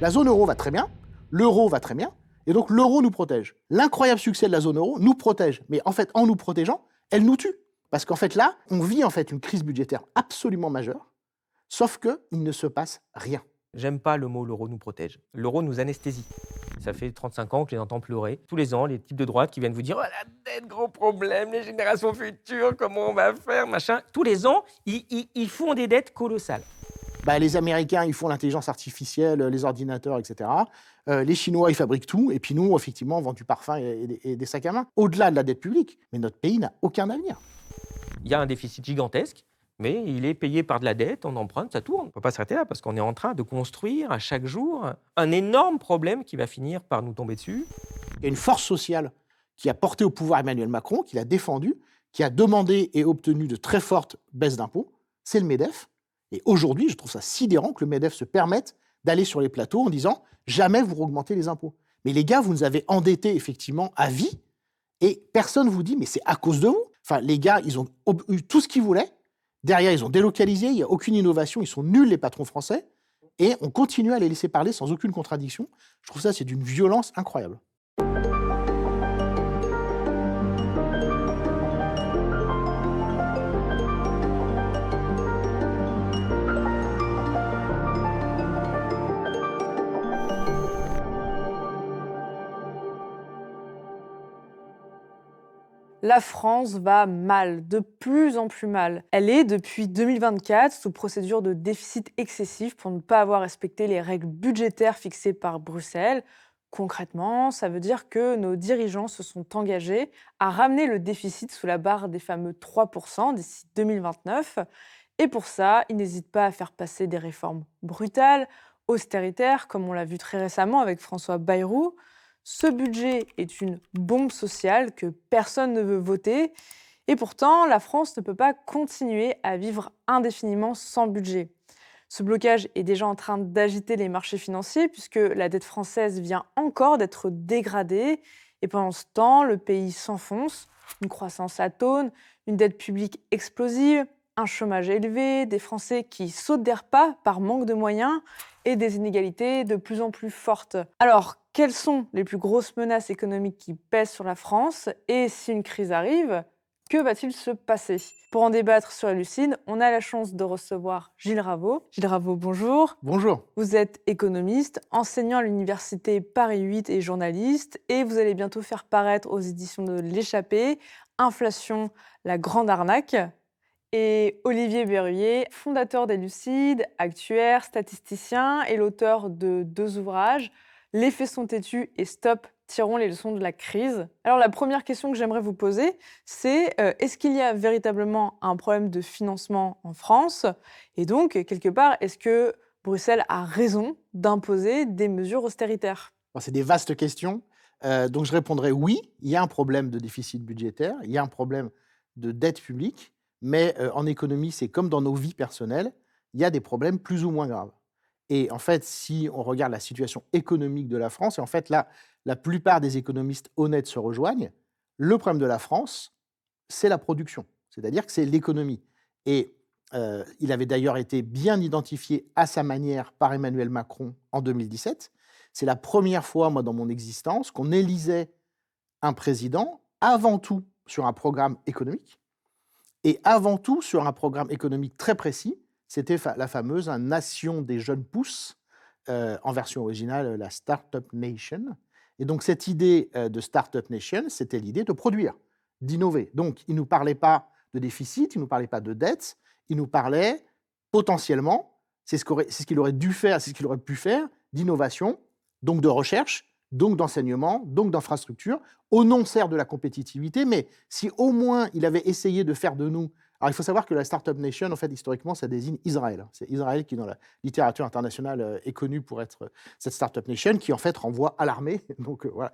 La zone euro va très bien, l'euro va très bien, et donc l'euro nous protège. L'incroyable succès de la zone euro nous protège, mais en fait, en nous protégeant, elle nous tue. Parce qu'en fait, là, on vit en fait une crise budgétaire absolument majeure, sauf qu'il ne se passe rien. J'aime pas le mot «l'euro nous protège». L'euro nous anesthésie. Ça fait 35 ans que je les entends pleurer. Tous les ans, les types de droite qui viennent vous dire: «Oh la dette, gros problème, les générations futures, comment on va faire, machin». Tous les ans, ils font des dettes colossales. Les Américains, ils font l'intelligence artificielle, les ordinateurs, etc. Les Chinois, ils fabriquent tout. Et puis nous, effectivement, on vend du parfum et des sacs à main. Au-delà de la dette publique, mais notre pays n'a aucun avenir. Il y a un déficit gigantesque, mais il est payé par de la dette, on emprunte, ça tourne. On ne peut pas s'arrêter là parce qu'on est en train de construire à chaque jour un énorme problème qui va finir par nous tomber dessus. Il y a une force sociale qui a porté au pouvoir Emmanuel Macron, qui l'a défendu, qui a demandé et obtenu de très fortes baisses d'impôts. C'est le MEDEF. Et aujourd'hui, je trouve ça sidérant que le MEDEF se permette d'aller sur les plateaux en disant « jamais vous augmentez les impôts ». Mais les gars, vous nous avez endettés effectivement à vie et personne ne vous dit « mais c'est à cause de vous ». Enfin, les gars, ils ont eu tout ce qu'ils voulaient. Derrière, ils ont délocalisé, il n'y a aucune innovation, ils sont nuls les patrons français. Et on continue à les laisser parler sans aucune contradiction. Je trouve ça, c'est d'une violence incroyable. La France va mal, de plus en plus mal. Elle est, depuis 2024, sous procédure de déficit excessif pour ne pas avoir respecté les règles budgétaires fixées par Bruxelles. Concrètement, ça veut dire que nos dirigeants se sont engagés à ramener le déficit sous la barre des fameux 3% d'ici 2029. Et pour ça, ils n'hésitent pas à faire passer des réformes brutales, austéritaires, comme on l'a vu très récemment avec François Bayrou. Ce budget est une bombe sociale que personne ne veut voter. Et pourtant, la France ne peut pas continuer à vivre indéfiniment sans budget. Ce blocage est déjà en train d'agiter les marchés financiers puisque la dette française vient encore d'être dégradée. Et pendant ce temps, le pays s'enfonce, une croissance atone, une dette publique explosive, un chômage élevé, des Français qui sautent des repas par manque de moyens et des inégalités de plus en plus fortes. Alors, quelles sont les plus grosses menaces économiques qui pèsent sur la France? Et si une crise arrive, que va-t-il se passer? Pour en débattre sur la Lucide, on a la chance de recevoir Gilles Raveau. Gilles Raveau, bonjour. Bonjour. Vous êtes économiste, enseignant à l'université Paris 8 et journaliste, et vous allez bientôt faire paraître aux éditions de L'Échappée Inflation, la grande arnaque. Et Olivier Berruyer, fondateur des Lucides, actuaire, statisticien et l'auteur de 2 ouvrages, Les faits sont têtus et Stop, tirons les leçons de la crise. Alors la première question que j'aimerais vous poser, c'est est-ce qu'il y a véritablement un problème de financement en France? Et donc, quelque part, est-ce que Bruxelles a raison d'imposer des mesures austéritaires? C'est des vastes questions. Donc je répondrai oui, il y a un problème de déficit budgétaire, il y a un problème de dette publique, mais en économie, c'est comme dans nos vies personnelles, il y a des problèmes plus ou moins graves. Et en fait, si on regarde la situation économique de la France, et en fait là, la plupart des économistes honnêtes se rejoignent, le problème de la France, c'est la production, c'est-à-dire que c'est l'économie. Et il avait d'ailleurs été bien identifié à sa manière par Emmanuel Macron en 2017. C'est la première fois, moi, dans mon existence, qu'on élisait un président avant tout sur un programme économique et avant tout sur un programme économique très précis. C'était la fameuse Nation des jeunes pousses, en version originale, la Startup Nation. Et donc cette idée de Startup Nation, c'était l'idée de produire, d'innover. Donc il ne nous parlait pas de déficit, il ne nous parlait pas de dette, il nous parlait potentiellement, c'est ce qu'il aurait dû faire, c'est ce qu'il aurait pu faire, d'innovation, donc de recherche, donc d'enseignement, donc d'infrastructure, au nom certes de la compétitivité, mais si au moins il avait essayé de faire de nous... Alors il faut savoir que la Startup Nation, en fait, historiquement, ça désigne Israël. C'est Israël qui, dans la littérature internationale, est connu pour être cette Startup Nation, qui en fait renvoie à l'armée. Donc voilà,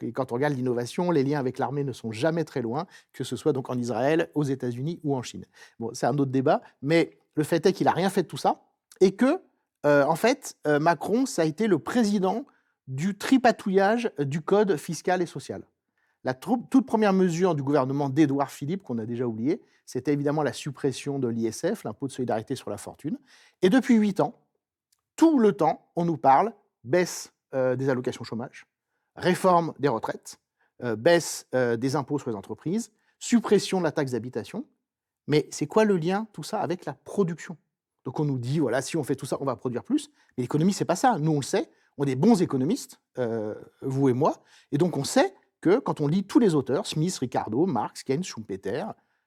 et quand on regarde l'innovation, les liens avec l'armée ne sont jamais très loin, que ce soit donc en Israël, aux États-Unis ou en Chine. Bon, c'est un autre débat, mais le fait est qu'il n'a rien fait de tout ça, et que, en fait, Macron, ça a été le président du tripatouillage du code fiscal et social. La toute première mesure du gouvernement d'Édouard Philippe, qu'on a déjà oublié, c'était évidemment la suppression de l'ISF, l'impôt de solidarité sur la fortune. Et depuis 8 ans, tout le temps, on nous parle baisse des allocations chômage, réforme des retraites, baisse des impôts sur les entreprises, suppression de la taxe d'habitation. Mais c'est quoi le lien, tout ça, avec la production? Donc on nous dit, voilà, si on fait tout ça, on va produire plus. Mais l'économie, c'est pas ça. Nous, on le sait, on est des bons économistes, vous et moi. Et donc on sait que quand on lit tous les auteurs, Smith, Ricardo, Marx, Keynes, Schumpeter,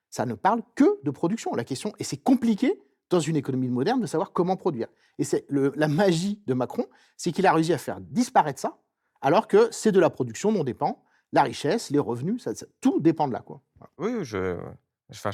ça ne parle que de production. La question, et c'est compliqué dans une économie moderne de savoir comment produire. Et c'est la magie de Macron, c'est qu'il a réussi à faire disparaître ça, alors que c'est de la production dont dépend la richesse, les revenus, tout dépend de là, quoi. Oui, je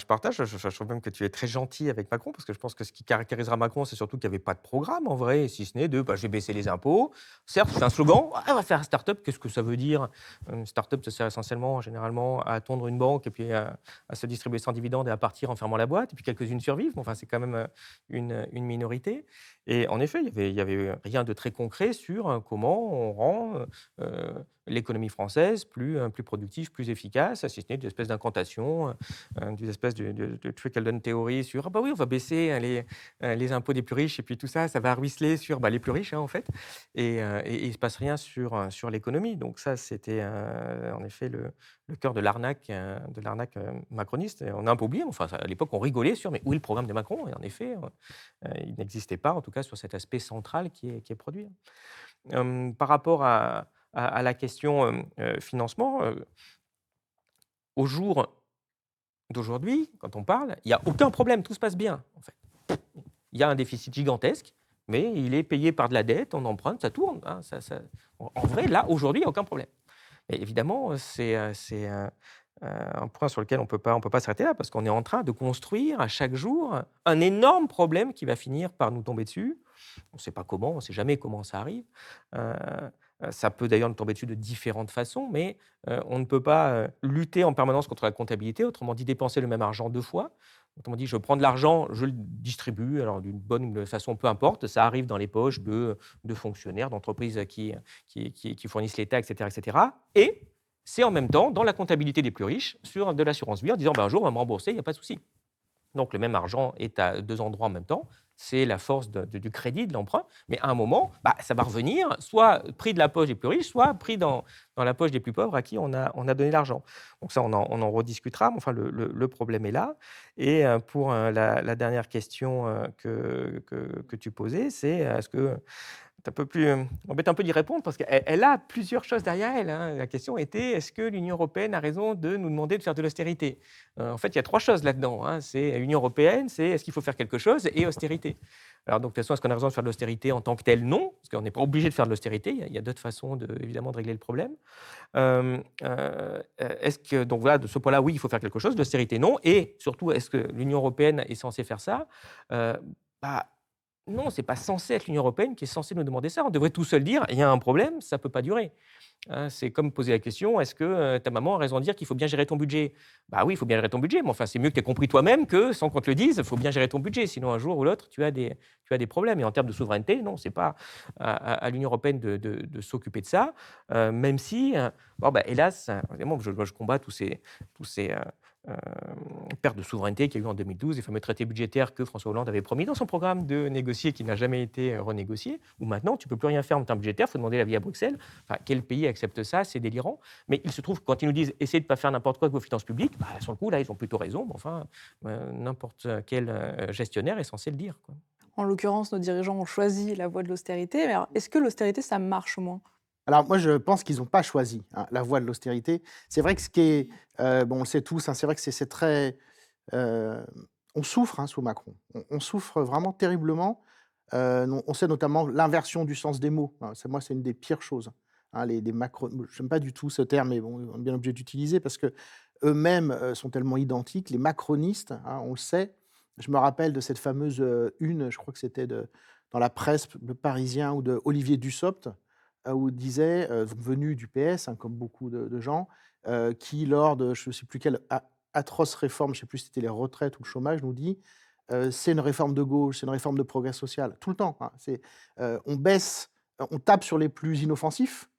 partage. Je trouve même que tu es très gentil avec Macron, parce que je pense que ce qui caractérisera Macron, c'est surtout qu'il n'y avait pas de programme en vrai, si ce n'est de bah, je vais baisser les impôts. Certes, c'est un slogan. Ah, on va faire un start-up. Qu'est-ce que ça veut dire? Une start-up, ça sert essentiellement, généralement, à tondre une banque et puis à se distribuer sans dividende et à partir en fermant la boîte. Et puis quelques-unes survivent. Enfin, c'est quand même une minorité. Et en effet, il y avait rien de très concret sur comment on rend l'économie française plus productive, plus efficace, si ce n'est des espèces d'incantations, des espèces de trickle-down theory sur ah bah oui, on va baisser les impôts des plus riches et puis tout ça, ça va ruisseler sur les plus riches, hein, en fait. Et il ne se passe rien sur l'économie. Donc ça, c'était en effet le cœur de l'arnaque macroniste. Et on a un peu oublié, enfin, à l'époque, on rigolait sur mais où est le programme de Macron? Et en effet, il n'existait pas, en tout cas, sur cet aspect central qui est produit. Par rapport à la question financement, au jour d'aujourd'hui, quand on parle, il n'y a aucun problème, tout se passe bien, en fait. Il y a un déficit gigantesque, mais il est payé par de la dette, on emprunte, ça tourne, hein, en vrai, là, aujourd'hui, il n'y a aucun problème. Et évidemment, c'est un point sur lequel on peut pas s'arrêter là, parce qu'on est en train de construire à chaque jour un énorme problème qui va finir par nous tomber dessus. On ne sait pas comment, on ne sait jamais comment ça arrive. Euh, Ça peut d'ailleurs nous tomber dessus de différentes façons, mais on ne peut pas lutter en permanence contre la comptabilité, autrement dit dépenser le même argent deux fois. Autrement dit, je prends de l'argent, je le distribue, alors d'une bonne façon, peu importe, ça arrive dans les poches de fonctionnaires, d'entreprises qui fournissent l'État, etc., etc. Et c'est en même temps dans la comptabilité des plus riches sur de l'assurance vie en disant ben, un jour on va me rembourser, il n'y a pas de souci. Donc le même argent est à deux endroits en même temps. C'est la force du crédit, de l'emprunt. Mais à un moment, ça va revenir, soit pris de la poche des plus riches, soit pris dans la poche des plus pauvres à qui on a donné l'argent. Donc ça, on en rediscutera, mais enfin, le problème est là. Et pour la dernière question que tu posais, c'est est-ce que c'est un peu plus embête un peu d'y répondre parce qu'elle a plusieurs choses derrière elle, hein. La question était est-ce que l'Union européenne a raison de nous demander de faire de l'austérité? En fait, il y a trois choses là-dedans, hein. C'est Union européenne, c'est est-ce qu'il faut faire quelque chose et austérité. Alors donc de toute façon, est-ce qu'on a raison de faire de l'austérité en tant que telle? Non, parce qu'on n'est pas obligé de faire de l'austérité. Il y a d'autres façons évidemment de régler le problème. Est-ce que donc voilà de ce point-là, oui, il faut faire quelque chose. L'austérité, non. Et surtout, est-ce que l'Union européenne est censée faire ça? Bah non, c'est pas censé être l'Union européenne qui est censée nous demander ça. On devrait tout seul dire: «Il y a un problème, ça peut pas durer». Hein, c'est comme poser la question: «Est-ce que, ta maman a raison de dire qu'il faut bien gérer ton budget?» Bah oui, il faut bien gérer ton budget, mais enfin, c'est mieux que tu aies compris toi-même que, sans qu'on te le dise, il faut bien gérer ton budget. Sinon, un jour ou l'autre, tu as des problèmes. Et en termes de souveraineté, non, c'est pas à l'Union européenne de s'occuper de ça, même si, hélas, évidemment, je combats tous ces euh, perte de souveraineté qu'il y a eu en 2012, les fameux traités budgétaires que François Hollande avait promis dans son programme de négocier, qui n'a jamais été renégocié, où maintenant tu ne peux plus rien faire en termes budgétaires, il faut demander l'avis à Bruxelles. Enfin, quel pays accepte ça? C'est délirant. Mais il se trouve que quand ils nous disent essayez de ne pas faire n'importe quoi avec vos finances publiques, sur le coup, là, ils ont plutôt raison. Mais enfin, n'importe quel gestionnaire est censé le dire, quoi. En l'occurrence, nos dirigeants ont choisi la voie de l'austérité. Mais alors, est-ce que l'austérité, ça marche au moins? Alors moi, je pense qu'ils n'ont pas choisi la voie de l'austérité. C'est vrai que ce qui est, bon, on le sait tous, hein, c'est vrai que c'est très, on souffre sous Macron. On souffre vraiment terriblement. On sait notamment l'inversion du sens des mots. Moi, c'est une des pires choses. Les Macron, j'aime pas du tout ce terme, mais bon, on est bien obligé d'utiliser parce que eux-mêmes sont tellement identiques. Les macronistes, on le sait. Je me rappelle de cette fameuse une, je crois que c'était dans la presse, le Parisien ou de Olivier Dussopt, où il disait, venu du PS, comme beaucoup de gens, qui lors de je ne sais plus quelle atroce réforme, je ne sais plus si c'était les retraites ou le chômage, nous dit, c'est une réforme de gauche, c'est une réforme de progrès social. Tout le temps, on baisse, on tape sur les plus inoffensifs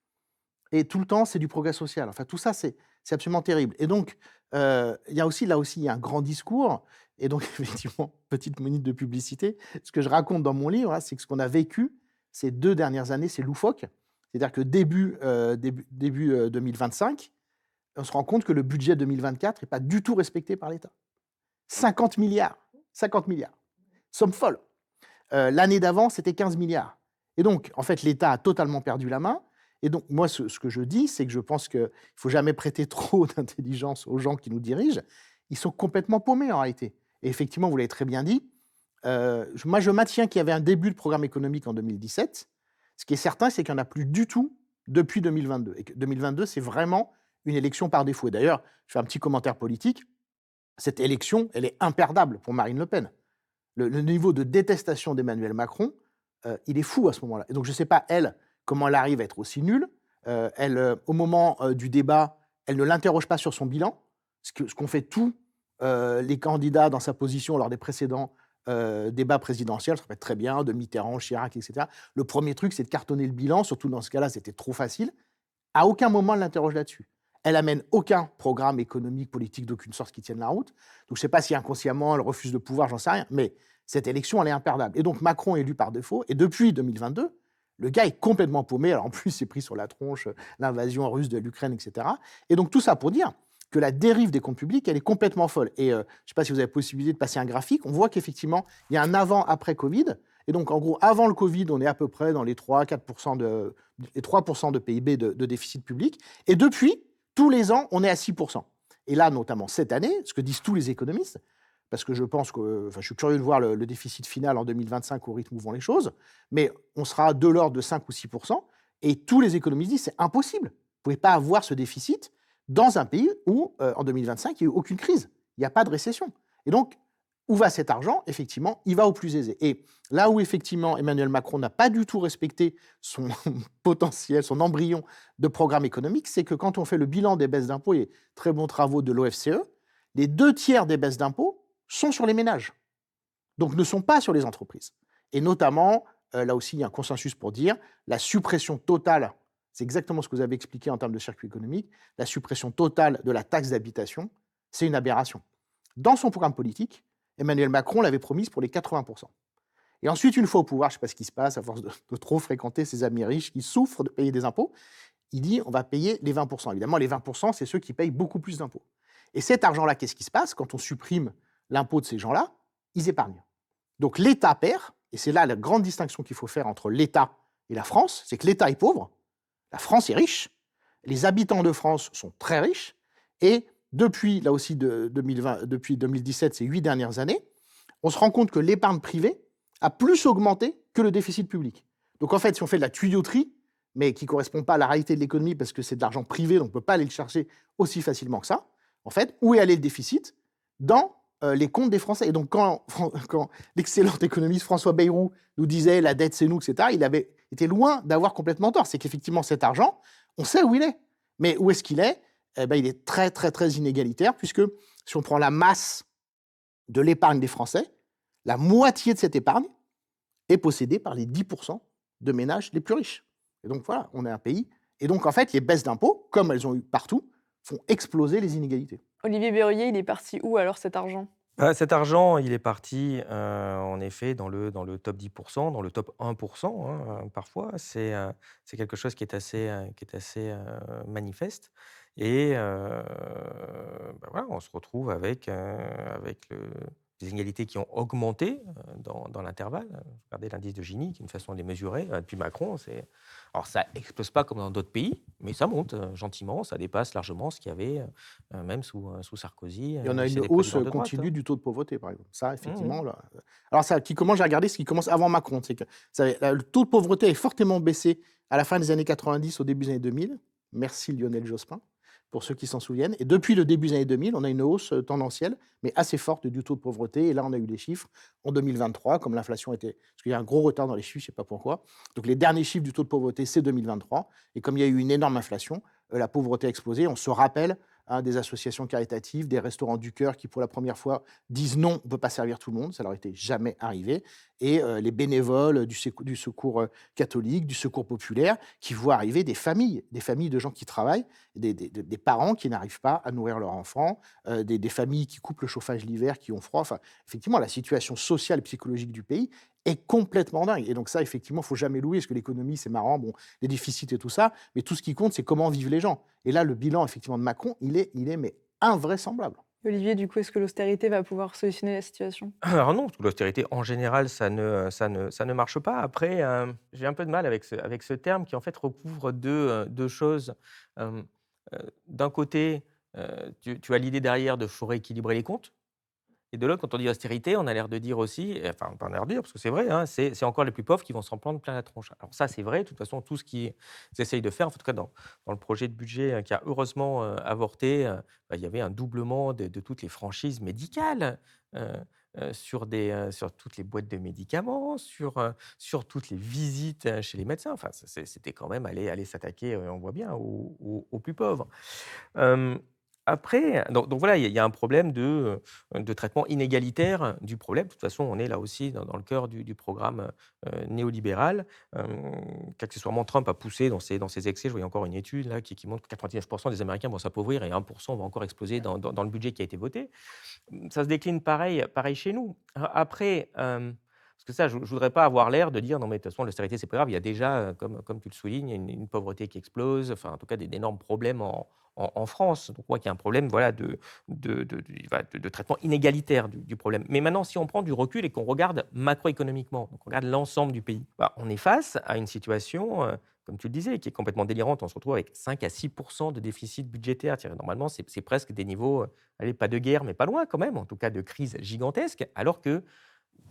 et tout le temps, c'est du progrès social. Enfin, tout ça, c'est absolument terrible. Et donc, il y a aussi, là aussi, il y a un grand discours. Et donc, effectivement, petite minute de publicité. Ce que je raconte dans mon livre, c'est que ce qu'on a vécu, ces 2 dernières années, c'est loufoque. C'est-à-dire que début 2025, on se rend compte que le budget 2024 n'est pas du tout respecté par l'État. 50 milliards, 50 milliards. Somme folle. L'année d'avant, c'était 15 milliards. Et donc, en fait, l'État a totalement perdu la main. Et donc, moi, ce que je dis, c'est que je pense qu'il ne faut jamais prêter trop d'intelligence aux gens qui nous dirigent. Ils sont complètement paumés, en réalité. Et effectivement, vous l'avez très bien dit, moi, je maintiens qu'il y avait un début de programme économique en 2017. Ce qui est certain, c'est qu'il n'y en a plus du tout depuis 2022. Et que 2022, c'est vraiment une élection par défaut. Et d'ailleurs, je fais un petit commentaire politique. Cette élection, elle est imperdable pour Marine Le Pen. Le niveau de détestation d'Emmanuel Macron, il est fou à ce moment-là. Et donc, je ne sais pas, elle, comment elle arrive à être aussi nulle. Au moment du débat, elle ne l'interroge pas sur son bilan, ce qu'ont fait tous les candidats dans sa position lors des précédents débats présidentiels. Ça peut être très bien, de Mitterrand, Chirac, etc. Le premier truc, c'est de cartonner le bilan, surtout dans ce cas-là, c'était trop facile. À aucun moment, elle l'interroge là-dessus. Elle amène aucun programme économique, politique d'aucune sorte qui tienne la route. Donc, je ne sais pas si inconsciemment, elle refuse le pouvoir, j'en sais rien. Mais cette élection, elle est imperdable. Et donc, Macron est élu par défaut. Et depuis 2022, le gars est complètement paumé. Alors, en plus, il est pris sur la tronche, l'invasion russe de l'Ukraine, etc. Et donc, tout ça pour dire que la dérive des comptes publics, elle est complètement folle. Et je ne sais pas si vous avez la possibilité de passer un graphique. On voit qu'effectivement, il y a un avant-après Covid. Et donc, en gros, avant le Covid, on est à peu près dans les 3-4% les 3% de PIB de déficit public. Et depuis, tous les ans, on est à 6%. Et là, notamment cette année, ce que disent tous les économistes, parce que je pense que, je suis curieux de voir le déficit final en 2025 au rythme où vont les choses, mais on sera de l'ordre de 5 ou 6%, et tous les économistes disent c'est impossible. Vous ne pouvez pas avoir ce déficit dans un pays où, en 2025, il n'y a eu aucune crise. Il n'y a pas de récession. Et donc, où va cet argent? Effectivement, il va aux plus aisés. Et là où, effectivement, Emmanuel Macron n'a pas du tout respecté son potentiel, son embryon de programme économique, c'est que quand on fait le bilan des baisses d'impôts et très bons travaux de l'OFCE, les 2 tiers des baisses d'impôts sont sur les ménages, donc ne sont pas sur les entreprises. Et notamment, là aussi, il y a un consensus pour dire, la suppression totale, c'est exactement ce que vous avez expliqué en termes de circuit économique, la suppression totale de la taxe d'habitation, c'est une aberration. Dans son programme politique, Emmanuel Macron l'avait promise pour les 80%. Et ensuite, une fois au pouvoir, je ne sais pas ce qui se passe, à force de trop fréquenter ses amis riches qui souffrent de payer des impôts, il dit on va payer les 20%. Évidemment, les 20%, c'est ceux qui payent beaucoup plus d'impôts. Et cet argent-là, qu'est-ce qui se passe quand on supprime l'impôt de ces gens-là? Ils épargnent. Donc l'État perd, et c'est là la grande distinction qu'il faut faire entre l'État et la France, c'est que l'État est pauvre, la France est riche, les habitants de France sont très riches, et depuis, là aussi, depuis 2017, ces 8 dernières années, on se rend compte que l'épargne privée a plus augmenté que le déficit public. Donc en fait, si on fait de la tuyauterie, mais qui ne correspond pas à la réalité de l'économie parce que c'est de l'argent privé, donc on ne peut pas aller le chercher aussi facilement que ça, en fait, où est allé le déficit? Dans les comptes des Français. Et donc quand l'excellent économiste François Bayrou nous disait la dette c'est nous, etc., il avait été loin d'avoir complètement tort. C'est qu'effectivement cet argent, on sait où il est. Mais où est-ce qu'il est? Il est très, très, très inégalitaire, puisque si on prend la masse de l'épargne des Français, la moitié de cette épargne est possédée par les 10% de ménages les plus riches. Et donc voilà, on est un pays. Et donc en fait, les baisses d'impôts, comme elles ont eu partout, font exploser les inégalités. Olivier Berruyer, il est parti où alors cet argent? Cet argent, il est parti, en effet, dans le top 10%, dans le top 1%, hein, parfois. C'est quelque chose qui est assez manifeste. Et voilà, on se retrouve avec des inégalités qui ont augmenté dans l'intervalle. Regardez l'indice de Gini, qui est une façon de les mesurer. Depuis Macron, alors ça explose pas comme dans d'autres pays, mais ça monte gentiment, ça dépasse largement ce qu'il y avait même sous Sarkozy. Il y en a chez une les hausse présidents de droite, continue du taux de pauvreté, par exemple. Ça, Mmh effectivement. Là, alors, ça, j'ai regardé ce qui commence avant Macron. C'est que le taux de pauvreté est fortement baissé à la fin des années 90, au début des années 2000. Merci Lionel Jospin, pour ceux qui s'en souviennent. Et depuis le début des années 2000, on a une hausse tendancielle, mais assez forte du taux de pauvreté. Et là, on a eu des chiffres en 2023, comme l'inflation était... Parce qu'il y a un gros retard dans les chiffres, je ne sais pas pourquoi. Donc, les derniers chiffres du taux de pauvreté, c'est 2023. Et comme il y a eu une énorme inflation, la pauvreté a explosé. On se rappelle des associations caritatives, des restaurants du cœur qui, pour la première fois, disent non, on ne peut pas servir tout le monde. Ça leur était jamais arrivé. Et les bénévoles du secours catholique, du secours populaire, qui voient arriver des familles de gens qui travaillent, des parents qui n'arrivent pas à nourrir leurs enfants, des familles qui coupent le chauffage l'hiver, qui ont froid. Enfin, effectivement, la situation sociale et psychologique du pays est complètement dingue. Et donc ça, effectivement, il ne faut jamais louer, parce que l'économie, c'est marrant, bon, les déficits et tout ça, mais tout ce qui compte, c'est comment vivent les gens. Et là, le bilan, effectivement, de Macron, il est mais invraisemblable. Olivier, du coup, est-ce que l'austérité va pouvoir solutionner la situation? Alors non, parce que l'austérité, en général, ça ne marche pas. Après, j'ai un peu de mal avec ce terme qui, en fait, recouvre deux choses. Hem, D'un côté, tu as l'idée derrière de faut rééquilibrer les comptes. Et de l'autre, quand on dit austérité, on a l'air de dire aussi, enfin, pas on a l'air de dire, parce que c'est vrai, hein, c'est encore les plus pauvres qui vont s'en prendre plein la tronche. Alors ça, c'est vrai, de toute façon, tout ce qu'ils essayent de faire, en tout cas dans le projet de budget qui a heureusement avorté, bah, il y avait un doublement de toutes les franchises médicales, heu sur toutes les boîtes de médicaments, sur toutes les visites chez les médecins. Enfin, c'était quand même aller s'attaquer, on voit bien, aux plus pauvres. Hem, Après, donc voilà, il y a un problème de traitement inégalitaire du problème. De toute façon, on est là aussi dans le cœur du programme, néolibéral, qu'accessoirement Trump a poussé dans ses excès. Je voyais encore une étude là qui montre que 99 des Américains vont s'appauvrir et 1 va encore exploser dans le budget qui a été voté. Ça se décline pareil chez nous. Après, parce que ça, je voudrais pas avoir l'air de dire: «Non mais de toute façon l'austérité c'est pas grave». Il y a déjà, comme tu le soulignes, une pauvreté qui explose, enfin en tout cas d'énormes problèmes en France. Donc on voit qu'il y a un problème, voilà, de traitement inégalitaire du problème. Mais maintenant, si on prend du recul et qu'on regarde macroéconomiquement, donc on regarde l'ensemble du pays, bah, on est face à une situation, comme tu le disais, qui est complètement délirante. On se retrouve avec 5 à 6 de déficit budgétaire. Normalement, c'est presque des niveaux, allez, pas de guerre, mais pas loin quand même, en tout cas de crise gigantesque, alors que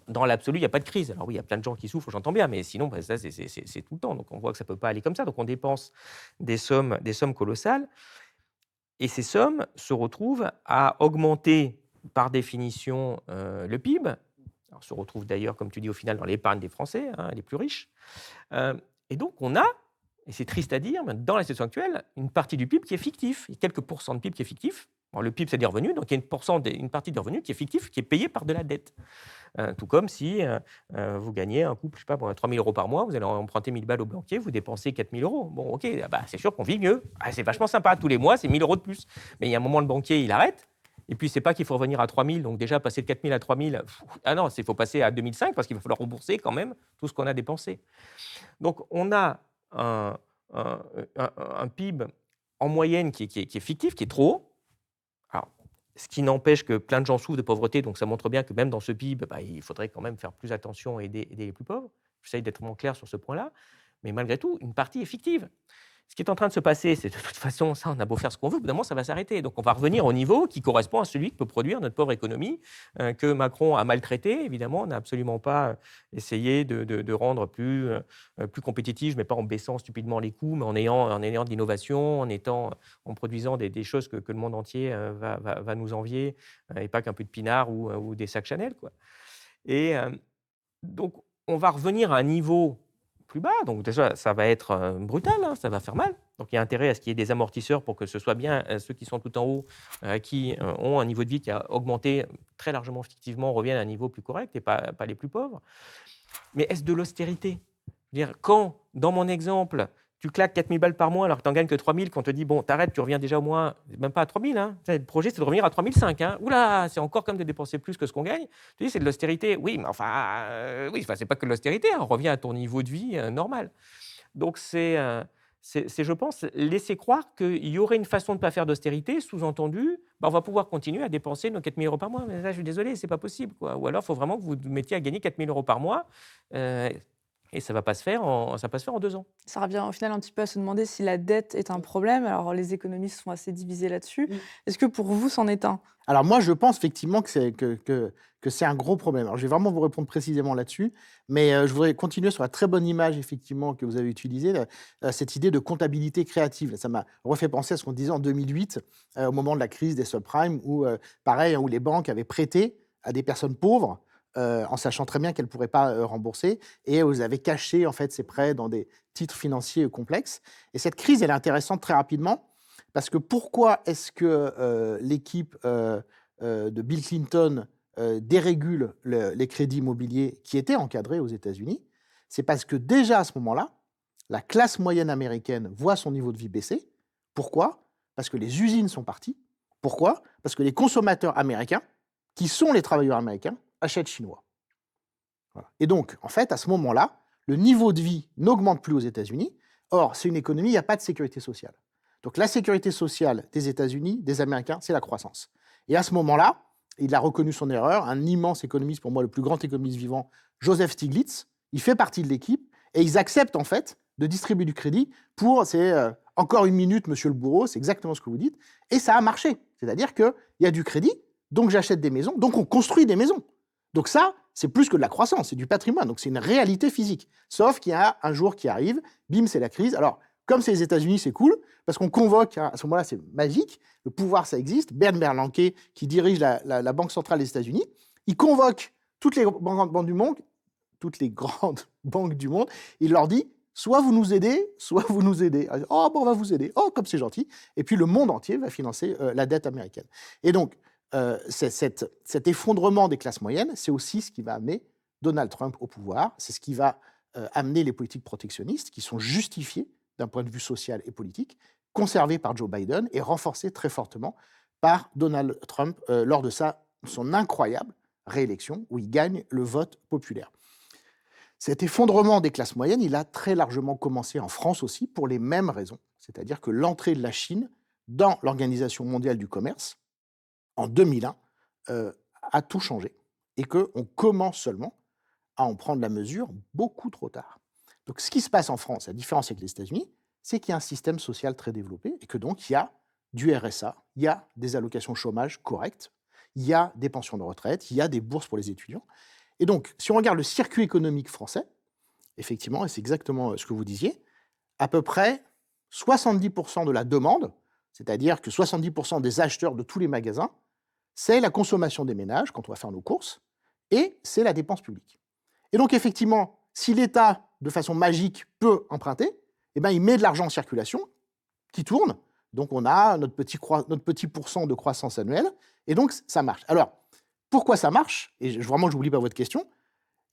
dans l'absolu, il y a pas de crise. Alors oui, il y a plein de gens qui souffrent, j'entends bien, mais sinon, bah, ça, c'est tout le temps. Donc on voit que ça peut pas aller comme ça. Donc on dépense des sommes colossales et ces sommes se retrouvent à augmenter par définition le PIB. Alors se retrouve d'ailleurs, comme tu dis, au final, dans l'épargne des Français, hein, les plus riches. Et donc on a, et c'est triste à dire, mais dans la situation actuelle, une partie du PIB qui est fictif. Il y a quelques pourcents de PIB qui est fictif. Bon, le PIB, c'est des revenus, donc il y a une partie des revenus qui est fictif, qui est payée par de la dette. Tout comme si vous gagnez un couple, je sais pas, bon, 3 000 € par mois, vous allez emprunter 1 000 balles au banquier, vous dépensez 4 000 €. Bon, ok, ah bah, c'est sûr qu'on vit mieux. Ah, c'est vachement sympa, tous les mois, c'est 1 000 € de plus. Mais il y a un moment, le banquier, il arrête. Et puis, c'est pas qu'il faut revenir à 3 000, donc déjà, passer de 4 000 à 3 000, ah non, il faut passer à 2005 parce qu'il va falloir rembourser quand même tout ce qu'on a dépensé. Donc, on a un, un PIB en moyenne qui est fictif, qui est trop haut. Alors, ce qui n'empêche que plein de gens souffrent de pauvreté, donc ça montre bien que même dans ce PIB, bah, il faudrait quand même faire plus attention et aider les plus pauvres. J'essaye d'être vraiment clair sur ce point-là, mais malgré tout, une partie est fictive. Ce qui est en train de se passer, c'est de toute façon, ça, on a beau faire ce qu'on veut, au bout d'un moment, ça va s'arrêter. Donc on va revenir au niveau qui correspond à celui que peut produire notre pauvre économie, que Macron a maltraité. Évidemment, on n'a absolument pas essayé de rendre plus compétitive, mais pas en baissant stupidement les coûts, mais en ayant de l'innovation, en produisant des choses que le monde entier va nous envier, et pas qu'un peu de pinard ou des sacs Chanel, quoi. Et donc, on va revenir à un niveau plus bas. Donc déjà, ça va être brutal, hein, ça va faire mal. Donc il y a intérêt à ce qu'il y ait des amortisseurs pour que ce soit bien ceux qui sont tout en haut, qui ont un niveau de vie qui a augmenté très largement fictivement, reviennent à un niveau plus correct et pas les plus pauvres. Mais est-ce de l'austérité? Je veux dire, quand, dans mon exemple, tu claques 4 000 balles par mois alors que tu n'en gagnes que 3 000, qu'on te dit, bon, t'arrêtes, tu reviens déjà au moins, même pas à 3 000, hein. Le projet, c'est de revenir à 3 500. Hein. Oula, c'est encore comme de dépenser plus que ce qu'on gagne. Tu dis, c'est de l'austérité. Oui, mais enfin, oui, enfin, c'est pas que de l'austérité, hein, on revient à ton niveau de vie normal. Donc, c'est, je pense, laisser croire qu'il y aurait une façon de ne pas faire d'austérité, sous-entendu, bah, on va pouvoir continuer à dépenser nos 4 000 € par mois. Mais là, je suis désolé, c'est pas possible, quoi. Ou alors, il faut vraiment que vous vous mettiez à gagner 4 000 € par mois. Et ça ne va pas se faire en 2 ans. Ça revient au final un petit peu à se demander si la dette est un problème. Alors les économistes sont assez divisés là-dessus. Est-ce que pour vous, c'en est un? Alors moi, je pense effectivement que c'est un gros problème. Alors je vais vraiment vous répondre précisément là-dessus, mais je voudrais continuer sur la très bonne image effectivement que vous avez utilisée, cette idée de comptabilité créative. Ça m'a refait penser à ce qu'on disait en 2008, au moment de la crise des subprimes, où pareil, hein, où les banques avaient prêté à des personnes pauvres, en sachant très bien qu'elles ne pourraient pas rembourser, et vous avez caché en fait ces prêts dans des titres financiers complexes. Et cette crise, elle est intéressante très rapidement, parce que pourquoi est-ce que l'équipe de Bill Clinton dérégule les crédits immobiliers qui étaient encadrés aux États-Unis? C'est parce que déjà à ce moment-là, la classe moyenne américaine voit son niveau de vie baisser. Pourquoi? Parce que les usines sont parties. Pourquoi? Parce que les consommateurs américains, qui sont les travailleurs américains, achètent chinois. Voilà. Et donc, en fait, à ce moment-là, le niveau de vie n'augmente plus aux États-Unis. Or, c'est une économie, il n'y a pas de sécurité sociale. Donc, la sécurité sociale des États-Unis, des Américains, c'est la croissance. Et à ce moment-là, il a reconnu son erreur. Un immense économiste, pour moi, le plus grand économiste vivant, Joseph Stiglitz, il fait partie de l'équipe et ils acceptent, en fait, de distribuer du crédit pour, encore une minute, monsieur le bourreau, c'est exactement ce que vous dites. Et ça a marché. C'est-à-dire qu'il y a du crédit, donc j'achète des maisons, donc on construit des maisons. Donc ça, c'est plus que de la croissance, c'est du patrimoine, donc c'est une réalité physique. Sauf qu'il y a un jour qui arrive, bim, c'est la crise. Alors, comme c'est les États-Unis, c'est cool, parce qu'on convoque, à ce moment-là, c'est magique, le pouvoir, ça existe. Bernanke, qui dirige la Banque centrale des États-Unis, il convoque toutes les banques du monde, toutes les grandes banques du monde, il leur dit, soit vous nous aidez, soit vous nous aidez. Oh, bon, on va vous aider. Oh, comme c'est gentil. Et puis le monde entier va financer la dette américaine. Et donc, cet effondrement des classes moyennes, c'est aussi ce qui va amener Donald Trump au pouvoir. C'est ce qui va amener les politiques protectionnistes, qui sont justifiées d'un point de vue social et politique, conservées par Joe Biden et renforcées très fortement par Donald Trump lors de son incroyable réélection, où il gagne le vote populaire. Cet effondrement des classes moyennes, il a très largement commencé en France aussi, pour les mêmes raisons. C'est-à-dire que l'entrée de la Chine dans l'Organisation mondiale du commerce, en 2001, a tout changé. Et qu'on commence seulement à en prendre la mesure beaucoup trop tard. Donc ce qui se passe en France, à différence avec les États-Unis, c'est qu'il y a un système social très développé et que donc il y a du RSA, il y a des allocations chômage correctes, il y a des pensions de retraite, il y a des bourses pour les étudiants. Et donc, si on regarde le circuit économique français, effectivement, et c'est exactement ce que vous disiez, à peu près 70% de la demande, c'est-à-dire que 70% des acheteurs de tous les magasins, c'est la consommation des ménages quand on va faire nos courses, et c'est la dépense publique. Et donc, effectivement, si l'État, de façon magique, peut emprunter, eh ben, il met de l'argent en circulation qui tourne, donc on a notre petit pourcent de croissance annuelle, et donc ça marche. Alors, pourquoi ça marche? Et vraiment, je n'oublie pas votre question.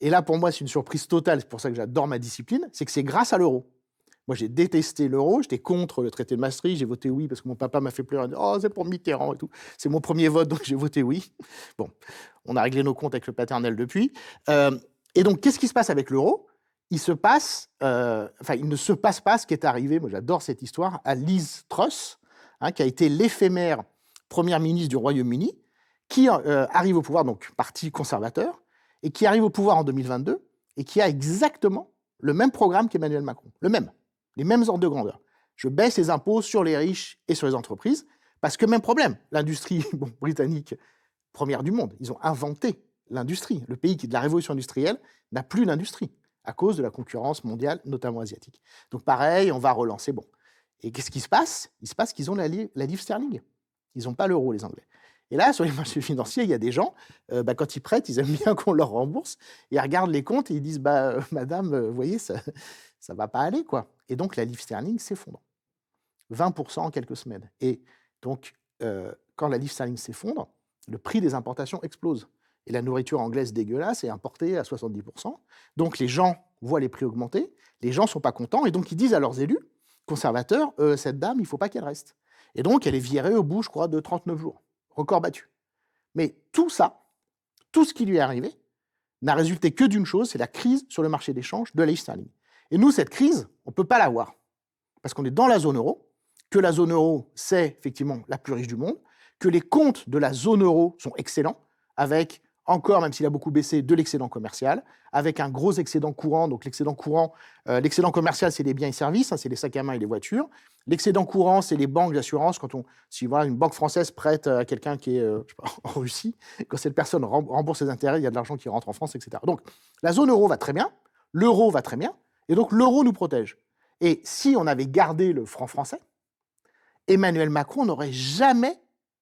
Et là, pour moi, c'est une surprise totale. C'est pour ça que j'adore ma discipline. C'est que c'est grâce à l'euro. Moi, j'ai détesté l'euro. J'étais contre le traité de Maastricht. J'ai voté oui parce que mon papa m'a fait pleurer. Oh, c'est pour Mitterrand et tout. C'est mon premier vote, donc j'ai voté oui. Bon, on a réglé nos comptes avec le paternel depuis. Et donc, qu'est-ce qui se passe avec l'euro? Il ne se passe pas ce qui est arrivé. Moi, j'adore cette histoire à Liz Truss, qui a été l'éphémère première ministre du Royaume-Uni, qui arrive au pouvoir, donc parti conservateur, et qui arrive au pouvoir en 2022, et qui a exactement le même programme qu'Emmanuel Macron, les mêmes ordres de grandeur. Je baisse les impôts sur les riches et sur les entreprises, parce que même problème, l'industrie britannique, première du monde, ils ont inventé l'industrie. Le pays qui, de la révolution industrielle, n'a plus d'industrie, à cause de la concurrence mondiale, notamment asiatique. Donc pareil, on va relancer, bon. Et qu'est-ce qui se passe? Il se passe qu'ils ont la livre sterling. Ils n'ont pas l'euro, les Anglais. Et là, sur les marchés financiers, il y a des gens, quand ils prêtent, ils aiment bien qu'on leur rembourse. Et ils regardent les comptes et ils disent, madame, vous voyez, ça ne va pas aller, quoi. Et donc, la livre sterling s'effondre. 20% en quelques semaines. Et donc, quand la livre sterling s'effondre, le prix des importations explose. Et la nourriture anglaise dégueulasse est importée à 70%. Donc, les gens voient les prix augmenter, les gens ne sont pas contents, et donc ils disent à leurs élus conservateurs, cette dame, il ne faut pas qu'elle reste. Et donc, elle est virée au bout, je crois, de 39 jours. Record battu. Mais tout ça, tout ce qui lui est arrivé, n'a résulté que d'une chose, c'est la crise sur le marché d'échange de la livre sterling. Et nous, cette crise, on ne peut pas l'avoir. Parce qu'on est dans la zone euro, que la zone euro, c'est effectivement la plus riche du monde, que les comptes de la zone euro sont excellents, avec encore, même s'il a beaucoup baissé, de l'excédent commercial, avec un gros excédent courant. Donc l'excédent l'excédent commercial, c'est les biens et services, c'est les sacs à main et les voitures. L'excédent courant, c'est les banques d'assurance. Si voilà, une banque française prête à quelqu'un qui est en Russie, quand cette personne rembourse ses intérêts, il y a de l'argent qui rentre en France, etc. Donc la zone euro va très bien, l'euro va très bien, et donc l'euro nous protège. Et si on avait gardé le franc français, Emmanuel Macron n'aurait jamais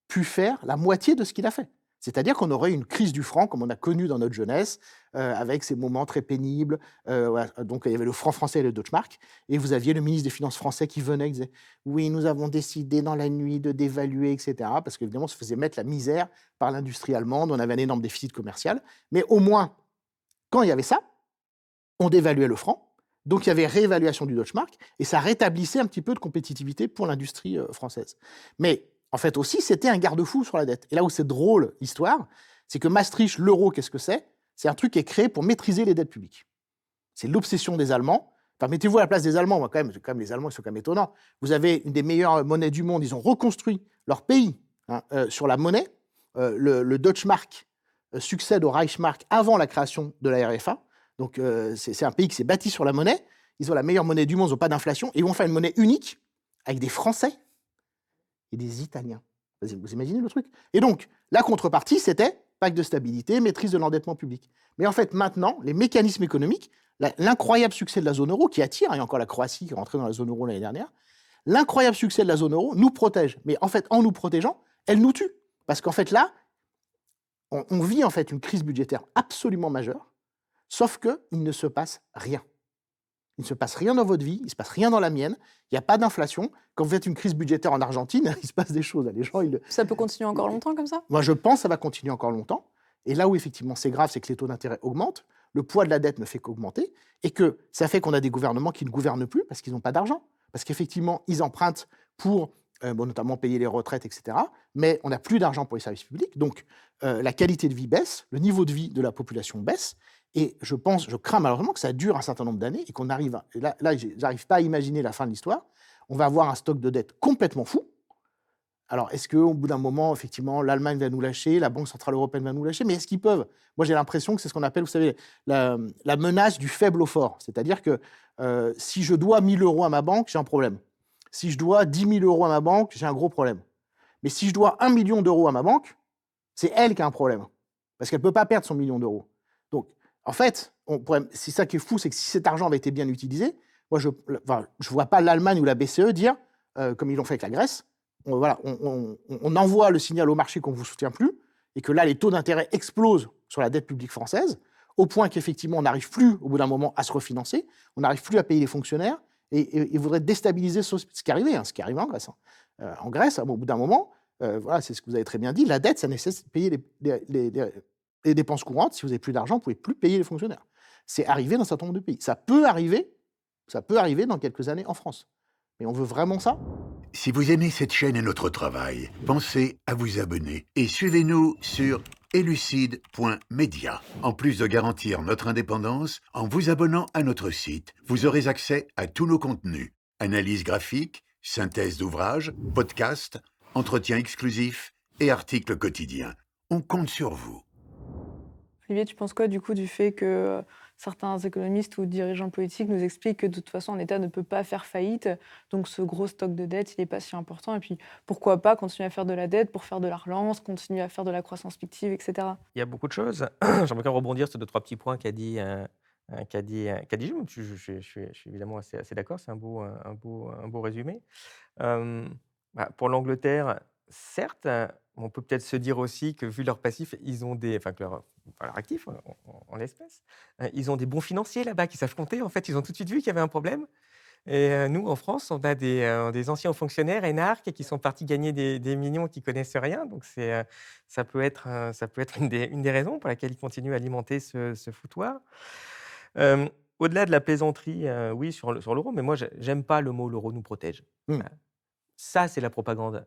pu faire la moitié de ce qu'il a fait. C'est-à-dire qu'on aurait une crise du franc, comme on a connu dans notre jeunesse, avec ces moments très pénibles. Donc, il y avait le franc français et le Deutschmark. Et vous aviez le ministre des Finances français qui venait et disait « Oui, nous avons décidé dans la nuit de dévaluer, etc. » Parce qu'évidemment, on se faisait mettre la misère par l'industrie allemande. On avait un énorme déficit commercial. Mais au moins, quand il y avait ça, on dévaluait le franc. Donc, il y avait réévaluation du Deutschmark. Et ça rétablissait un petit peu de compétitivité pour l'industrie française. Mais en fait aussi, c'était un garde-fou sur la dette. Et là où c'est drôle, l'histoire, c'est que Maastricht, l'euro, qu'est-ce que c'est? c'est un truc qui est créé pour maîtriser les dettes publiques. C'est l'obsession des Allemands. Enfin, mettez-vous à la place des Allemands, moi, quand même, les Allemands, ils sont quand même étonnants. Vous avez une des meilleures monnaies du monde, ils ont reconstruit leur pays sur la monnaie. Le Deutschmark succède au Reichsmark avant la création de la RFA. Donc, c'est un pays qui s'est bâti sur la monnaie. Ils ont la meilleure monnaie du monde, ils n'ont pas d'inflation. Et ils vont faire une monnaie unique avec des Français et des Italiens. Vous imaginez le truc? Et donc, la contrepartie, c'était pacte de stabilité, maîtrise de l'endettement public. Mais en fait, maintenant, les mécanismes économiques, l'incroyable succès de la zone euro qui attire, et encore la Croatie qui est rentrée dans la zone euro l'année dernière, l'incroyable succès de la zone euro nous protège. Mais en fait, en nous protégeant, elle nous tue. Parce qu'en fait, là, on vit en fait une crise budgétaire absolument majeure, sauf qu'il ne se passe rien. Il ne se passe rien dans votre vie, il ne se passe rien dans la mienne, il n'y a pas d'inflation. Quand vous faites une crise budgétaire en Argentine, il se passe des choses. Les gens, Ça peut continuer encore longtemps comme ça? Moi, je pense que ça va continuer encore longtemps. Et là où effectivement c'est grave, c'est que les taux d'intérêt augmentent, le poids de la dette ne fait qu'augmenter, et que ça fait qu'on a des gouvernements qui ne gouvernent plus parce qu'ils n'ont pas d'argent. Parce qu'effectivement, ils empruntent pour notamment payer les retraites, etc. Mais on n'a plus d'argent pour les services publics. Donc la qualité de vie baisse, le niveau de vie de la population baisse. Et je crains malheureusement que ça dure un certain nombre d'années et qu'on arrive, là j'arrive pas à imaginer la fin de l'histoire, on va avoir un stock de dette complètement fou. Alors, est-ce qu'au bout d'un moment, effectivement, l'Allemagne va nous lâcher, la Banque centrale européenne va nous lâcher? Mais est-ce qu'ils peuvent? Moi, j'ai l'impression que c'est ce qu'on appelle, vous savez, la menace du faible au fort. C'est-à-dire que si je dois 1 000 euros à ma banque, j'ai un problème. Si je dois 10 000 euros à ma banque, j'ai un gros problème. Mais si je dois 1 million d'euros à ma banque, c'est elle qui a un problème. Parce qu'elle ne peut pas perdre son million d'euros. Donc, en fait, c'est ça qui est fou, c'est que si cet argent avait été bien utilisé, moi, je ne vois pas l'Allemagne ou la BCE dire, comme ils l'ont fait avec la Grèce, on envoie le signal au marché qu'on ne vous soutient plus, et que là, les taux d'intérêt explosent sur la dette publique française, au point qu'effectivement, on n'arrive plus, au bout d'un moment, à se refinancer, on n'arrive plus à payer les fonctionnaires, et ils voudraient déstabiliser ce qui est arrivé, ce qui est arrivé en Grèce. En Grèce, au bout d'un moment, voilà, c'est ce que vous avez très bien dit, la dette, ça nécessite de payer les dépenses courantes. Si vous n'avez plus d'argent, vous ne pouvez plus payer les fonctionnaires. C'est arrivé dans un certain nombre de pays. Ça peut arriver dans quelques années en France. Mais on veut vraiment ça? Si vous aimez cette chaîne et notre travail, pensez à vous abonner et suivez-nous sur elucide.media. En plus de garantir notre indépendance, en vous abonnant à notre site, vous aurez accès à tous nos contenus, analyses graphiques, synthèse d'ouvrages, podcasts, entretiens exclusifs et articles quotidiens. On compte sur vous. Olivier, tu penses quoi du coup du fait que certains économistes ou dirigeants politiques nous expliquent que de toute façon, un État ne peut pas faire faillite, donc ce gros stock de dette, il n'est pas si important, et puis pourquoi pas continuer à faire de la dette pour faire de la relance, continuer à faire de la croissance fictive, etc. Il y a beaucoup de choses. J'aimerais bien rebondir sur 2-3 petits points qu'a dit Jules. Je suis évidemment assez d'accord, c'est un beau résumé. Pour l'Angleterre, certes, on peut peut-être se dire aussi que vu leur passif, ils ont leur actif en l'espèce, ils ont des bons financiers là-bas qui savent compter. En fait, ils ont tout de suite vu qu'il y avait un problème. Et nous, en France, on a des anciens fonctionnaires énarques qui sont partis gagner des millions qui connaissent rien. Donc ça peut être une des raisons pour laquelle ils continuent à alimenter ce foutoir. Au-delà de la plaisanterie, oui, sur l'euro, mais moi, j'aime pas le mot «l'euro nous protège». Ça, c'est la propagande.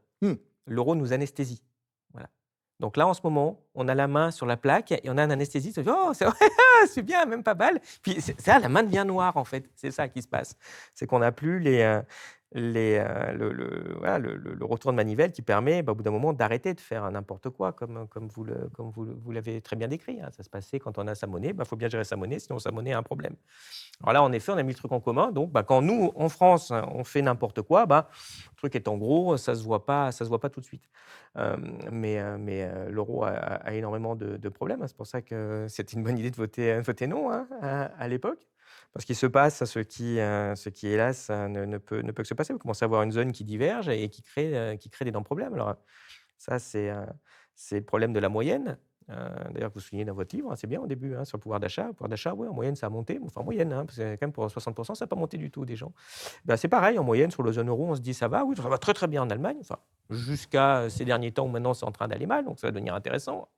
L'euro nous anesthésie. Voilà. Donc là, en ce moment, on a la main sur la plaque et on a un anesthésiste qui dit « Oh, c'est vrai, c'est bien, même pas mal ». Puis ça, la main devient noire, en fait. C'est ça qui se passe. C'est qu'on n'a plus le retour de manivelle qui permet, au bout d'un moment, d'arrêter de faire n'importe quoi, comme vous l'avez très bien décrit. Ça se passait quand on a sa monnaie. Il faut bien gérer sa monnaie, sinon sa monnaie a un problème. Alors là, en effet, on a mis le truc en commun. Donc, quand nous, en France, on fait n'importe quoi, le truc est en gros, ça se voit pas tout de suite. Mais l'euro a énormément de problèmes. C'est pour ça que c'était une bonne idée de voter non à l'époque. Parce qu'il se passe ce qui hélas, ne peut que se passer. Vous commencez à avoir une zone qui diverge et qui crée d'énormes problèmes. Alors, ça, c'est le problème de la moyenne. D'ailleurs, vous soulignez dans votre livre, c'est bien au début, sur le pouvoir d'achat. Le pouvoir d'achat, oui, en moyenne, ça a monté. Enfin, en moyenne, parce que quand même pour 60%, ça n'a pas monté du tout des gens. C'est pareil, en moyenne, sur la zone euro, on se dit ça va. Oui, ça va très très bien en Allemagne. Enfin, jusqu'à ces derniers temps où maintenant c'est en train d'aller mal, donc ça va devenir intéressant.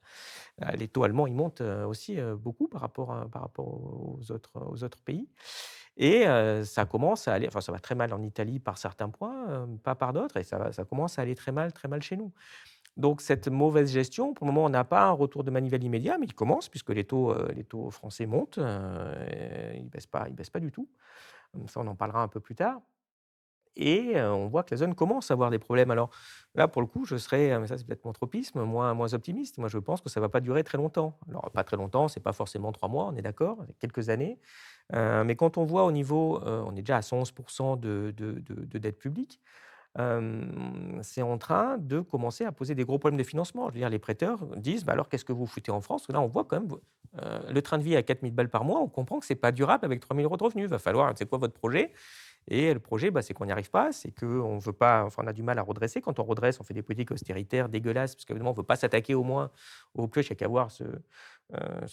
Les taux allemands, ils montent aussi beaucoup par rapport aux autres pays. Et ça commence à aller, enfin ça va très mal en Italie par certains points, pas par d'autres, et ça commence à aller très mal chez nous. Donc cette mauvaise gestion, pour le moment, on n'a pas un retour de manivelle immédiat, mais il commence puisque les taux français montent, ils baissent pas du tout. Ça, on en parlera un peu plus tard. Et on voit que la zone commence à avoir des problèmes. Alors là, pour le coup, je serais, mais ça c'est peut-être mon tropisme, moins optimiste. Moi, je pense que ça ne va pas durer très longtemps. Alors pas très longtemps, c'est pas forcément 3 mois, on est d'accord, c'est quelques années. Mais quand on voit au niveau, on est déjà à 111 de dette publique, c'est en train de commencer à poser des gros problèmes de financement. Je veux dire, les prêteurs disent: «Bah, alors qu'est-ce que vous foutez en France?» Là, on voit quand même, le train de vie à 4 000 balles par mois, on comprend que c'est pas durable avec 3 000 € de revenus. Il va falloir, c'est quoi votre projet? Et le projet, bah, c'est qu'on n'y arrive pas, c'est qu'on veut pas, enfin, on a du mal à redresser. Quand on redresse, on fait des politiques austéritaires dégueulasses, parce qu'évidemment, on ne veut pas s'attaquer au moins au plus. Il n'y a qu'à voir ce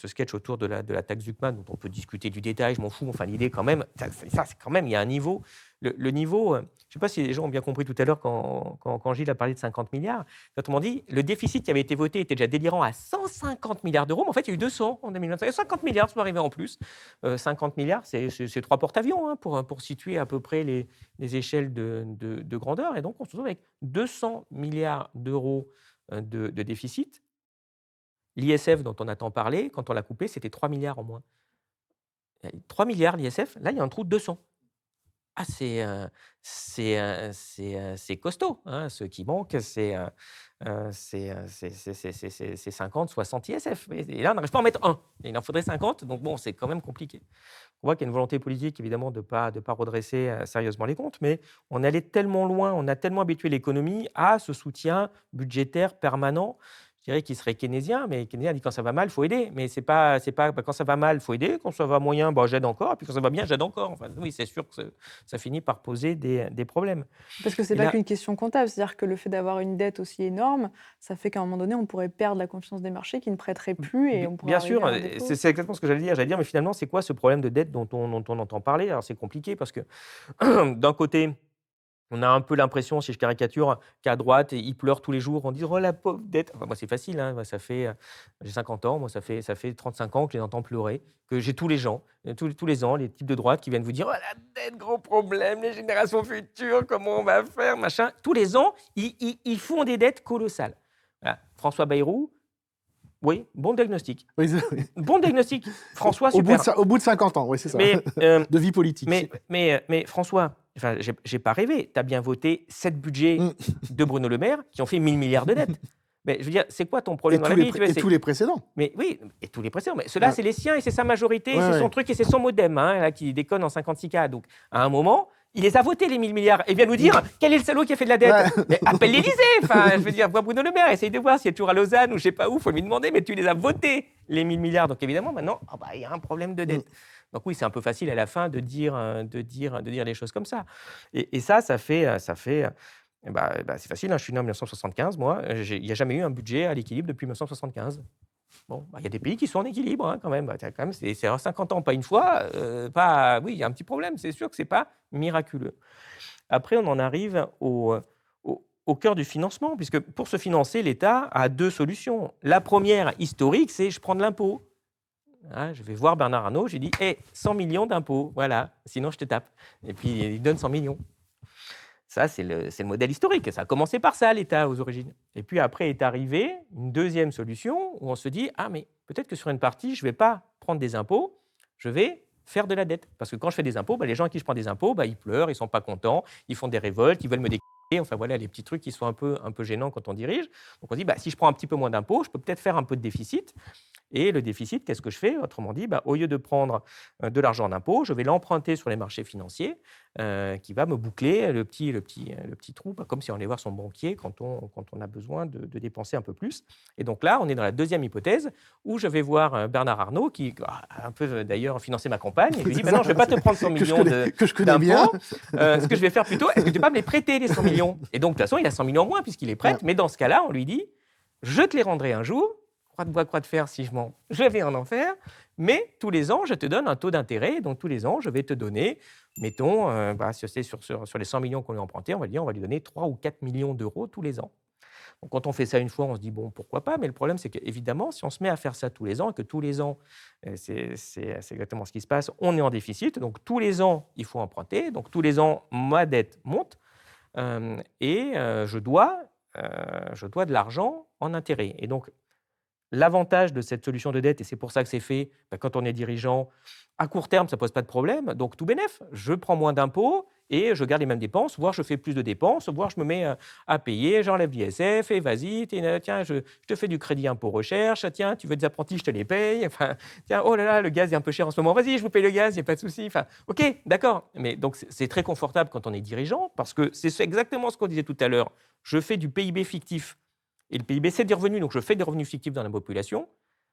sketch autour de la taxe Zuckman, dont on peut discuter du détail, je m'en fous. Enfin, l'idée, quand même, ça, c'est quand même, il y a un niveau. Le niveau, je ne sais pas si les gens ont bien compris tout à l'heure quand Gilles a parlé de 50 milliards. Quand on m'a dit le déficit qui avait été voté était déjà délirant à 150 milliards d'euros, mais en fait, il y a eu 200 en 2025. Il y a 50 milliards sont arrivés en plus. 50 milliards, c'est 3 porte-avions, hein, pour situer à peu près les échelles de grandeur. Et donc, on se retrouve avec 200 milliards d'euros de déficit. L'ISF, dont on a tant parlé, quand on l'a coupé, c'était 3 milliards en moins. 3 milliards l'ISF, là, il y a un trou de 200. Ah, c'est costaud, hein. Ce qui manque, c'est 50, 60 ISF. Et là, on n'arrive pas à en mettre un. Et il en faudrait 50, donc bon, c'est quand même compliqué. On voit qu'il y a une volonté politique, évidemment, de pas redresser sérieusement les comptes, mais on est allé tellement loin, on a tellement habitué l'économie à ce soutien budgétaire permanent. Je dirais qu'il serait keynésien, mais keynésien dit quand ça va mal, il faut aider. Mais c'est pas bah, quand ça va mal, il faut aider. Quand ça va moyen, bah, j'aide encore. Et puis quand ça va bien, j'aide encore. Enfin, oui, c'est sûr que ça finit par poser des problèmes. Parce que c'est Et pas là, qu'une question comptable, c'est-à-dire que le fait d'avoir une dette aussi énorme, ça fait qu'à un moment donné, on pourrait perdre la confiance des marchés qui ne prêteraient plus et on pourrait bien arriver sûr, à un défaut. c'est exactement ce que j'allais dire. J'allais dire, mais finalement, c'est quoi ce problème de dette dont on entend parler? Alors c'est compliqué parce que d'un côté, on a un peu l'impression, si je caricature, qu'à droite, ils pleurent tous les jours en disant: «Oh la pauvre dette!» Enfin, moi, c'est facile, hein, moi, j'ai 50 ans, moi, ça fait 35 ans que je les entends pleurer, que j'ai tous les gens, tous les ans, les types de droite qui viennent vous dire: «Oh la dette, gros problème, les générations futures, comment on va faire, machin». Tous les ans, ils font des dettes colossales. Voilà. François Bayrou, oui, bon diagnostic. Oui, Bon diagnostic. François, au super. bout de 50 ans, oui, c'est ça. Mais, De vie politique. mais François, enfin, j'ai pas rêvé. Tu as bien voté 7 budgets Mm. de Bruno Le Maire qui ont fait 1 000 milliards de dettes. Mais je veux dire, c'est quoi ton problème dans la vie? Tu vois, Et tous les précédents. mais oui, et tous les précédents. Mais ceux-là, Ouais. c'est les siens et c'est sa majorité, et Ouais, c'est son ouais. truc et c'est son modem, hein, là, qui déconne en 56K. Donc, à un moment, il les a votés, les 1 000 milliards, et vient nous dire quel est le salaud qui a fait de la dette. Ouais. Mais appelle l'Élysée. Enfin, je veux dire, vois Bruno Le Maire, essaye de voir s'il est toujours à Lausanne ou je sais pas où, faut lui demander, mais tu les as votés, les 1 000 milliards. Donc, évidemment, maintenant, ah bah, il y a un problème de dette. Donc oui, c'est un peu facile à la fin de dire les choses comme ça. Et ça fait, c'est facile, hein, je suis né en 1975, moi, il n'y a jamais eu un budget à l'équilibre depuis 1975. Bon, il y a des pays qui sont en équilibre, hein, quand même. C'est 50 ans, pas une fois. Oui, il y a un petit problème. C'est sûr que c'est pas miraculeux. Après, on en arrive au cœur du financement, puisque pour se financer, l'État a 2 solutions. La première, historique, c'est je prends de l'impôt. Hein, je vais voir Bernard Arnault, j'ai dit 100 millions d'impôts, voilà, sinon je te tape. Et puis il donne 100 millions. Ça, c'est le modèle historique. Ça a commencé par ça, l'État, aux origines. Et puis après est arrivée une deuxième solution où on se dit ah, mais peut-être que sur une partie, je ne vais pas prendre des impôts, je vais faire de la dette. Parce que quand je fais des impôts, les gens à qui je prends des impôts, ils pleurent, ils ne sont pas contents, ils font des révoltes, ils veulent me déquitter. Enfin voilà, les petits trucs qui sont un peu gênants quand on dirige. Donc on dit si je prends un petit peu moins d'impôts, je peux peut-être faire un peu de déficit. Et le déficit, qu'est-ce que je fais? Autrement dit, au lieu de prendre de l'argent en impôts, je vais l'emprunter sur les marchés financiers, qui va me boucler le petit trou, comme si on allait voir son banquier quand on a besoin de dépenser un peu plus. Et donc là, on est dans la deuxième hypothèse où je vais voir Bernard Arnault, qui a un peu d'ailleurs financé ma campagne, et je lui dis non, je ne vais pas te prendre 100 millions que je connais bien. d'impôts. Ce que je vais faire plutôt, est-ce que tu peux pas me les prêter, les 100 millions? Et donc, de toute façon, il a 100 millions en moins puisqu'il les prête, Ouais. mais dans ce cas-là, on lui dit je te les rendrai un jour. Croix de bois, croix de fer, si je mens, je vais en enfer. Mais tous les ans, je te donne un taux d'intérêt. Donc, tous les ans, je vais te donner, mettons, si c'est sur les 100 millions qu'on lui a empruntés, on va lui donner 3 ou 4 millions d'euros tous les ans. Donc, quand on fait ça une fois, on se dit, bon, pourquoi pas? Mais le problème, c'est qu'évidemment, si on se met à faire ça tous les ans, et que tous les ans, c'est exactement ce qui se passe, on est en déficit. Donc, tous les ans, il faut emprunter. Donc, tous les ans, ma dette monte. Je dois je dois de l'argent en intérêt. Et donc, l'avantage de cette solution de dette, et c'est pour ça que c'est fait, quand on est dirigeant, à court terme, ça ne pose pas de problème, donc tout bénef. Je prends moins d'impôts et je garde les mêmes dépenses, voire je fais plus de dépenses, voire je me mets à payer, j'enlève l'ISF, et vas-y, tiens, je te fais du crédit impôt recherche, tiens, tu veux des apprentis, je te les paye, enfin, tiens, oh là là, le gaz est un peu cher en ce moment, vas-y, je vous paye le gaz, il n'y a pas de souci, enfin, ok, d'accord. Mais donc, c'est très confortable quand on est dirigeant, parce que c'est exactement ce qu'on disait tout à l'heure, je fais du PIB fictif. Et le PIB, c'est des revenus, donc je fais des revenus fictifs dans la population.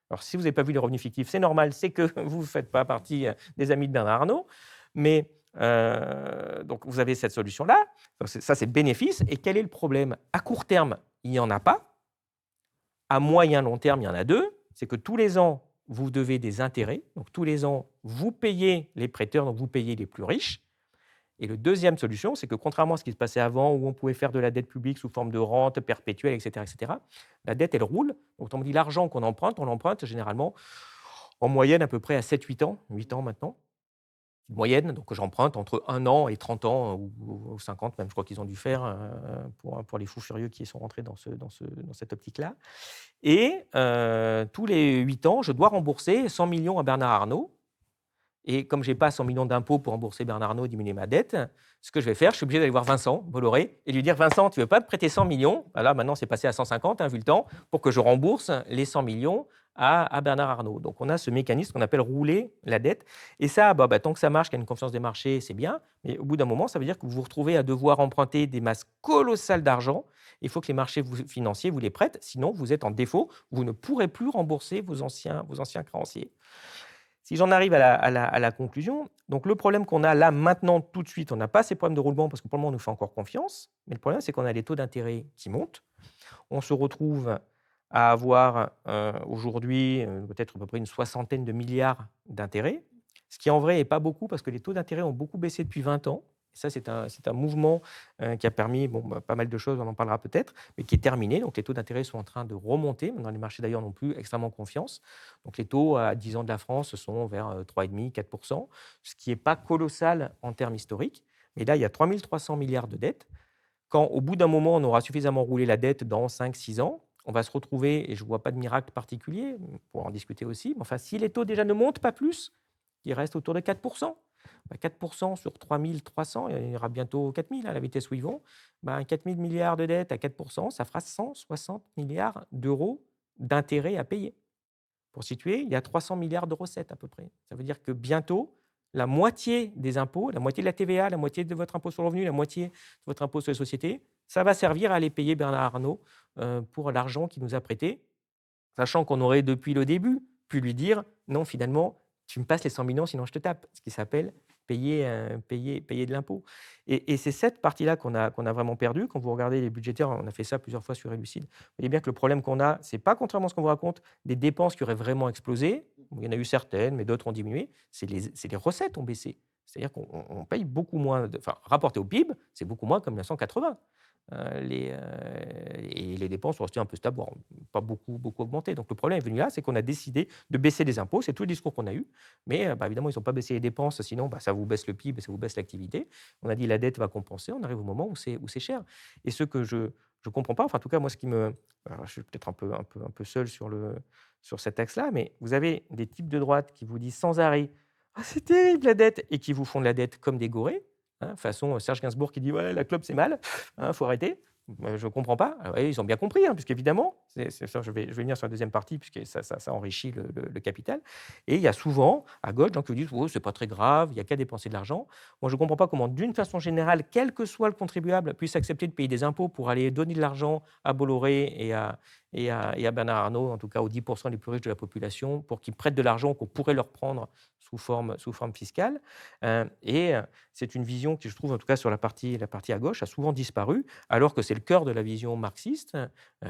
Alors, si vous n'avez pas vu les revenus fictifs, c'est normal, c'est que vous ne faites pas partie des amis de Bernard Arnault. Mais donc, vous avez cette solution-là. Donc, ça, c'est bénéfice. Et quel est le problème? À court terme, il n'y en a pas. À moyen, long terme, il y en a deux. C'est que tous les ans, vous devez des intérêts. Donc, tous les ans, vous payez les prêteurs, donc vous payez les plus riches. Et la deuxième solution, c'est que contrairement à ce qui se passait avant, où on pouvait faire de la dette publique sous forme de rente perpétuelle, etc., la dette, elle roule. Donc, on dit l'argent qu'on emprunte, on l'emprunte généralement en moyenne à peu près à 7-8 ans, 8 ans maintenant, moyenne. Donc, j'emprunte entre 1 an et 30 ans, ou 50 même, je crois qu'ils ont dû faire pour les fous furieux qui sont rentrés dans cette optique-là. Et tous les 8 ans, je dois rembourser 100 millions à Bernard Arnault. Et comme je n'ai pas 100 millions d'impôts pour rembourser Bernard Arnault et diminuer ma dette, ce que je vais faire, je suis obligé d'aller voir Vincent Bolloré et lui dire: Vincent, tu ne veux pas me prêter 100 millions? Là, maintenant, c'est passé à 150, vu le temps, pour que je rembourse les 100 millions à Bernard Arnault. Donc, on a ce mécanisme qu'on appelle rouler la dette. Et ça, tant que ça marche, qu'il y a une confiance des marchés, c'est bien. Mais au bout d'un moment, ça veut dire que vous vous retrouvez à devoir emprunter des masses colossales d'argent. Il faut que les marchés financiers vous les prêtent. Sinon, vous êtes en défaut. Vous ne pourrez plus rembourser vos anciens créanciers. Si j'en arrive à la conclusion, donc le problème qu'on a là maintenant tout de suite, on n'a pas ces problèmes de roulement parce que pour le moment on nous fait encore confiance, mais le problème c'est qu'on a les taux d'intérêt qui montent. On se retrouve à avoir aujourd'hui peut-être à peu près une 60aine de milliards d'intérêts, ce qui en vrai n'est pas beaucoup parce que les taux d'intérêt ont beaucoup baissé depuis 20 ans. Et ça, c'est un mouvement qui a permis pas mal de choses, on en parlera peut-être, mais qui est terminé. Donc, les taux d'intérêt sont en train de remonter. Maintenant, les marchés, d'ailleurs, n'ont plus extrêmement confiance. Donc, les taux à 10 ans de la France sont vers 3,5, 4%, ce qui n'est pas colossal en termes historiques. Mais là, il y a 3 300 milliards de dettes. Quand, au bout d'un moment, on aura suffisamment roulé la dette dans 5-6 ans, on va se retrouver, et je ne vois pas de miracle particulier, on pourra en discuter aussi, mais enfin, si les taux déjà ne montent pas plus, ils restent autour de 4%. 4% sur 3 300, il y aura bientôt 4 000 à la vitesse où ils vont. 4 000 milliards de dettes à 4%, ça fera 160 milliards d'euros d'intérêts à payer. Pour situer, il y a 300 milliards de recettes à peu près. Ça veut dire que bientôt, la moitié des impôts, la moitié de la TVA, la moitié de votre impôt sur le revenu, la moitié de votre impôt sur les sociétés, ça va servir à aller payer Bernard Arnault pour l'argent qu'il nous a prêté, sachant qu'on aurait depuis le début pu lui dire « Non, finalement, tu me passes les 100 millions, sinon je te tape », ce qui s'appelle payer de l'impôt. Et c'est cette partie-là qu'on a vraiment perdue. Quand vous regardez les budgétaires, on a fait ça plusieurs fois sur Elucide, vous voyez bien que le problème qu'on a, ce n'est pas, contrairement à ce qu'on vous raconte, des dépenses qui auraient vraiment explosé. Il y en a eu certaines, mais d'autres ont diminué. C'est les recettes ont baissé. C'est-à-dire qu'on paye beaucoup moins, rapporté au PIB, c'est beaucoup moins comme 1980. Et les dépenses sont restées un peu stables, pas beaucoup augmentées. Donc le problème est venu là, c'est qu'on a décidé de baisser les impôts, c'est tout le discours qu'on a eu, mais évidemment, ils n'ont pas baissé les dépenses, sinon ça vous baisse le PIB, ça vous baisse l'activité. On a dit la dette va compenser, on arrive au moment où c'est cher. Et ce que je ne comprends pas, enfin en tout cas, moi, ce qui me... Alors, je suis peut-être un peu seul sur cet axe-là, mais vous avez des types de droite qui vous disent sans arrêt « Ah, c'est terrible la dette !» et qui vous font de la dette comme des gorées. Façon Serge Gainsbourg qui dit « Ouais, la clope, c'est mal, faut arrêter ». Je ne comprends pas. Ils ont bien compris, puisqu'évidemment, ça, je vais venir sur la deuxième partie, puisque ça enrichit le capital. Et il y a souvent, à gauche, des gens qui vous disent oh, « c'est pas très grave, il n'y a qu'à dépenser de l'argent ». Moi, je ne comprends pas comment, d'une façon générale, quel que soit le contribuable, puisse accepter de payer des impôts pour aller donner de l'argent à Bolloré et à Bernard Arnault, en tout cas aux 10% les plus riches de la population, pour qu'ils prêtent de l'argent qu'on pourrait leur prendre sous forme fiscale. C'est une vision qui, je trouve, en tout cas sur la partie à gauche, a souvent disparu, alors que c'est le cœur de la vision marxiste.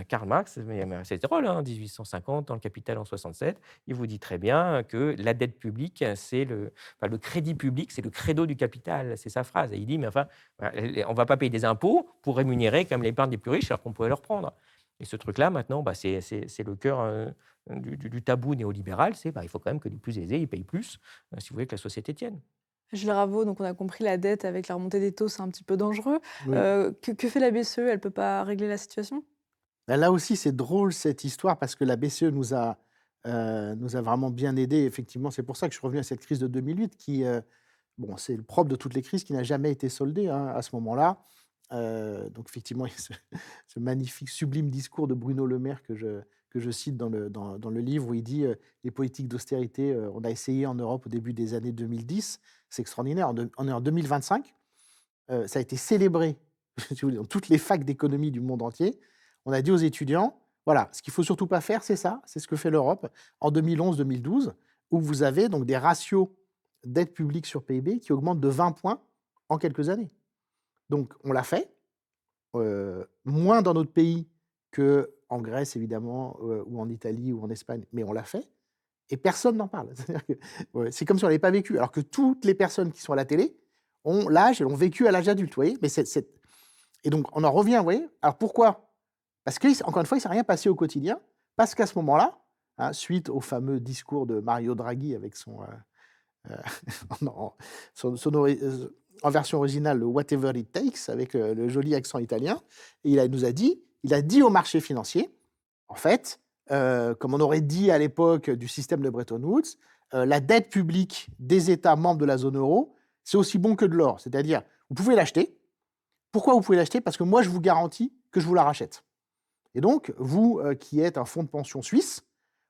Karl Marx, c'est drôle, 1850, dans le Capital en 67, il vous dit très bien que la dette publique, c'est le crédit public, c'est le credo du capital, c'est sa phrase. Et il dit, mais enfin, on ne va pas payer des impôts pour rémunérer comme l'épargne des plus riches, alors qu'on pourrait leur prendre. Et ce truc-là, maintenant, c'est le cœur du tabou néolibéral, c'est il faut quand même que les plus aisés ils payent plus si vous voulez que la société tienne. Gilles Raveau, donc on a compris la dette avec la remontée des taux, c'est un petit peu dangereux. Oui. Que fait la BCE? Elle peut pas régler la situation? Là aussi, c'est drôle cette histoire parce que la BCE nous a vraiment bien aidés. Effectivement, c'est pour ça que je suis revenu à cette crise de 2008 qui, bon, c'est le propre de toutes les crises qui n'a jamais été soldée, hein, à ce moment-là. Donc effectivement, il y a ce magnifique, sublime discours de Bruno Le Maire que je cite dans le livre où il dit les politiques d'austérité, on a essayé en Europe au début des années 2010, c'est extraordinaire. On est en 2025, ça a été célébré si vous voulez, dans toutes les facs d'économie du monde entier. On a dit aux étudiants, voilà, ce qu'il faut surtout pas faire, c'est ça, c'est ce que fait l'Europe en 2011-2012, où vous avez donc des ratios dette publique sur PIB qui augmentent de 20 points en quelques années. Donc on l'a fait, moins dans notre pays qu'en Grèce évidemment, ou en Italie ou en Espagne, mais on l'a fait et personne n'en parle. C'est-à-dire que, c'est comme si on l'avait pas vécu, alors que toutes les personnes qui sont à la télé ont l'âge et l'ont vécu à l'âge adulte, vous voyez? Mais et donc on en revient, vous voyez? Alors pourquoi? Parce qu'encore une fois, il ne s'est rien passé au quotidien, parce qu'à ce moment-là, hein, suite au fameux discours de Mario Draghi avec en en version originale, le Whatever It Takes, avec le joli accent italien, et il a dit aux marchés financiers, en fait, comme on aurait dit à l'époque du système de Bretton Woods, la dette publique des États membres de la zone euro, c'est aussi bon que de l'or. C'est-à-dire, vous pouvez l'acheter. Pourquoi vous pouvez l'acheter? Parce que moi, je vous garantis que je vous la rachète. Et donc, vous qui êtes un fonds de pension suisse,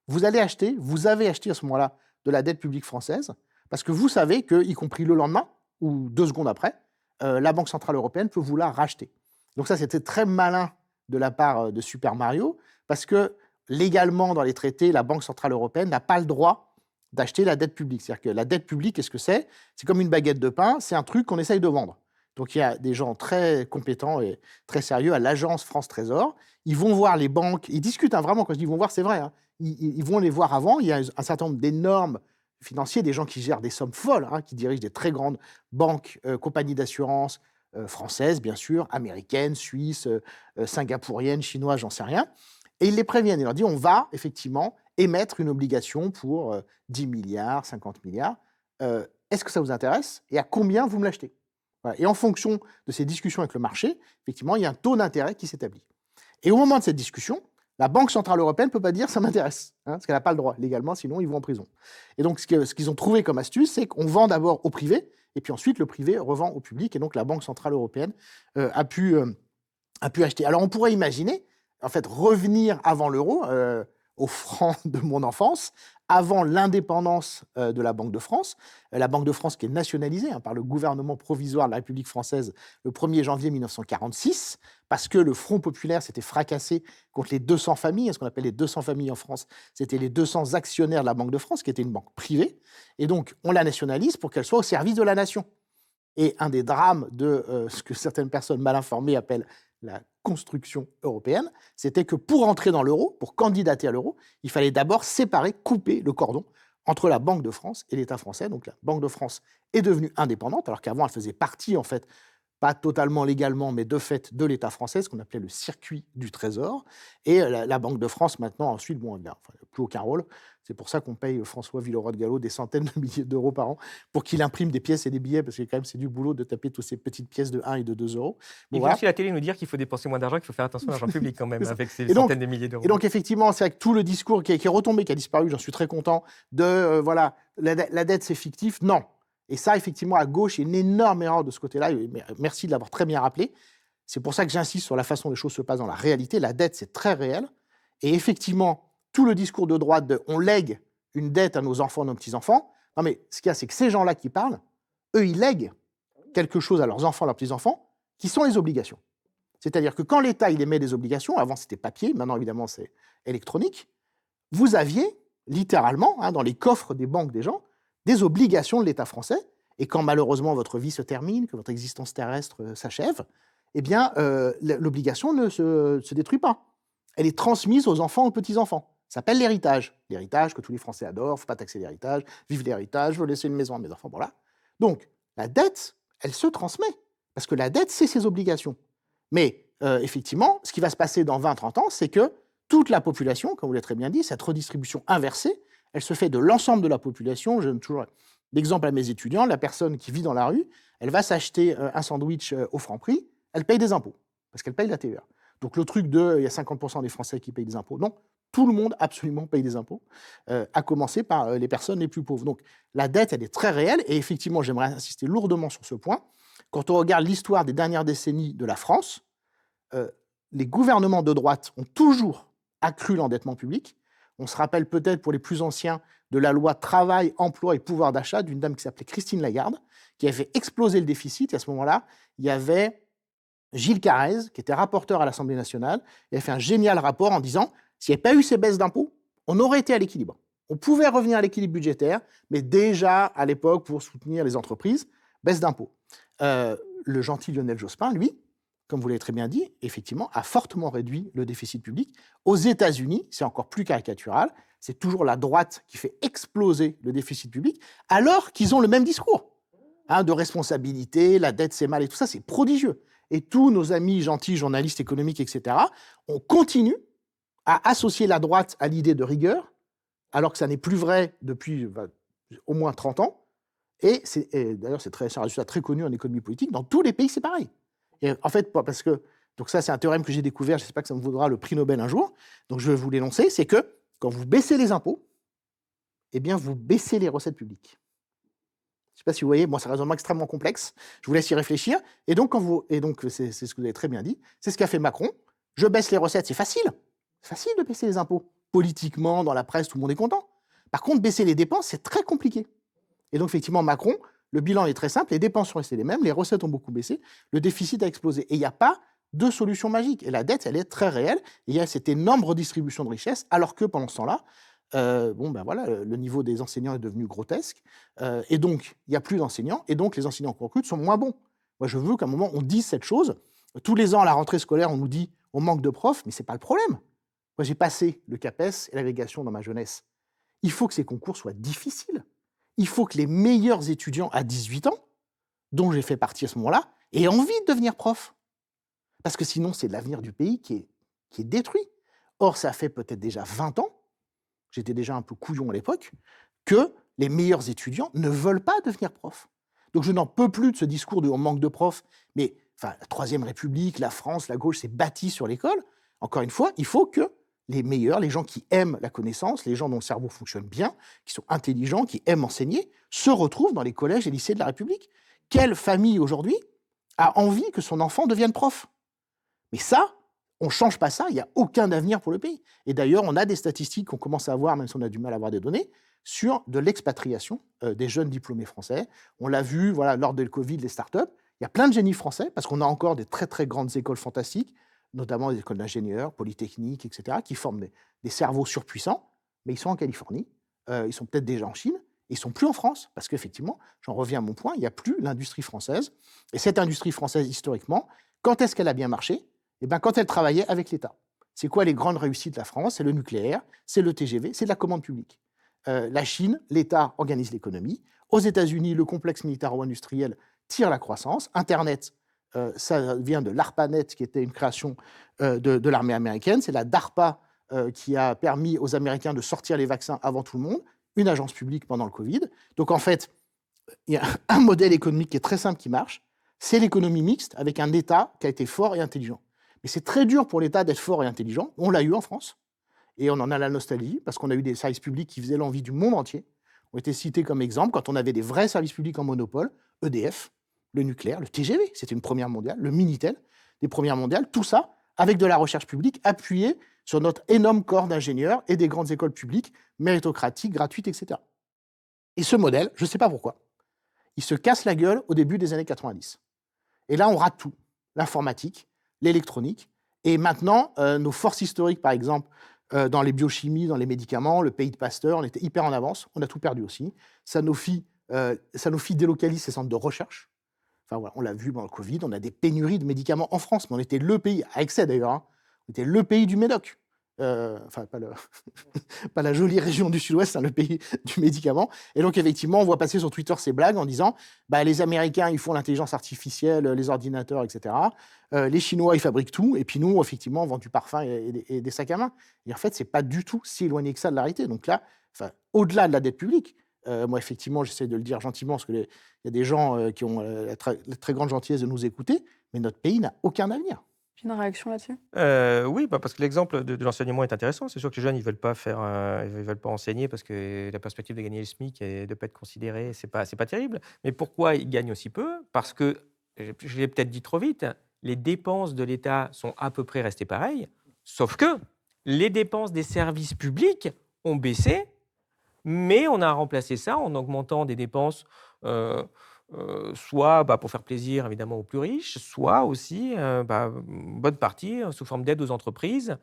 vous avez acheté à ce moment-là de la dette publique française, parce que vous savez que, y compris le lendemain, ou 2 secondes après, la Banque centrale européenne peut vous la racheter. Donc ça, c'était très malin de la part de Super Mario, parce que légalement, dans les traités, la Banque centrale européenne n'a pas le droit d'acheter la dette publique. C'est-à-dire que la dette publique, qu'est-ce que c'est? C'est comme une baguette de pain, c'est un truc qu'on essaye de vendre. Donc il y a des gens très compétents et très sérieux à l'agence France Trésor. Ils vont voir les banques, ils discutent, hein, vraiment, quand je dis ils vont voir, c'est vrai, hein. Ils vont les voir avant. Il y a un certain nombre d'énormes financiers, des gens qui gèrent des sommes folles, hein, qui dirigent des très grandes banques, compagnies d'assurance françaises, bien sûr, américaines, suisses, singapouriennes, chinoises, j'en sais rien. Et ils les préviennent. Ils leur disent on va effectivement émettre une obligation pour 10 milliards, 50 milliards. Est-ce que ça vous intéresse? Et à combien vous me l'achetez? Voilà. Et en fonction de ces discussions avec le marché, effectivement, il y a un taux d'intérêt qui s'établit. Et au moment de cette discussion, la Banque centrale européenne ne peut pas dire ça m'intéresse, hein, parce qu'elle n'a pas le droit légalement, sinon ils vont en prison. Et donc ce qu'ils ont trouvé comme astuce, c'est qu'on vend d'abord au privé, et puis ensuite le privé revend au public, et donc la Banque centrale européenne a pu acheter. Alors on pourrait imaginer, en fait, revenir avant l'euro, au franc de mon enfance, avant l'indépendance de la Banque de France. La Banque de France qui est nationalisée, hein, par le gouvernement provisoire de la République française le 1er janvier 1946, parce que le Front populaire s'était fracassé contre les 200 familles, ce qu'on appelle les 200 familles en France, c'était les 200 actionnaires de la Banque de France, qui était une banque privée, et donc on la nationalise pour qu'elle soit au service de la nation. Et un des drames de ce que certaines personnes mal informées appellent la construction européenne, c'était que pour entrer dans l'euro, pour candidater à l'euro, il fallait d'abord séparer, couper le cordon entre la Banque de France et l'État français. Donc la Banque de France est devenue indépendante, alors qu'avant elle faisait partie, en fait, pas totalement légalement, mais de fait de l'État français, ce qu'on appelait le circuit du Trésor. Et la Banque de France, maintenant, ensuite, bon, elle n'a plus aucun rôle. C'est pour ça qu'on paye François Villeroy de Galhau des centaines de milliers d'euros par an pour qu'il imprime des pièces et des billets, parce que quand même, c'est du boulot de taper toutes ces petites pièces de 1 et de 2 euros. Il Bon, vient voilà. aussi à la télé nous dire qu'il faut dépenser moins d'argent, qu'il faut faire attention à l'argent public quand même, avec ces Et donc- centaines de milliers d'euros. Et donc, effectivement, c'est avec tout le discours qui est retombé, qui a disparu, j'en suis très content, de voilà, la dette, c'est fictif. Non. Et ça, effectivement, à gauche, il y a une énorme erreur de ce côté-là. Et merci de l'avoir très bien rappelé. C'est pour ça que j'insiste sur la façon dont les choses se passent dans la réalité. La dette, c'est très réel. Et effectivement, tout le discours de droite de on lègue une dette à nos enfants, nos petits-enfants. Non, mais ce qu'il y a, c'est que ces gens-là qui parlent, eux, ils lèguent quelque chose à leurs enfants, leurs petits-enfants, qui sont les obligations. C'est-à-dire que quand l'État il émet des obligations, avant c'était papier, maintenant évidemment c'est électronique, vous aviez littéralement, hein, dans les coffres des banques des gens, des obligations de l'État français, et quand malheureusement votre vie se termine, que votre existence terrestre s'achève, eh bien l'obligation ne se détruit pas. Elle est transmise aux enfants, aux petits-enfants. Ça s'appelle l'héritage. L'héritage que tous les Français adorent, il ne faut pas taxer l'héritage, vive l'héritage, je veux laisser une maison à mes enfants, voilà. Donc la dette, elle se transmet, parce que la dette, c'est ses obligations. Mais effectivement, ce qui va se passer dans 20-30 ans, c'est que toute la population, comme vous l'avez très bien dit, cette redistribution inversée, elle se fait de l'ensemble de la population. Je donne toujours D'exemple à mes étudiants, la personne qui vit dans la rue, elle va s'acheter un sandwich au Franprix, elle paye des impôts, parce qu'elle paye la TVA. Donc le truc il y a 50% des Français qui payent des impôts, non, tout le monde absolument paye des impôts, à commencer par les personnes les plus pauvres. Donc la dette, elle est très réelle, et effectivement, j'aimerais insister lourdement sur ce point. Quand on regarde l'histoire des dernières décennies de la France, les gouvernements de droite ont toujours accru l'endettement public. On se rappelle peut-être, pour les plus anciens, de la loi Travail, Emploi et Pouvoir d'achat d'une dame qui s'appelait Christine Lagarde, qui avait fait exploser le déficit. Et à ce moment-là, il y avait Gilles Carrez, qui était rapporteur à l'Assemblée nationale, et a fait un génial rapport en disant s'il n'y avait pas eu ces baisses d'impôts, on aurait été à l'équilibre. On pouvait revenir à l'équilibre budgétaire, mais déjà, à l'époque, pour soutenir les entreprises, baisse d'impôts. Le gentil Lionel Jospin, lui, comme vous l'avez très bien dit, effectivement, a fortement réduit le déficit public. Aux États-Unis, c'est encore plus caricatural, c'est toujours la droite qui fait exploser le déficit public, alors qu'ils ont le même discours de responsabilité, la dette c'est mal et tout ça, c'est prodigieux. Et tous nos amis gentils, journalistes économiques, etc., on continue à associer la droite à l'idée de rigueur, alors que ça n'est plus vrai depuis au moins 30 ans. Et d'ailleurs, c'est un résultat très connu en économie politique. Dans tous les pays, c'est pareil. Et en fait, parce que, donc ça, c'est un théorème que j'ai découvert, je ne sais pas que ça me vaudra le prix Nobel un jour, donc je vais vous l'énoncer, c'est que quand vous baissez les impôts, eh bien, vous baissez les recettes publiques. Je ne sais pas si vous voyez, c'est un raisonnement extrêmement complexe, je vous laisse y réfléchir. Et donc, c'est ce que vous avez très bien dit, c'est ce qu'a fait Macron. Je baisse les recettes, c'est facile de baisser les impôts. Politiquement, dans la presse, tout le monde est content. Par contre, baisser les dépenses, c'est très compliqué. Et donc, effectivement, Macron, le bilan est très simple, les dépenses sont restées les mêmes, les recettes ont beaucoup baissé, le déficit a explosé. Et il n'y a pas de solution magique. Et la dette, elle est très réelle. Et il y a cette énorme redistribution de richesses, alors que pendant ce temps-là, le niveau des enseignants est devenu grotesque. Et donc, il n'y a plus d'enseignants. Et donc, les enseignants qu'on recrute sont moins bons. Moi, je veux qu'à un moment, on dise cette chose. Tous les ans, à la rentrée scolaire, on nous dit on manque de profs, mais ce n'est pas le problème. Moi, j'ai passé le CAPES et l'agrégation dans ma jeunesse. Il faut que ces concours soient difficiles. Il faut que les meilleurs étudiants à 18 ans, dont j'ai fait partie à ce moment-là, aient envie de devenir prof. Parce que sinon, c'est l'avenir du pays qui est détruit. Or, ça fait peut-être déjà 20 ans, j'étais déjà un peu couillon à l'époque, que les meilleurs étudiants ne veulent pas devenir profs. Donc je n'en peux plus de ce discours de on manque de profs, mais la Troisième République, la France, la gauche s'est bâtie sur l'école. Encore une fois, il faut que les meilleurs, les gens qui aiment la connaissance, les gens dont le cerveau fonctionne bien, qui sont intelligents, qui aiment enseigner, se retrouvent dans les collèges et lycées de la République. Quelle famille aujourd'hui a envie que son enfant devienne prof? Mais ça, on ne change pas ça, il n'y a aucun avenir pour le pays. Et d'ailleurs, on a des statistiques qu'on commence à avoir, même si on a du mal à avoir des données, sur de l'expatriation des jeunes diplômés français. On l'a vu lors de le Covid, les startups. Il y a plein de génies français, parce qu'on a encore des très très grandes écoles fantastiques, notamment des écoles d'ingénieurs, polytechniques, etc., qui forment des cerveaux surpuissants, mais ils sont en Californie, ils sont peut-être déjà en Chine, et ils ne sont plus en France, parce qu'effectivement, j'en reviens à mon point, il n'y a plus l'industrie française. Et cette industrie française, historiquement, quand est-ce qu'elle a bien marché? Eh bien, quand elle travaillait avec l'État. C'est quoi les grandes réussites de la France? C'est le nucléaire, c'est le TGV, c'est de la commande publique. La Chine, l'État organise l'économie. Aux États-Unis, le complexe militaro-industriel tire la croissance. Internet, ça vient de l'ARPANET, qui était une création de l'armée américaine. C'est la DARPA qui a permis aux Américains de sortir les vaccins avant tout le monde, une agence publique pendant le Covid. Donc en fait, il y a un modèle économique qui est très simple qui marche, c'est l'économie mixte avec un État qui a été fort et intelligent. Mais c'est très dur pour l'État d'être fort et intelligent. On l'a eu en France, et on en a la nostalgie, parce qu'on a eu des services publics qui faisaient l'envie du monde entier. On été cités comme exemple quand on avait des vrais services publics en monopole, EDF, le nucléaire, le TGV, c'était une première mondiale, le Minitel, des premières mondiales, tout ça avec de la recherche publique appuyée sur notre énorme corps d'ingénieurs et des grandes écoles publiques, méritocratiques, gratuites, etc. Et ce modèle, je ne sais pas pourquoi, il se casse la gueule au début des années 90. Et là, on rate tout. L'informatique, l'électronique, et maintenant, nos forces historiques, par exemple, dans les biochimies, dans les médicaments, le pays de Pasteur, on était hyper en avance, on a tout perdu aussi. Sanofi délocalise ses centres de recherche. Enfin, voilà, on l'a vu dans le Covid, on a des pénuries de médicaments en France, mais on était le pays, à excès d'ailleurs, on était le pays du Médoc. Enfin, pas la jolie région du Sud-Ouest, le pays du médicament. Et donc, effectivement, on voit passer sur Twitter ces blagues en disant les Américains, ils font l'intelligence artificielle, les ordinateurs, etc. Les Chinois, ils fabriquent tout. Et puis nous, effectivement, on vend du parfum et des sacs à main. Et en fait, ce n'est pas du tout si éloigné que ça de la réalité. Donc là, au-delà de la dette publique, Moi, effectivement, j'essaie de le dire gentiment parce qu'il y a des gens qui ont la très grande gentillesse de nous écouter, mais notre pays n'a aucun avenir. Une réaction là-dessus? Oui, parce que l'exemple de l'enseignement est intéressant. C'est sûr que les jeunes, ils veulent pas enseigner parce que la perspective de gagner le SMIC et de pas être considéré, c'est pas terrible. Mais pourquoi ils gagnent aussi peu? Parce que, je l'ai peut-être dit trop vite, les dépenses de l'État sont à peu près restées pareilles, sauf que les dépenses des services publics ont baissé, mais on a remplacé ça en augmentant des dépenses, soit pour faire plaisir évidemment aux plus riches, soit aussi, une bonne partie sous forme d'aide aux entreprises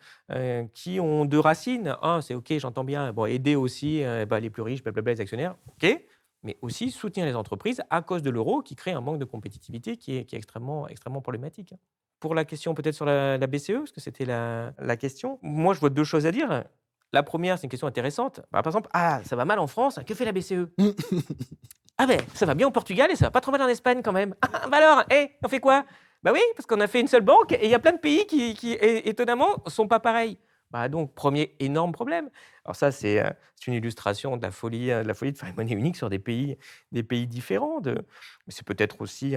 qui ont deux racines. Un, c'est OK, j'entends bien, bon, aider aussi les plus riches, blablabla, les actionnaires, OK, mais aussi soutenir les entreprises à cause de l'euro qui crée un manque de compétitivité qui est extrêmement, extrêmement problématique. Pour la question peut-être sur la BCE, parce que c'était la question, moi je vois deux choses à dire. La première, c'est une question intéressante. Par exemple, ça va mal en France, que fait la BCE? Ah ben, ça va bien au Portugal et ça va pas trop mal en Espagne quand même. Ah, bah alors, on fait quoi? Bah oui, parce qu'on a fait une seule banque et il y a plein de pays qui étonnamment, sont pas pareils. Bah donc, premier énorme problème. Alors ça, c'est une illustration de la folie de faire une monnaie unique sur des pays différents. Mais c'est peut-être aussi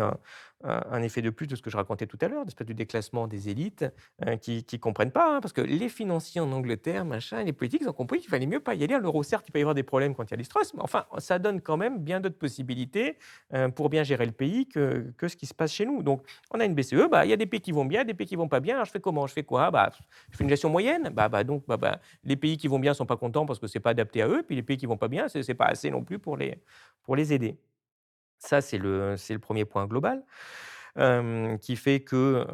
un effet de plus de ce que je racontais tout à l'heure, d'espèce de déclassement des élites qui ne comprennent pas, hein, parce que les financiers en Angleterre, machin, les politiques, ils ont compris qu'il fallait mieux pas y aller. L'euro, certes, il peut y avoir des problèmes quand il y a des stress, mais enfin, ça donne quand même bien d'autres possibilités pour bien gérer le pays que ce qui se passe chez nous. Donc, on a une BCE, il y a des pays qui vont bien, des pays qui vont pas bien. Alors, je fais comment? Je fais quoi? Je fais une gestion moyenne. Donc, les pays qui vont bien sont pas contents parce que c'est pas adapté à eux, puis les pays qui vont pas bien, c'est pas assez non plus pour les aider. Ça, c'est le premier point global qui fait que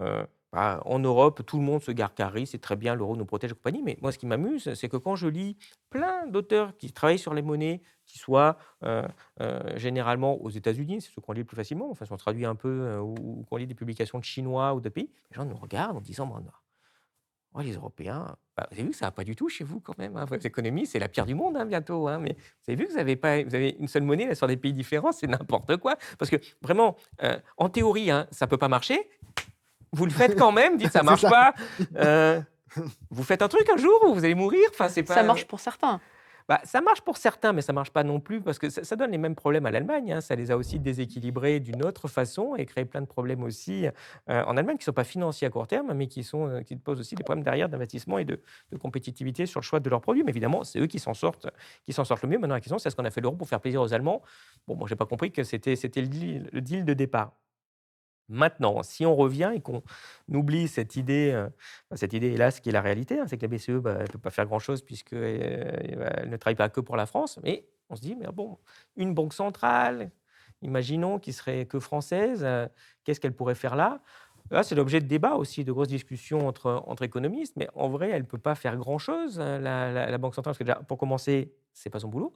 en Europe, tout le monde se gargarise, c'est très bien, l'euro nous protège et compagnie. Mais moi, ce qui m'amuse, c'est que quand je lis plein d'auteurs qui travaillent sur les monnaies, qui soient généralement aux États-Unis, c'est ceux qu'on lit le plus facilement, enfin, si on traduit un peu ou qu'on lit des publications de Chinois ou de pays, les gens nous regardent en disant les Européens, vous avez vu que ça va pas du tout chez vous quand même, hein, votre économie, c'est la pire du monde bientôt. Hein, mais vous avez vu que vous avez une seule monnaie là, sur des pays différents, c'est n'importe quoi. Parce que vraiment, en théorie, ça peut pas marcher. Vous le faites quand même, dites ça marche pas. Vous faites un truc un jour où vous allez mourir. Enfin, c'est pas. Ça marche pour certains. Ça marche pour certains, mais ça marche pas non plus parce que ça donne les mêmes problèmes à l'Allemagne. Ça les a aussi déséquilibrés d'une autre façon et créé plein de problèmes aussi en Allemagne qui ne sont pas financiers à court terme, mais qui posent aussi des problèmes derrière d'investissement et de compétitivité sur le choix de leurs produits. Mais évidemment, c'est eux qui s'en sortent le mieux. Maintenant, la question, c'est est-ce qu'on a fait l'euro pour faire plaisir aux Allemands? Bon, j'ai pas compris que c'était le deal de départ. Maintenant, si on revient et qu'on oublie cette idée, hélas, qui est la réalité, c'est que la BCE, elle ne peut pas faire grand-chose puisqu'elle ne travaille pas que pour la France, mais on se dit, mais bon, une banque centrale, imaginons, qui serait que française, qu'est-ce qu'elle pourrait faire là? Là, c'est l'objet de débats aussi, de grosses discussions entre économistes, mais en vrai, elle ne peut pas faire grand-chose, la Banque centrale, parce que déjà, pour commencer, ce n'est pas son boulot,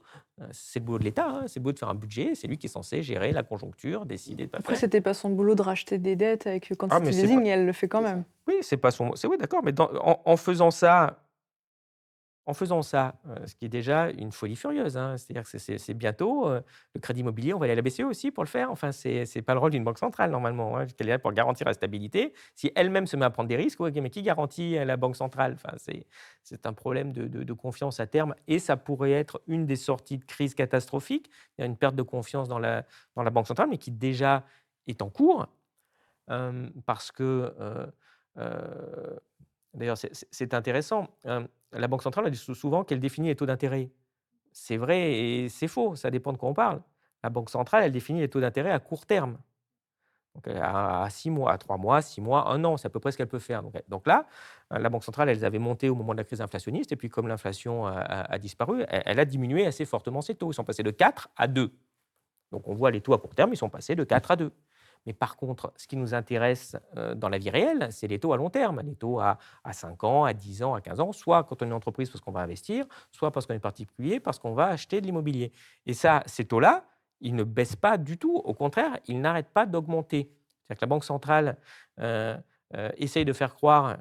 c'est le boulot de l'État, c'est le boulot de faire un budget, c'est lui qui est censé gérer la conjoncture, décider de pas Après, faire. c'était pas son boulot de racheter des dettes avec le Ah, mais quantitative c'est easing et elle le fait quand même. Oui, c'est pas son. Oui, d'accord, mais en faisant ça, ce qui est déjà une folie furieuse, c'est-à-dire que c'est bientôt le crédit immobilier, on va aller à la BCE aussi pour le faire. Enfin, c'est pas le rôle d'une banque centrale normalement, qu'elle est là pour garantir la stabilité. Si elle-même se met à prendre des risques, mais qui garantit la banque centrale? Enfin, c'est un problème de confiance à terme et ça pourrait être une des sorties de crise catastrophique. Il y a une perte de confiance dans la banque centrale, mais qui déjà est en cours parce que d'ailleurs, c'est intéressant. La Banque centrale, elle dit souvent qu'elle définit les taux d'intérêt. C'est vrai et c'est faux, ça dépend de quoi on parle. La Banque centrale, elle définit les taux d'intérêt à court terme. Donc, à 6 mois, à 3 mois, 6 mois, 1 an, c'est à peu près ce qu'elle peut faire. Donc là, la Banque centrale, elle avait monté au moment de la crise inflationniste, et puis comme l'inflation a disparu, elle a diminué assez fortement ses taux. Ils sont passés de 4 à 2. Donc on voit les taux à court terme, ils sont passés de 4 à 2. Mais par contre, ce qui nous intéresse dans la vie réelle, c'est les taux à long terme, les taux à 5 ans, à 10 ans, à 15 ans, soit quand on est une entreprise parce qu'on va investir, soit parce qu'on est particulier, parce qu'on va acheter de l'immobilier. Et ça, ces taux-là, ils ne baissent pas du tout. Au contraire, ils n'arrêtent pas d'augmenter. C'est-à-dire que la Banque centrale essaye de faire croire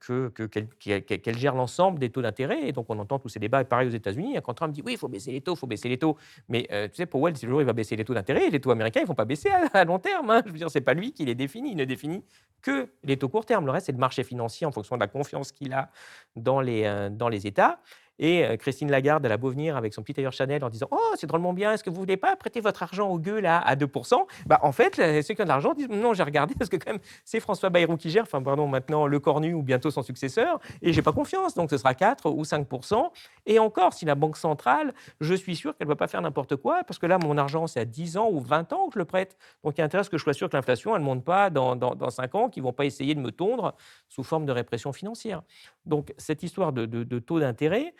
qu'elle gère l'ensemble des taux d'intérêt. Et donc, on entend tous ces débats. Et pareil aux États-Unis, quand Trump dit oui, il faut baisser les taux, il faut baisser les taux. Mais tu sais, Powell, c'est le jour où il va baisser les taux d'intérêt. Les taux américains, ils ne vont pas baisser à long terme. Je veux dire, ce n'est pas lui qui les définit. Il ne définit que les taux court terme. Le reste, c'est le marché financier en fonction de la confiance qu'il a dans les États. Et Christine Lagarde, elle a beau venir avec son petit tailleur Chanel en disant « Oh, c'est drôlement bien, est-ce que vous ne voulez pas prêter votre argent au gueux là, à 2% » En fait, ceux qui ont de l'argent disent « Non, j'ai regardé parce que quand même, c'est François Bayrou qui gère, enfin pardon, maintenant Le Cornu ou bientôt son successeur, et j'ai pas confiance, donc ce sera 4 ou 5%. Et encore, si la Banque centrale, je suis sûr qu'elle ne va pas faire n'importe quoi, parce que là, mon argent, c'est à 10 ans ou 20 ans que je le prête. Donc il y a intérêt à ce que je sois sûr que l'inflation, elle ne monte pas dans 5 ans, qu'ils ne vont pas essayer de me tondre sous forme de répression financière. Donc cette histoire de taux d'intérêt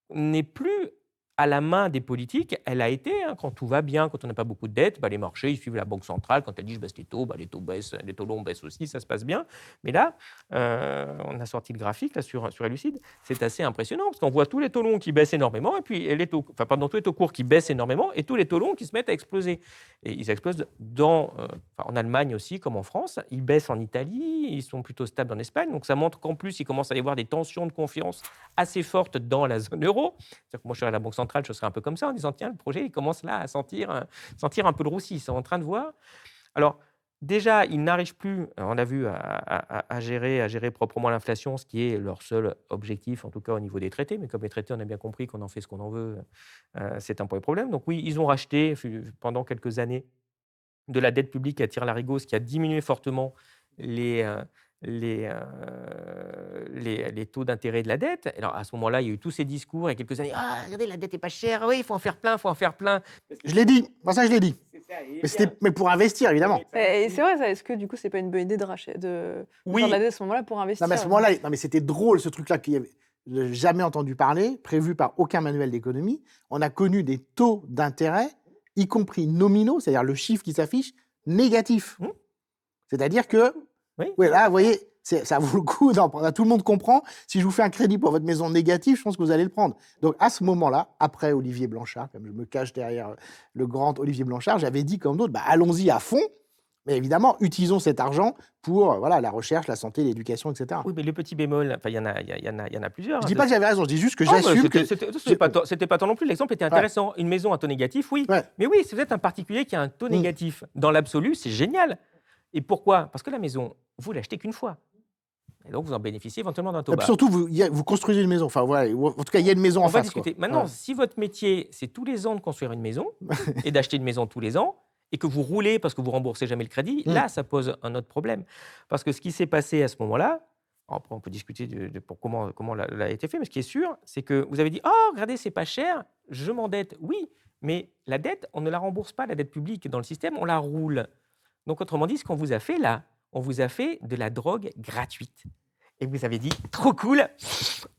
n'est plus à la main des politiques. Elle a été, quand tout va bien, quand on n'a pas beaucoup de dettes, les marchés, ils suivent la Banque centrale. Quand elle dit « je baisse les taux », les taux baissent, les taux longs baissent aussi, ça se passe bien. Mais là, on a sorti le graphique là, sur Elucide. C'est assez impressionnant parce qu'on voit tous les taux longs qui baissent énormément et puis tous les taux courts qui baissent énormément et tous les taux longs qui se mettent à exploser. Et ils explosent en Allemagne aussi, comme en France. Ils baissent en Italie, ils sont plutôt stables en Espagne. Donc ça montre qu'en plus, il commence à y avoir des tensions de confiance assez fortes dans la zone euro. C'est-à-dire que moi, je serais à la Banque centrale, je serais un peu comme ça, en disant tiens, le projet, il commence là à sentir un peu le roussi. Ils sont en train de voir. Alors, déjà, ils n'arrivent plus, on l'a vu, à gérer proprement l'inflation, ce qui est leur seul objectif, en tout cas au niveau des traités. Mais comme les traités, on a bien compris qu'on en fait ce qu'on en veut, c'est un point de problème. Donc oui, ils ont racheté pendant quelques années de la dette publique à tire-larigot, ce qui a diminué fortement les taux d'intérêt de la dette. Alors, à ce moment-là, il y a eu tous ces discours, il y a quelques années, « Ah, regardez, la dette n'est pas chère, oui, il faut en faire plein, il faut en faire plein. » Je l'ai dit, moi ça je l'ai dit. C'est ça, Mais pour investir, évidemment. Et c'est vrai, ça. Est-ce que du coup, c'est pas une bonne idée de faire de la dette à ce moment-là pour investir? Non, mais à ce moment-là, non, mais c'était drôle ce truc-là qu'il y avait jamais entendu parler, prévu par aucun manuel d'économie. On a connu des taux d'intérêt, y compris nominaux, c'est-à-dire le chiffre qui s'affiche, négatif. C'est-à-dire que, oui, là, vous voyez, ça vaut le coup d'en prendre. Tout le monde comprend. Si je vous fais un crédit pour votre maison négatif, je pense que vous allez le prendre. Donc, à ce moment-là, après Olivier Blanchard, comme je me cache derrière le grand Olivier Blanchard, j'avais dit comme d'autres, allons-y à fond. Mais évidemment, utilisons cet argent pour la recherche, la santé, l'éducation, etc. Oui, mais le petit bémol, il y en a plusieurs. Je ne dis pas que j'avais raison, je dis juste que Non, j'assume que... C'était pas toi non plus, l'exemple était intéressant. Une maison à taux négatif, oui. Ouais. Mais oui, si vous êtes un particulier qui a un taux négatif, dans l'absolu, c'est génial. Et pourquoi? Parce que la maison, vous l'achetez qu'une fois. Et donc, vous en bénéficiez éventuellement d'un taux Et bas. puis surtout, vous construisez une maison. Enfin, voilà, en tout cas, il y a une maison en On va face. discuter. Quoi. Maintenant, si votre métier, c'est tous les ans de construire une maison et d'acheter une maison tous les ans, et que vous roulez parce que vous remboursez jamais le crédit, là, ça pose un autre problème. Parce que ce qui s'est passé à ce moment-là, après, on peut discuter pour comment l'a été fait, mais ce qui est sûr, c'est que vous avez dit « Oh, regardez, c'est pas cher, je m'endette. » Oui, mais la dette, on ne la rembourse pas, la dette publique dans le système, on la roule. Donc, autrement dit, ce qu'on vous a fait là, on vous a fait de la drogue gratuite. Et vous avez dit, trop cool.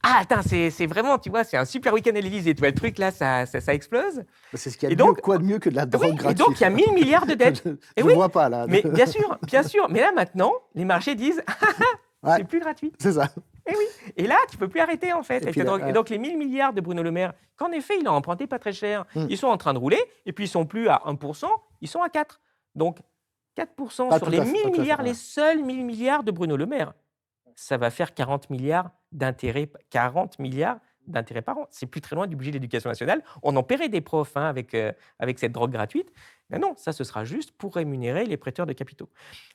Ah, attends, c'est vraiment, tu vois, c'est un super week-end à l'Élysée. Tu vois, le truc là, ça explose. C'est ce qu'il y a quoi de mieux que de la drogue gratuite. Et donc, il y a 1000 milliards de dettes. Je ne vois pas là. Mais bien sûr. Mais là, maintenant, les marchés disent, c'est plus gratuit. C'est ça. Et oui. Et là, tu ne peux plus arrêter, en fait. Et donc, les 1000 milliards de Bruno Le Maire, qu'en effet, il a emprunté pas très cher, ils sont en train de rouler, et puis ils sont plus à 1%, ils sont à 4%. Donc, 4% sur les 1000 milliards, les seuls 1000 milliards de Bruno Le Maire. Ça va faire 40 milliards d'intérêts par an. C'est plus très loin du budget de l'éducation nationale. On en paierait des profs avec cette drogue gratuite. Mais non, ça, ce sera juste pour rémunérer les prêteurs de capitaux.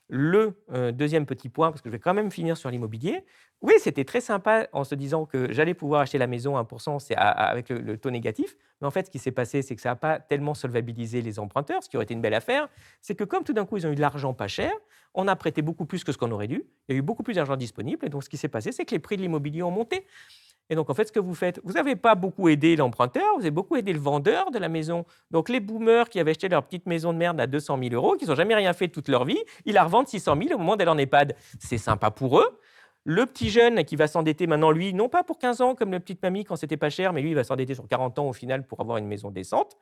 Le deuxième petit point, parce que je vais quand même finir sur l'immobilier, oui, c'était très sympa en se disant que j'allais pouvoir acheter la maison à 1% avec le taux négatif. Mais en fait, ce qui s'est passé, c'est que ça n'a pas tellement solvabilisé les emprunteurs, ce qui aurait été une belle affaire. C'est que comme tout d'un coup, ils ont eu de l'argent pas cher, on a prêté beaucoup plus que ce qu'on aurait dû. Il y a eu beaucoup plus d'argent disponible. Et donc, ce qui s'est passé, c'est que les prix de l'immobilier ont monté. Et donc, en fait, ce que vous faites, vous n'avez pas beaucoup aidé l'emprunteur, vous avez beaucoup aidé le vendeur de la maison. Donc, les boomers qui avaient acheté leur petite maison de merde à 200 000 euros, qui n'ont jamais rien fait toute leur vie, ils la revendent 600 000 au moment d'aller en EHPAD. C'est sympa pour eux. Le petit jeune qui va s'endetter maintenant, lui, non pas pour 15 ans comme la petite mamie quand c'était pas cher, mais lui, il va s'endetter sur 40 ans au final pour avoir une maison décente.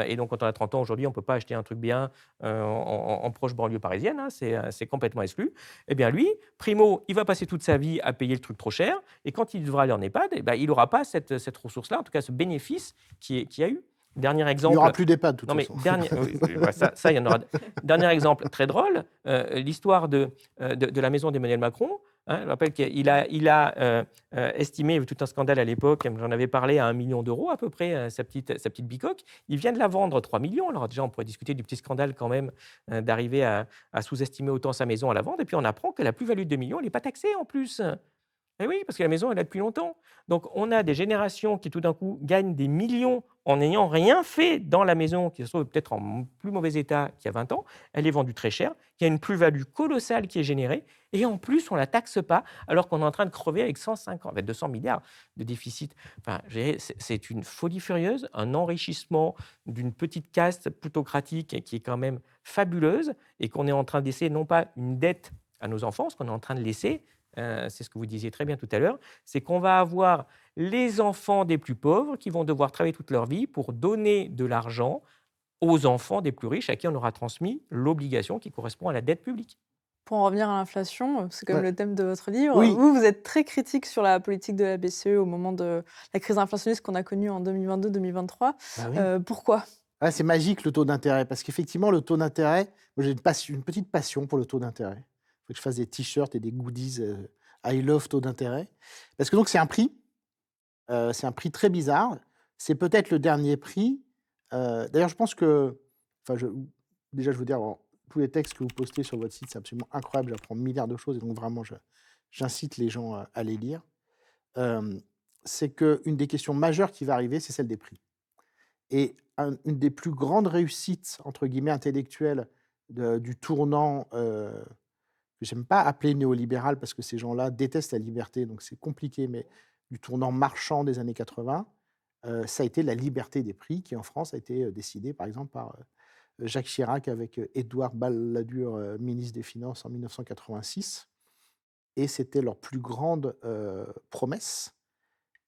Et donc, quand on a 30 ans aujourd'hui, on ne peut pas acheter un truc bien en proche banlieue parisienne, hein, c'est complètement exclu. Eh bien, lui, primo, il va passer toute sa vie à payer le truc trop cher. Et quand il devra aller en EHPAD, il n'aura pas cette ressource-là, en tout cas ce bénéfice qu'il y a eu. Dernier exemple. Il n'y aura plus d'EHPAD, de toute façon. Ça, il y en aura. Dernier exemple très drôle, l'histoire de la maison d'Emmanuel Macron. Hein, je rappelle qu'il a estimé, il y avait tout un scandale à l'époque, j'en avais parlé, à 1 million d'euros à peu près, sa petite bicoque. Il vient de la vendre 3 millions. Alors déjà, on pourrait discuter du petit scandale quand même, d'arriver à sous-estimer autant sa maison à la vente. Et puis on apprend que la plus-value de 2 millions, elle n'est pas taxée en plus. Eh oui, parce que la maison est là depuis longtemps. Donc, on a des générations qui, tout d'un coup, gagnent des millions en n'ayant rien fait dans la maison, qui se trouve peut-être en plus mauvais état qu'il y a 20 ans. Elle est vendue très cher. Il y a une plus-value colossale qui est générée. Et en plus, on ne la taxe pas, alors qu'on est en train de crever avec 200 milliards de déficit. Enfin, c'est une folie furieuse, un enrichissement d'une petite caste plutocratique qui est quand même fabuleuse et qu'on est en train de laisser, non pas une dette à nos enfants, ce qu'on est en train de laisser, c'est ce que vous disiez très bien tout à l'heure, c'est qu'on va avoir les enfants des plus pauvres qui vont devoir travailler toute leur vie pour donner de l'argent aux enfants des plus riches à qui on aura transmis l'obligation qui correspond à la dette publique. Pour en revenir à l'inflation, c'est quand même Ouais. le thème de votre livre. Oui. Vous êtes très critique sur la politique de la BCE au moment de la crise inflationniste qu'on a connue en 2022-2023. Bah oui. Pourquoi? Ouais, c'est magique le taux d'intérêt, parce qu'effectivement, le taux d'intérêt, moi j'ai une petite passion pour le taux d'intérêt. Il faut que je fasse des t-shirts et des goodies I love taux d'intérêt. Parce que donc c'est un prix très bizarre. C'est peut-être le dernier prix. D'ailleurs, je pense que, enfin, déjà, je veux dire, tous les textes que vous postez sur votre site, c'est absolument incroyable. J'apprends milliards de choses et donc vraiment, j'incite les gens à les lire. C'est qu'une des questions majeures qui va arriver, c'est celle des prix. Et une des plus grandes réussites, entre guillemets, intellectuelles du tournant, que j'aime pas appeler néolibéral parce que ces gens-là détestent la liberté, donc c'est compliqué, mais du tournant marchand des années 80, ça a été la liberté des prix qui, en France, a été décidée, par exemple, par Jacques Chirac avec Édouard Balladur, ministre des Finances en 1986. Et c'était leur plus grande promesse.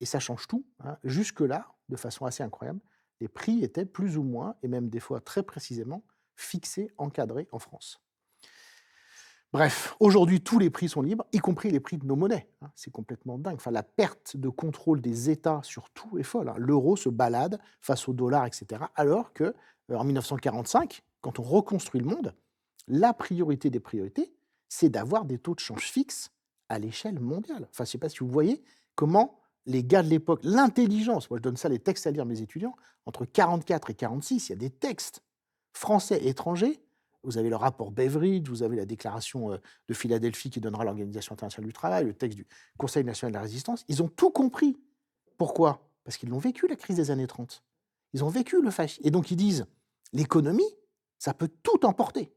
Et ça change tout, hein. Jusque-là, de façon assez incroyable, les prix étaient plus ou moins, et même des fois très précisément, fixés, encadrés en France. Bref, aujourd'hui, tous les prix sont libres, y compris les prix de nos monnaies, hein. C'est complètement dingue. Enfin, la perte de contrôle des États sur tout est folle, hein. L'euro se balade face au dollar, etc. Alors que, en 1945, quand on reconstruit le monde, la priorité des priorités, c'est d'avoir des taux de change fixes à l'échelle mondiale. Enfin, je ne sais pas si vous voyez comment les gars de l'époque, l'intelligence, moi je donne ça les textes à lire à mes étudiants, entre 44 et 46, il y a des textes français et étrangers. Vous avez le rapport Beveridge, vous avez la déclaration de Philadelphie qui donnera l'Organisation internationale du travail, le texte du Conseil national de la résistance. Ils ont tout compris. Pourquoi? Parce qu'ils l'ont vécu, la crise des années 30. Ils ont vécu le fascisme. Et donc ils disent, l'économie, ça peut tout emporter.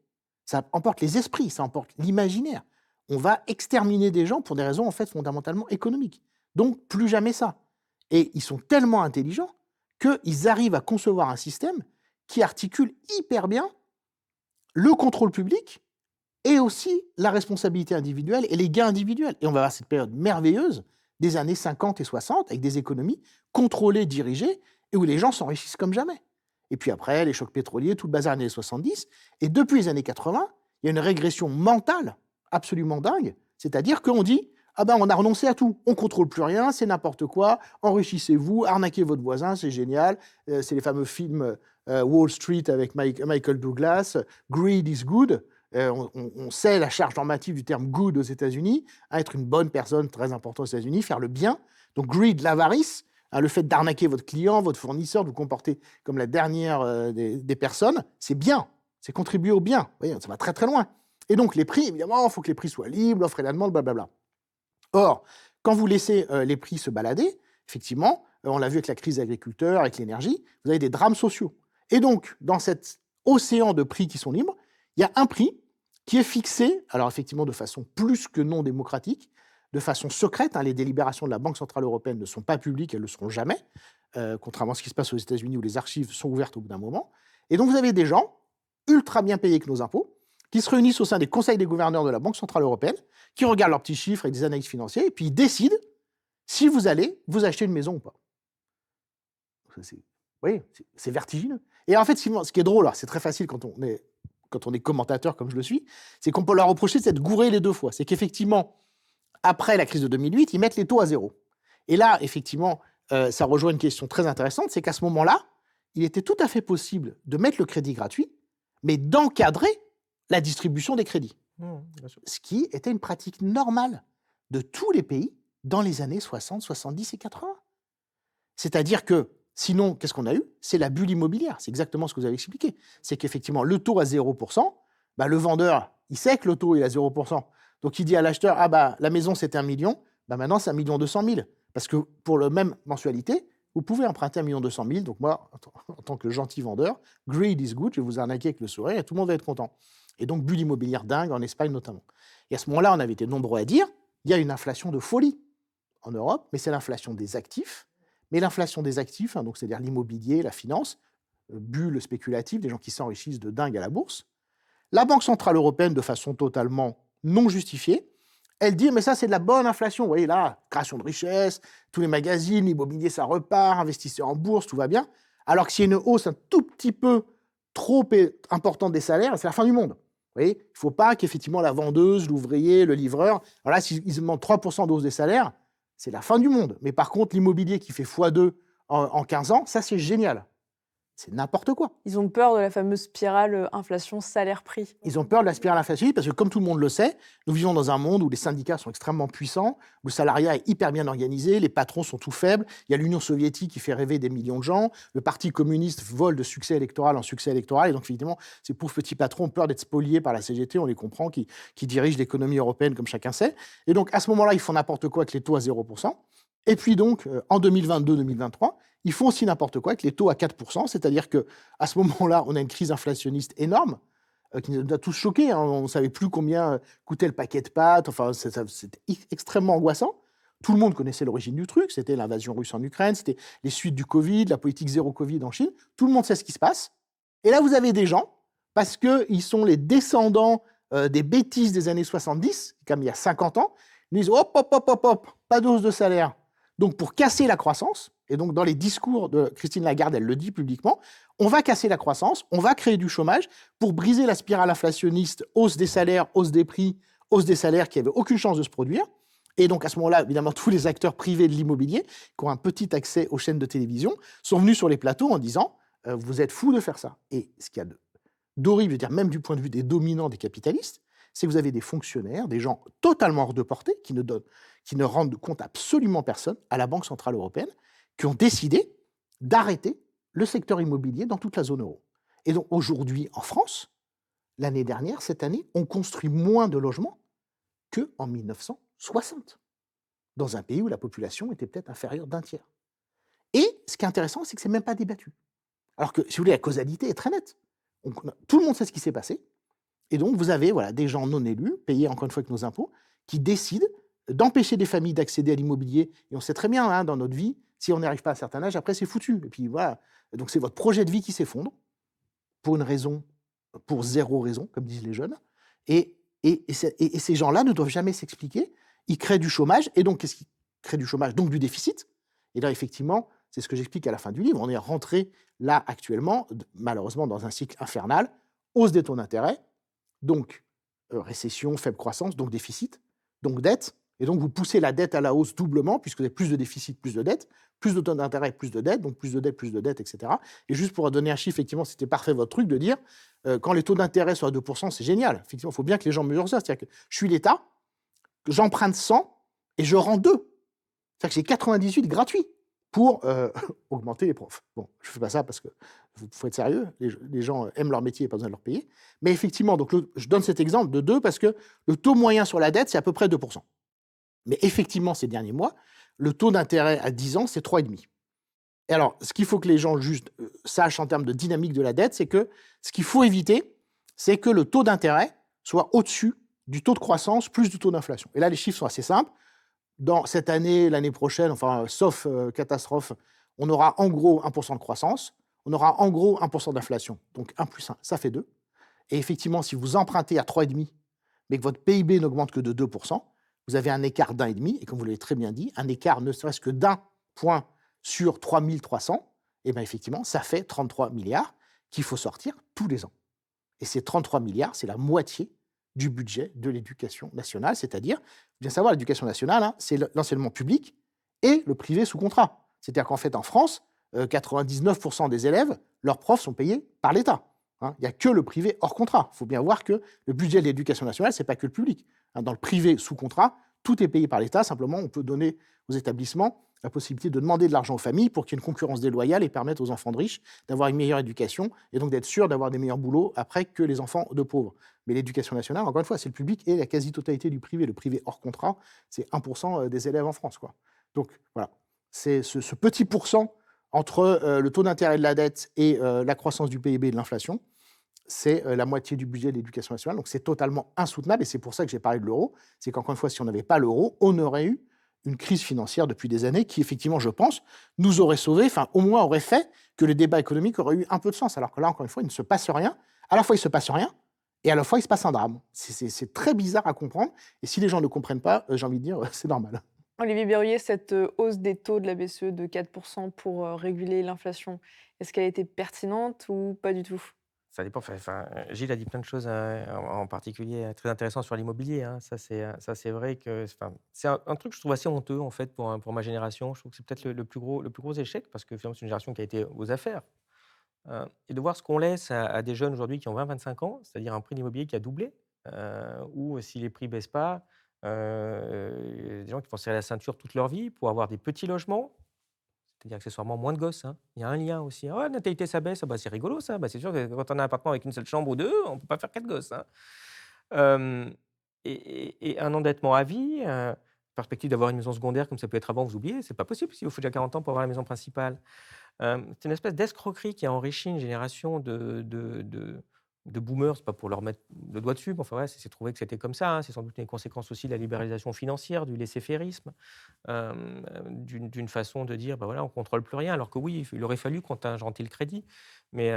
Ça emporte les esprits, ça emporte l'imaginaire. On va exterminer des gens pour des raisons en fait fondamentalement économiques. Donc plus jamais ça. Et ils sont tellement intelligents qu'ils arrivent à concevoir un système qui articule hyper bien le contrôle public et aussi la responsabilité individuelle et les gains individuels. Et on va avoir cette période merveilleuse des années 50 et 60 avec des économies contrôlées, dirigées, et où les gens s'enrichissent comme jamais. Et puis après, les chocs pétroliers, tout le bazar des années 70. Et depuis les années 80, il y a une régression mentale absolument dingue. C'est-à-dire qu'on dit, ah ben on a renoncé à tout, on ne contrôle plus rien, c'est n'importe quoi, enrichissez-vous, arnaquez votre voisin, c'est génial. C'est les fameux films Wall Street avec Michael Douglas, Greed is good. On sait la charge normative du terme good aux États-Unis, être une bonne personne, très important aux États-Unis, faire le bien. Donc greed, l'avarice, le fait d'arnaquer votre client, votre fournisseur, de vous comporter comme la dernière des personnes, c'est bien, c'est contribuer au bien. Vous voyez, ça va très très loin. Et donc les prix, évidemment, il faut que les prix soient libres, l'offre et la demande, blablabla. Or, quand vous laissez les prix se balader, effectivement, on l'a vu avec la crise des agriculteurs, avec l'énergie, vous avez des drames sociaux. Et donc, dans cet océan de prix qui sont libres, il y a un prix qui est fixé, alors effectivement de façon plus que non démocratique, de façon secrète. Les délibérations de la Banque centrale européenne ne sont pas publiques, elles ne le seront jamais, contrairement à ce qui se passe aux États-Unis où les archives sont ouvertes au bout d'un moment. Et donc, vous avez des gens ultra bien payés que nos impôts, qui se réunissent au sein des conseils des gouverneurs de la Banque centrale européenne, qui regardent leurs petits chiffres et des analyses financières, et puis ils décident si vous allez vous acheter une maison ou pas. Oui, c'est vertigineux. Et en fait, ce qui est drôle, c'est très facile quand on est commentateur comme je le suis, c'est qu'on peut leur reprocher de s'être gouré les deux fois. C'est qu'effectivement, après la crise de 2008, ils mettent les taux à zéro. Et là, effectivement, ça rejoint une question très intéressante, c'est qu'à ce moment-là, il était tout à fait possible de mettre le crédit gratuit, mais d'encadrer la distribution des crédits. Ce qui était une pratique normale de tous les pays dans les années 60, 70 et 80. C'est-à-dire que, sinon, qu'est-ce qu'on a eu? C'est la bulle immobilière. C'est exactement ce que vous avez expliqué. C'est qu'effectivement, le taux à 0%, le vendeur, il sait que le taux est à 0%. Donc, il dit à l'acheteur, la maison, c'est 1 million. Ben maintenant, c'est 1 200 000 000. Parce que pour la même mensualité, vous pouvez emprunter 1 200 000 000. Donc moi, en tant que gentil vendeur, greed is good, je vais vous arnaquer avec le sourire et tout le monde va être content. Et donc, bulle immobilière dingue, en Espagne notamment. Et à ce moment-là, on avait été nombreux à dire, il y a une inflation de folie en Europe, mais c'est l'inflation des actifs. Mais l'inflation des actifs, donc c'est-à-dire l'immobilier, la finance, bulle spéculative, des gens qui s'enrichissent de dingue à la bourse. La Banque centrale européenne, de façon totalement non justifiée, elle dit, mais ça, c'est de la bonne inflation. Vous voyez là, création de richesse, tous les magazines, l'immobilier, ça repart, investissez en bourse, tout va bien. Alors que s'il y a une hausse un tout petit peu trop importante des salaires, c'est la fin du monde. Vous voyez, il ne faut pas qu'effectivement la vendeuse, l'ouvrier, le livreur, alors là, s'ils demandent 3% de hausse des salaires, c'est la fin du monde. Mais par contre, l'immobilier qui fait x2 en 15 ans, ça, c'est génial. C'est n'importe quoi. Ils ont peur de la fameuse spirale inflation-salaire-prix. Ils ont peur de la spirale inflationniste parce que, comme tout le monde le sait, nous vivons dans un monde où les syndicats sont extrêmement puissants, où le salariat est hyper bien organisé, les patrons sont tout faibles, il y a l'Union soviétique qui fait rêver des millions de gens, le Parti communiste vole de succès électoral en succès électoral, et donc, évidemment, ces pauvres petits patrons ont peur d'être spoliés par la CGT, on les comprend, qui dirige l'économie européenne, comme chacun sait. Et donc, à ce moment-là, ils font n'importe quoi avec les taux à 0%. Et puis donc, en 2022-2023, ils font aussi n'importe quoi avec les taux à 4%, c'est-à-dire qu'à ce moment-là, on a une crise inflationniste énorme qui nous a tous choqués. Hein. On ne savait plus combien coûtait le paquet de pâtes. Enfin, c'était extrêmement angoissant. Tout le monde connaissait l'origine du truc. C'était l'invasion russe en Ukraine, c'était les suites du Covid, la politique zéro Covid en Chine. Tout le monde sait ce qui se passe. Et là, vous avez des gens, parce qu'ils sont les descendants des bêtises des années 70, comme il y a 50 ans, ils disent hop, hop, hop, hop, hop, pas de hausse de salaire. Donc, pour casser la croissance, et donc dans les discours de Christine Lagarde, elle le dit publiquement, on va casser la croissance, on va créer du chômage pour briser la spirale inflationniste, hausse des salaires, hausse des prix, hausse des salaires qui n'avaient aucune chance de se produire. Et donc, à ce moment-là, évidemment, tous les acteurs privés de l'immobilier, qui ont un petit accès aux chaînes de télévision, sont venus sur les plateaux en disant vous êtes fous de faire ça. Et ce qu'il y a d'horrible, je veux dire, même du point de vue des dominants des capitalistes, c'est que vous avez des fonctionnaires, des gens totalement hors de portée, qui ne rendent compte absolument personne à la Banque centrale européenne, qui ont décidé d'arrêter le secteur immobilier dans toute la zone euro. Et donc aujourd'hui, en France, l'année dernière, cette année, on construit moins de logements qu'en 1960, dans un pays où la population était peut-être inférieure d'un tiers. Et ce qui est intéressant, c'est que ce n'est même pas débattu. Alors que, si vous voulez, la causalité est très nette. Tout le monde sait ce qui s'est passé. Et donc, vous avez des gens non élus, payés encore une fois avec nos impôts, qui décident d'empêcher des familles d'accéder à l'immobilier. Et on sait très bien, hein, dans notre vie, si on n'y arrive pas à un certain âge, après, c'est foutu. Et puis voilà. Donc, c'est votre projet de vie qui s'effondre, pour une raison, pour zéro raison, comme disent les jeunes. Et ces gens-là ne doivent jamais s'expliquer. Ils créent du chômage. Et donc, qu'est-ce qui crée du chômage? Donc, du déficit. Et là, effectivement, c'est ce que j'explique à la fin du livre. On est rentré, là, actuellement, malheureusement, dans un cycle infernal. Hausse des taux d'intérêt. Donc, récession, faible croissance, donc déficit, donc dette. Et donc, vous poussez la dette à la hausse doublement, puisque vous avez plus de déficit, plus de dette, plus de taux d'intérêt, plus de dette, donc plus de dette, etc. Et juste pour donner un chiffre, effectivement, c'était parfait votre truc de dire, quand les taux d'intérêt sont à 2%, c'est génial. Effectivement, il faut bien que les gens mesurent ça. C'est-à-dire que je suis l'État, j'emprunte 100 et je rends 2. C'est-à-dire que j'ai 98 gratuits pour augmenter les profs. Bon, je ne fais pas ça parce que faut être sérieux, les gens aiment leur métier et pas besoin de leur payer. Mais effectivement, donc je donne cet exemple de 2 parce que le taux moyen sur la dette, c'est à peu près 2%. Mais effectivement, ces derniers mois, le taux d'intérêt à 10 ans, c'est 3,5. Et alors, ce qu'il faut que les gens juste sachent en termes de dynamique de la dette, c'est que ce qu'il faut éviter, c'est que le taux d'intérêt soit au-dessus du taux de croissance plus du taux d'inflation. Et là, les chiffres sont assez simples. Dans cette année, l'année prochaine, enfin, sauf catastrophe, on aura en gros 1% de croissance, on aura en gros 1% d'inflation. Donc 1 plus 1, ça fait 2. Et effectivement, si vous empruntez à 3,5, mais que votre PIB n'augmente que de 2%, vous avez un écart d'1,5, et comme vous l'avez très bien dit, un écart ne serait-ce que d'1 point sur 3300, et bien effectivement, ça fait 33 milliards qu'il faut sortir tous les ans. Et ces 33 milliards, c'est la moitié du budget de l'éducation nationale, c'est-à-dire, bien savoir, l'éducation nationale, hein, c'est l'enseignement public et le privé sous contrat. C'est-à-dire qu'en fait, en France, 99% des élèves, leurs profs sont payés par l'État. Hein. Il n'y a que le privé hors contrat. Il faut bien voir que le budget de l'éducation nationale, ce n'est pas que le public. Hein. Dans le privé sous contrat, tout est payé par l'État. Simplement, on peut donner aux établissements la possibilité de demander de l'argent aux familles pour qu'il y ait une concurrence déloyale et permettre aux enfants de riches d'avoir une meilleure éducation et donc d'être sûr d'avoir des meilleurs boulots après que les enfants de pauvres. Mais l'éducation nationale, encore une fois, c'est le public et la quasi-totalité du privé. Le privé hors contrat, c'est 1% des élèves en France, quoi. Donc voilà, c'est ce petit pourcent entre le taux d'intérêt de la dette et la croissance du PIB et de l'inflation, c'est la moitié du budget de l'éducation nationale. Donc c'est totalement insoutenable et c'est pour ça que j'ai parlé de l'euro. C'est qu'encore une fois, si on n'avait pas l'euro, on aurait eu une crise financière depuis des années qui, effectivement, je pense, nous aurait sauvés, enfin, au moins aurait fait que le débat économique aurait eu un peu de sens. Alors que là, encore une fois, il ne se passe rien. À la fois, il ne se passe rien et à la fois, il se passe un drame. C'est très bizarre à comprendre. Et si les gens ne comprennent pas, j'ai envie de dire, c'est normal. Olivier Berruyer, cette hausse des taux de la BCE de 4% pour réguler l'inflation, est-ce qu'elle a été pertinente ou pas du tout? Ça dépend. Gilles a dit plein de choses, en particulier très intéressantes sur l'immobilier, hein. Ça, c'est vrai que c'est un truc que je trouve assez honteux, en fait, pour ma génération. Je trouve que c'est peut-être le plus gros échec parce que finalement, c'est une génération qui a été aux affaires. Et de voir ce qu'on laisse à des jeunes aujourd'hui qui ont 20-25 ans, c'est-à-dire un prix de l'immobilier qui a doublé, ou si les prix baissent pas, des gens qui vont serrer la ceinture toute leur vie pour avoir des petits logements. C'est-à-dire accessoirement moins de gosses, hein. Il y a un lien aussi. «Ah, la natalité, ça baisse. Ah bah, c'est rigolo ça. Bah, c'est sûr que quand on a un appartement avec une seule chambre ou 2, on ne peut pas faire 4 gosses, hein». Hem et un endettement à vie, perspective d'avoir une maison secondaire comme ça peut être avant, vous oubliez, c'est pas possible s'il vous faut déjà 40 ans pour avoir la maison principale. C'est une espèce d'escroquerie qui a enrichi une génération de boomers, c'est pas pour leur mettre le doigt dessus, mais enfin, ouais, c'est trouvé que c'était comme ça, hein. C'est sans doute une conséquence aussi de la libéralisation financière, du laisser-fairisme, d'une façon de dire: «Bah, voilà, on contrôle plus rien». Alors que oui, il aurait fallu contingenter le crédit, mais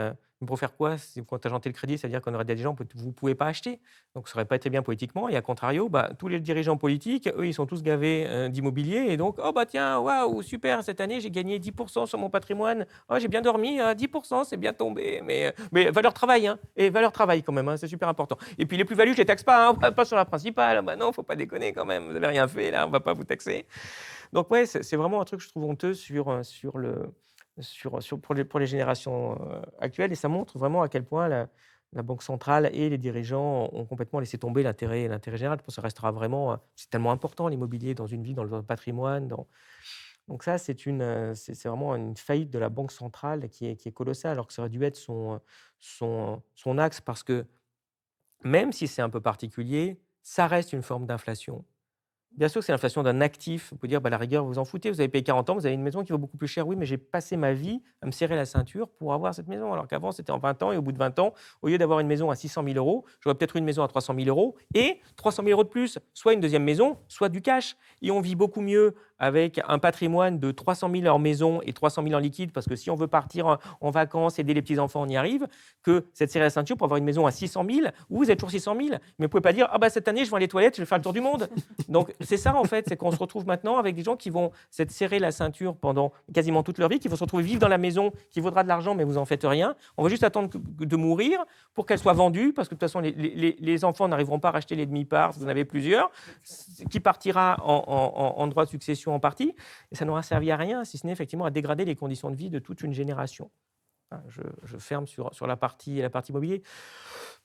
pour faire quoi? Si contingenter le crédit, c'est-à-dire qu'on aurait dit à des gens: «Vous ne pouvez pas acheter». Donc ça aurait pas été bien politiquement et à contrario, bah, tous les dirigeants politiques, eux, ils sont tous gavés, d'immobilier et donc: «Oh bah tiens, waouh, super, cette année, j'ai gagné 10% sur mon patrimoine. Oh, j'ai bien dormi, 10%, c'est bien tombé». Mais valeur travail, hein, et valeur travail quand même, hein, c'est super important. Et puis les plus-values, je les taxe pas, hein, pas sur la principale. Bah non, faut pas déconner quand même, vous avez rien fait là, on va pas vous taxer. Donc ouais, c'est vraiment un truc que je trouve honteux pour les générations actuelles et ça montre vraiment à quel point la Banque centrale et les dirigeants ont complètement laissé tomber l'intérêt général. Je pense que ça restera vraiment, c'est tellement important l'immobilier dans une vie, dans le patrimoine. Donc ça, c'est vraiment une faillite de la Banque centrale qui est colossale, alors que ça aurait dû être son axe parce que même si c'est un peu particulier, ça reste une forme d'inflation. Bien sûr que c'est l'inflation d'un actif. Vous pouvez dire, bah, à la rigueur, vous en foutez, vous avez payé 40 ans, vous avez une maison qui vaut beaucoup plus cher. Oui, mais j'ai passé ma vie à me serrer la ceinture pour avoir cette maison. Alors qu'avant, c'était en 20 ans, et au bout de 20 ans, au lieu d'avoir une maison à 600 000 euros, j'aurais peut-être eu une maison à 300 000 euros et 300 000 euros de plus, soit une deuxième maison, soit du cash. Et on vit beaucoup mieux avec un patrimoine de 300 000 en maison et 300 000 en liquide, parce que si on veut partir en vacances, aider les petits-enfants, on y arrive, que cette serrer la ceinture pour avoir une maison à 600 000, où vous êtes toujours 600 000. Mais vous ne pouvez pas dire, ah bah cette année, je vais aller aux toilettes, je vais faire le tour du monde. Donc c'est ça, en fait, c'est qu'on se retrouve maintenant avec des gens qui vont s'être serré la ceinture pendant quasiment toute leur vie, qui vont se retrouver vivre dans la maison qui vaudra de l'argent, mais vous en faites rien. On va juste attendre de mourir pour qu'elle soit vendue, parce que de toute façon, les enfants n'arriveront pas à racheter les demi-parts, vous en avez plusieurs, qui partira en droit de succession en partie, et ça n'aura servi à rien, si ce n'est effectivement à dégrader les conditions de vie de toute une génération. Je ferme sur la partie immobilier.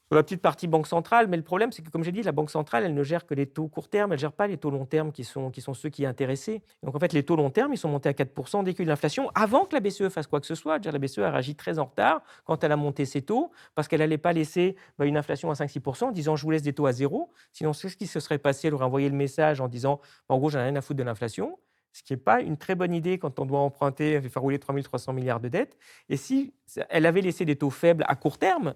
Sur la petite partie banque centrale, mais le problème, c'est que, comme j'ai dit, la banque centrale, elle ne gère que les taux court terme, elle ne gère pas les taux long terme qui sont ceux qui intéressés. Donc, en fait, les taux long terme, ils sont montés à 4% dès qu'il y a eu l'inflation, avant que la BCE fasse quoi que ce soit. La BCE a réagi très en retard quand elle a monté ses taux, parce qu'elle n'allait pas laisser une inflation à 5-6% en disant « je vous laisse des taux à zéro ». Sinon, c'est ce qui se serait passé, elle aurait envoyé le message en disant « en gros, j'en ai rien à foutre de l'inflation ». Ce qui n'est pas une très bonne idée quand on doit emprunter et faire rouler 3 300 milliards de dettes. Et si elle avait laissé des taux faibles à court terme,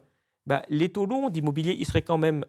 bah, les taux longs d'immobilier, ils auraient quand même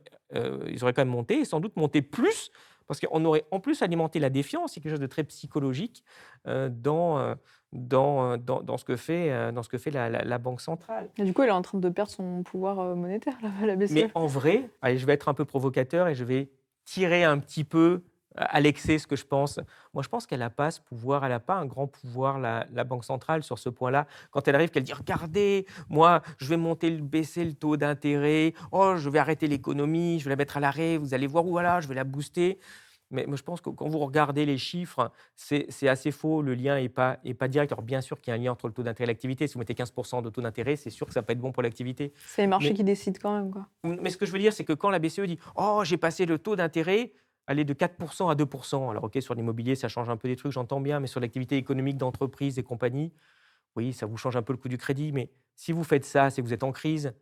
monté, et sans doute monté plus, parce qu'on aurait en plus alimenté la défiance, c'est quelque chose de très psychologique dans ce que fait la Banque centrale. Et du coup, elle est en train de perdre son pouvoir monétaire, la BCE. Mais en vrai, allez, je vais être un peu provocateur et je vais tirer un petit peu à l'excès ce que je pense. Moi, je pense qu'elle n'a pas ce pouvoir, elle n'a pas un grand pouvoir, la Banque centrale, sur ce point-là. Quand elle arrive, qu'elle dit « Regardez, moi, je vais baisser le taux d'intérêt, oh, je vais arrêter l'économie, je vais la mettre à l'arrêt, vous allez voir, voilà, je vais la booster ». Mais moi, je pense que quand vous regardez les chiffres, c'est assez faux, le lien n'est pas direct. Alors, bien sûr qu'il y a un lien entre le taux d'intérêt et l'activité. Si vous mettez 15% de taux d'intérêt, c'est sûr que ça ne va pas être bon pour l'activité. C'est les marchés qui décident quand même, quoi. Mais ce que je veux dire, c'est que quand la BCE dit « Oh, j'ai passé le taux d'intérêt », aller de 4% à 2%. Alors, OK, sur l'immobilier, ça change un peu des trucs, j'entends bien, mais sur l'activité économique d'entreprise et compagnie, oui, ça vous change un peu le coût du crédit. Mais si vous faites ça, c'est que vous êtes en crise.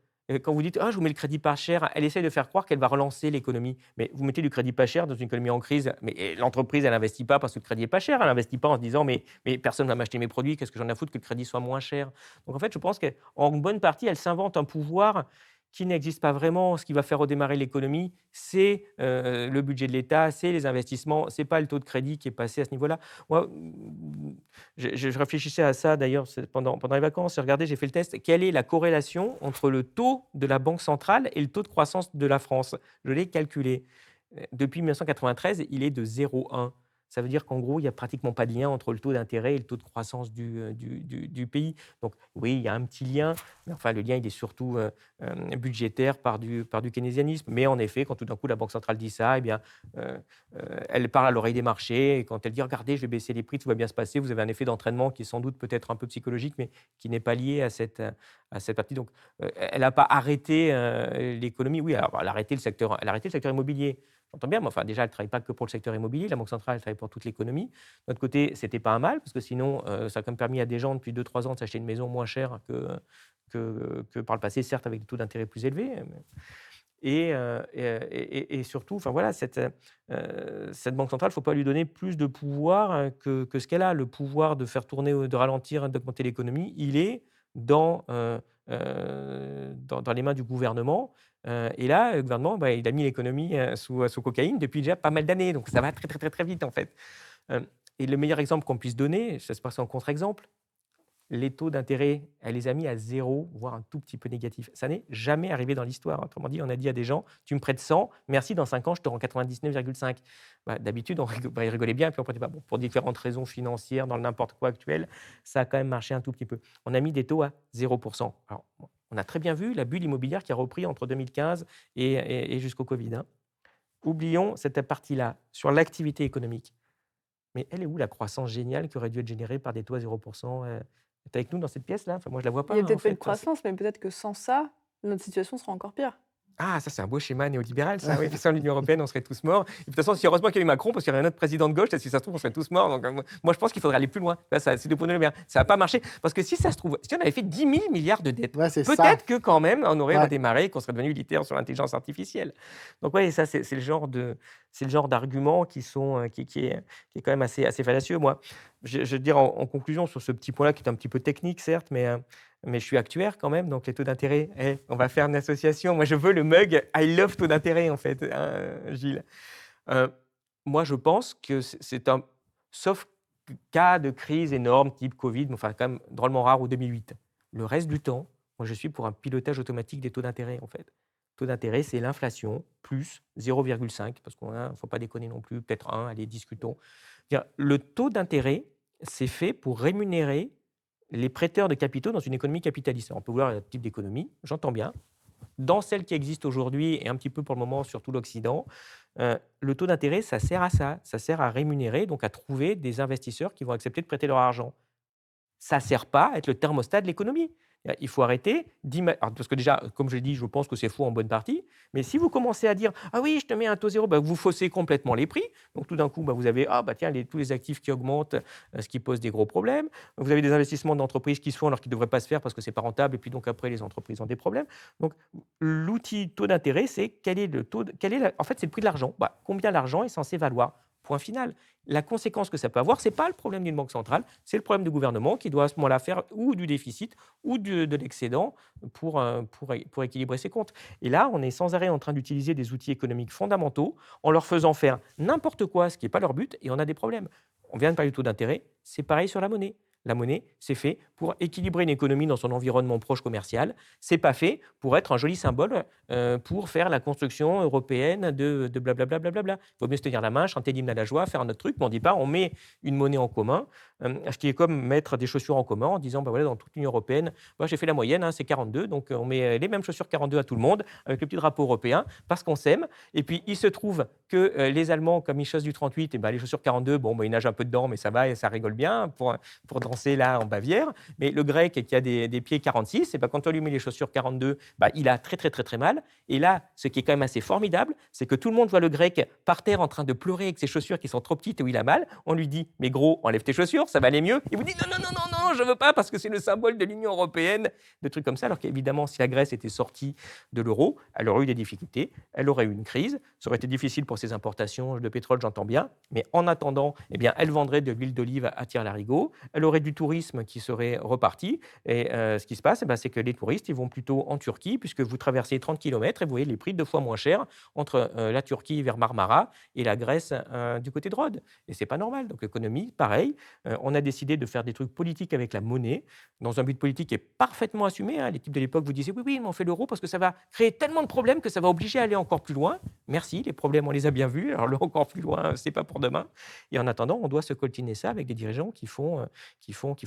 Quand vous dites: «Ah, je vous mets le crédit pas cher», elle essaye de faire croire qu'elle va relancer l'économie. Mais vous mettez du crédit pas cher dans une économie en crise, mais l'entreprise, elle n'investit pas parce que le crédit est pas cher. Elle n'investit pas en se disant: «Mais personne ne va m'acheter mes produits, qu'est-ce que j'en ai à foutre que le crédit soit moins cher?» Donc en fait, je pense qu'en bonne partie, elle s'invente un pouvoir qui n'existe pas vraiment. Ce qui va faire redémarrer l'économie, c'est le budget de l'État, c'est les investissements, c'est pas le taux de crédit qui est passé à ce niveau-là. Moi, je réfléchissais à ça d'ailleurs pendant les vacances. J'ai regardé, j'ai fait le test. Quelle est la corrélation entre le taux de la Banque centrale et le taux de croissance de la France? Je l'ai calculé. Depuis 1993, il est de 0,1. Ça veut dire qu'en gros, il n'y a pratiquement pas de lien entre le taux d'intérêt et le taux de croissance du pays. Donc oui, il y a un petit lien, mais enfin, le lien, il est surtout budgétaire par du keynésianisme. Mais en effet, quand tout d'un coup, la Banque centrale dit ça, eh bien, elle parle à l'oreille des marchés. Et quand elle dit, regardez, je vais baisser les prix, tout va bien se passer, vous avez un effet d'entraînement qui est sans doute peut-être un peu psychologique, mais qui n'est pas lié à cette partie. Donc, elle n'a pas arrêté l'économie. Oui, alors, elle a arrêté le secteur immobilier. J'entends bien, mais enfin, déjà, elle ne travaille pas que pour le secteur immobilier. La Banque centrale, elle travaille pour toute l'économie. De notre côté, ce n'était pas un mal, parce que sinon, ça a quand même permis à des gens, depuis 2-3 ans, de s'acheter une maison moins chère que par le passé, certes, avec des taux d'intérêt plus élevés. Et surtout, enfin, voilà, cette Banque centrale, il ne faut pas lui donner plus de pouvoir que ce qu'elle a. Le pouvoir de faire tourner, de ralentir, d'augmenter l'économie, il est dans les mains du gouvernement. Et là, le gouvernement, il a mis l'économie sous cocaïne depuis déjà pas mal d'années. Donc, ça va très, très, très, très vite, en fait. Et le meilleur exemple qu'on puisse donner, ça se passe en contre-exemple, les taux d'intérêt, elle les a mis à 0, voire un tout petit peu négatif. Ça n'est jamais arrivé dans l'histoire. Autrement dit, on a dit à des gens, tu me prêtes 100, merci, dans 5 ans, je te rends 99,5. D'habitude, ils rigolaient bien, puis on prêtait pas. Bon, pour différentes raisons financières, dans le n'importe quoi actuel, ça a quand même marché un tout petit peu. On a mis des taux à 0%. Alors, on a très bien vu la bulle immobilière qui a repris entre 2015 et jusqu'au Covid. Hein. Oublions cette partie-là, sur l'activité économique. Mais elle est où la croissance géniale qui aurait dû être générée par des taux à 0%? Tu es avec nous dans cette pièce-là? Enfin, moi, je la vois pas, Il y a en peut-être pas eu fait. de croissance, mais peut-être que sans ça, notre situation sera encore pire. Ah, ça, c'est un beau schéma néolibéral, ça. Oui, sans l'Union européenne, on serait tous morts. Et de toute façon, heureusement qu'il y a eu Macron, parce qu'il y aurait un autre président de gauche, et si ça se trouve, on serait tous morts. Donc, moi, je pense qu'il faudrait aller plus loin. Là, c'est de Le Maire. Ça n'a pas marché. Parce que si ça se trouve, si on avait fait 10 000 milliards de dettes, Ouais, c'est ça. peut-être que quand même, on aurait Ouais. redémarré, qu'on serait devenu leader sur l'intelligence artificielle. Donc, oui, ça, c'est le genre d'arguments qui est quand même assez fallacieux. Moi, je veux dire en conclusion sur ce petit point-là, qui est un petit peu technique, certes, mais je suis actuaire quand même, donc les taux d'intérêt, on va faire une association. Moi, je veux le mug I love taux d'intérêt, en fait, hein, Gilles. Moi, je pense que c'est un... Sauf cas de crise énorme, type Covid, mais enfin, quand même drôlement rare, ou 2008. Le reste du temps, moi, je suis pour un pilotage automatique des taux d'intérêt, en fait. Taux d'intérêt, c'est l'inflation, plus 0,5, parce qu'il ne faut pas déconner non plus, peut-être 1, allez, discutons. Le taux d'intérêt, c'est fait pour rémunérer les prêteurs de capitaux dans une économie capitaliste. Alors, on peut vouloir un type d'économie, j'entends bien. Dans celle qui existe aujourd'hui, et un petit peu pour le moment, surtout l'Occident, le taux d'intérêt, ça sert à ça. Ça sert à rémunérer, donc à trouver des investisseurs qui vont accepter de prêter leur argent. Ça ne sert pas à être le thermostat de l'économie. Il faut arrêter parce que déjà, comme je l'ai dit, je pense que c'est faux en bonne partie. Mais si vous commencez à dire « Ah oui, je te mets un taux zéro », vous faussez complètement les prix. Donc tout d'un coup, vous avez tous les actifs qui augmentent, ce qui pose des gros problèmes. Vous avez des investissements d'entreprises qui se font alors qu'ils ne devraient pas se faire parce que ce n'est pas rentable. Et puis donc après, les entreprises ont des problèmes. Donc l'outil taux d'intérêt, c'est quel est le taux en fait, c'est le prix de l'argent. Combien l'argent est censé valoir? Point final. La conséquence que ça peut avoir, ce n'est pas le problème d'une banque centrale, c'est le problème du gouvernement qui doit à ce moment-là faire ou du déficit ou de l'excédent pour équilibrer ses comptes. Et là, on est sans arrêt en train d'utiliser des outils économiques fondamentaux en leur faisant faire n'importe quoi, ce qui n'est pas leur but, et on a des problèmes. On vient de parler du taux d'intérêt, c'est pareil sur la monnaie. La monnaie, c'est fait pour équilibrer une économie dans son environnement proche commercial. C'est pas fait pour être un joli symbole pour faire la construction européenne de blablabla. Il faut mieux se tenir la main, chanter l'hymne à la joie, faire un autre truc, mais on ne dit pas on met une monnaie en commun, ce qui est comme mettre des chaussures en commun en disant voilà, dans toute l'Union européenne, j'ai fait la moyenne, c'est 42, donc on met les mêmes chaussures 42 à tout le monde, avec le petit drapeau européen, parce qu'on s'aime. Et puis il se trouve que les Allemands, comme ils chassent du 38, les chaussures 42, ils nagent un peu dedans, mais ça va et ça rigole bien pour Tegernsee, là, en Bavière. Mais le grec qui a des pieds 46, et ben, quand on lui met les chaussures 42, il a très, très, très, très mal. Et là, ce qui est quand même assez formidable, c'est que tout le monde voit le grec par terre en train de pleurer avec ses chaussures qui sont trop petites et où il a mal. On lui dit, mais gros, enlève tes chaussures, ça va aller mieux. Il vous dit, non, non, non, non, non, je veux pas parce que c'est le symbole de l'Union européenne, de trucs comme ça. Alors qu'évidemment, si la Grèce était sortie de l'euro, elle aurait eu des difficultés, elle aurait eu une crise. Ça aurait été difficile pour ses importations de pétrole, j'entends bien. Mais en attendant, eh bien, elle vendrait de l'huile d'olive à tire-larigot. Elle aurait du tourisme qui serait reparti. Et ce qui se passe, c'est que les touristes, ils vont plutôt en Turquie, puisque vous traversez 30 km et vous voyez les prix 2 fois moins chers entre la Turquie vers Marmara et la Grèce du côté de Rhodes. Et c'est pas normal. Donc l'économie, pareil. On a décidé de faire des trucs politiques avec la monnaie, dans un but politique qui est parfaitement assumé. Hein. L'équipe de l'époque vous disait, oui, oui, mais on fait l'euro parce que ça va créer tellement de problèmes que ça va obliger à aller encore plus loin. Merci, les problèmes, on les a bien vus. Alors le encore plus loin, c'est pas pour demain. Et en attendant, on doit se coltiner ça avec des dirigeants qui font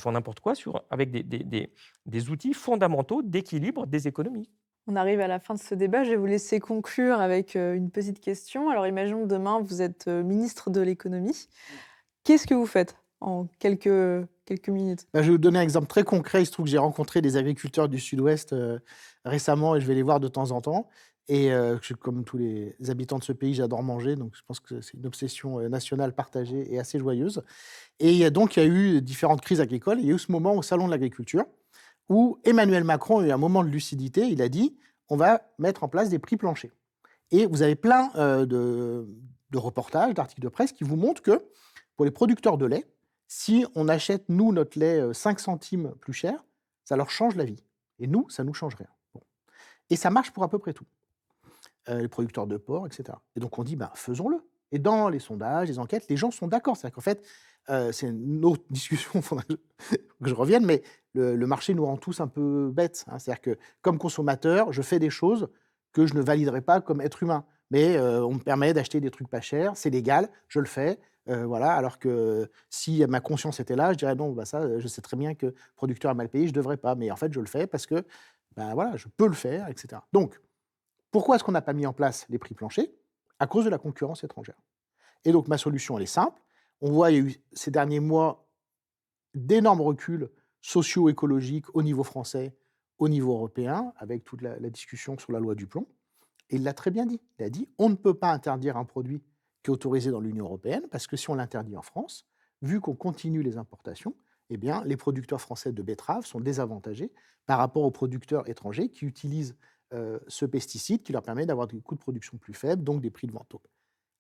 n'importe quoi avec des outils fondamentaux d'équilibre des économies. On arrive à la fin de ce débat. Je vais vous laisser conclure avec une petite question. Alors, imaginons demain, vous êtes ministre de l'économie. Qu'est-ce que vous faites en quelques minutes? Je vais vous donner un exemple très concret. Il se trouve que j'ai rencontré des agriculteurs du Sud-Ouest récemment et je vais les voir de temps en temps. Et comme tous les habitants de ce pays, j'adore manger. Donc, je pense que c'est une obsession nationale partagée et assez joyeuse. Et il y a eu différentes crises agricoles. Il y a eu ce moment au Salon de l'agriculture où Emmanuel Macron a eu un moment de lucidité. Il a dit, on va mettre en place des prix planchers. Et vous avez plein de reportages, d'articles de presse qui vous montrent que pour les producteurs de lait, si on achète, nous, notre lait 5 centimes plus cher, ça leur change la vie. Et nous, ça ne nous change rien. Bon. Et ça marche pour à peu près tout. Les producteurs de porc, etc. Et donc, on dit, faisons-le. Et dans les sondages, les enquêtes, les gens sont d'accord. C'est-à-dire qu'en fait, c'est une autre discussion, il faudra que je revienne, mais le marché nous rend tous un peu bêtes. Hein. C'est-à-dire que, comme consommateur, je fais des choses que je ne validerai pas comme être humain. Mais on me permet d'acheter des trucs pas chers, c'est légal, je le fais. Voilà, alors que si ma conscience était là, je dirais non, ça, je sais très bien que le producteur a mal payé, je ne devrais pas. Mais en fait, je le fais parce que voilà, je peux le faire, etc. Donc, pourquoi est-ce qu'on n'a pas mis en place les prix planchers? À cause de la concurrence étrangère. Et donc, ma solution, elle est simple. On voit, il y a eu ces derniers mois d'énormes reculs socio-écologiques au niveau français, au niveau européen, avec toute la discussion sur la loi du plomb. Et il l'a très bien dit. Il a dit, on ne peut pas interdire un produit qui est autorisé dans l'Union européenne, parce que si on l'interdit en France, vu qu'on continue les importations, eh bien, les producteurs français de betteraves sont désavantagés par rapport aux producteurs étrangers qui utilisent ce pesticide qui leur permet d'avoir des coûts de production plus faibles, donc des prix de vente.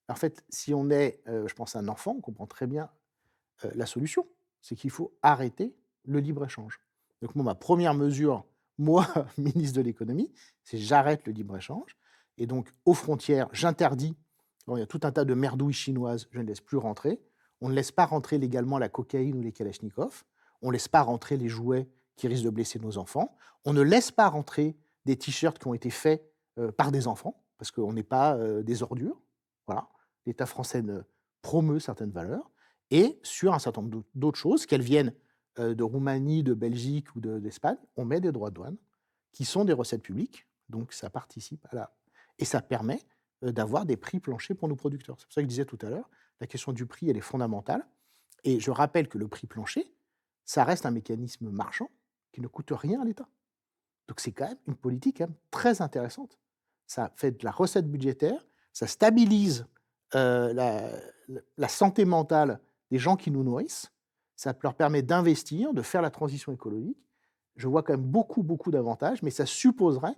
En fait, si on est, je pense, un enfant, on comprend très bien la solution. C'est qu'il faut arrêter le libre-échange. Donc, moi, ma première mesure, moi, ministre de l'économie, c'est j'arrête le libre-échange. Et donc, aux frontières, j'interdis, il y a tout un tas de merdouilles chinoises, je ne laisse plus rentrer. On ne laisse pas rentrer légalement la cocaïne ou les kalachnikovs. On ne laisse pas rentrer les jouets qui risquent de blesser nos enfants. On ne laisse pas rentrer des t-shirts qui ont été faits par des enfants, parce qu'on n'est pas des ordures. Voilà. L'État français promeut certaines valeurs. Et sur un certain nombre d'autres choses, qu'elles viennent de Roumanie, de Belgique ou d'Espagne, on met des droits de douane qui sont des recettes publiques. Donc, ça participe à la... Et ça permet d'avoir des prix planchers pour nos producteurs. C'est pour ça que je disais tout à l'heure, la question du prix, elle est fondamentale. Et je rappelle que le prix plancher, ça reste un mécanisme marchand qui ne coûte rien à l'État. Donc, c'est quand même une politique quand même très intéressante. Ça fait de la recette budgétaire, ça stabilise la santé mentale des gens qui nous nourrissent, ça leur permet d'investir, de faire la transition écologique. Je vois quand même beaucoup d'avantages, mais ça supposerait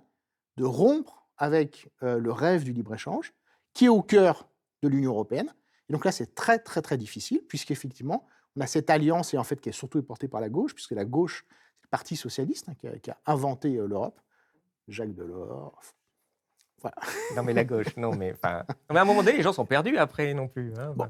de rompre avec le rêve du libre-échange, qui est au cœur de l'Union européenne. Et donc là, c'est très difficile, puisqu'effectivement, on a cette alliance, et en fait, qui est surtout portée par la gauche, puisque la gauche, c'est le Parti socialiste qui a inventé l'Europe. Jacques Delors. Voilà. Non, mais la gauche, non, mais à un moment donné, les gens sont perdus après non plus. Hein, bon,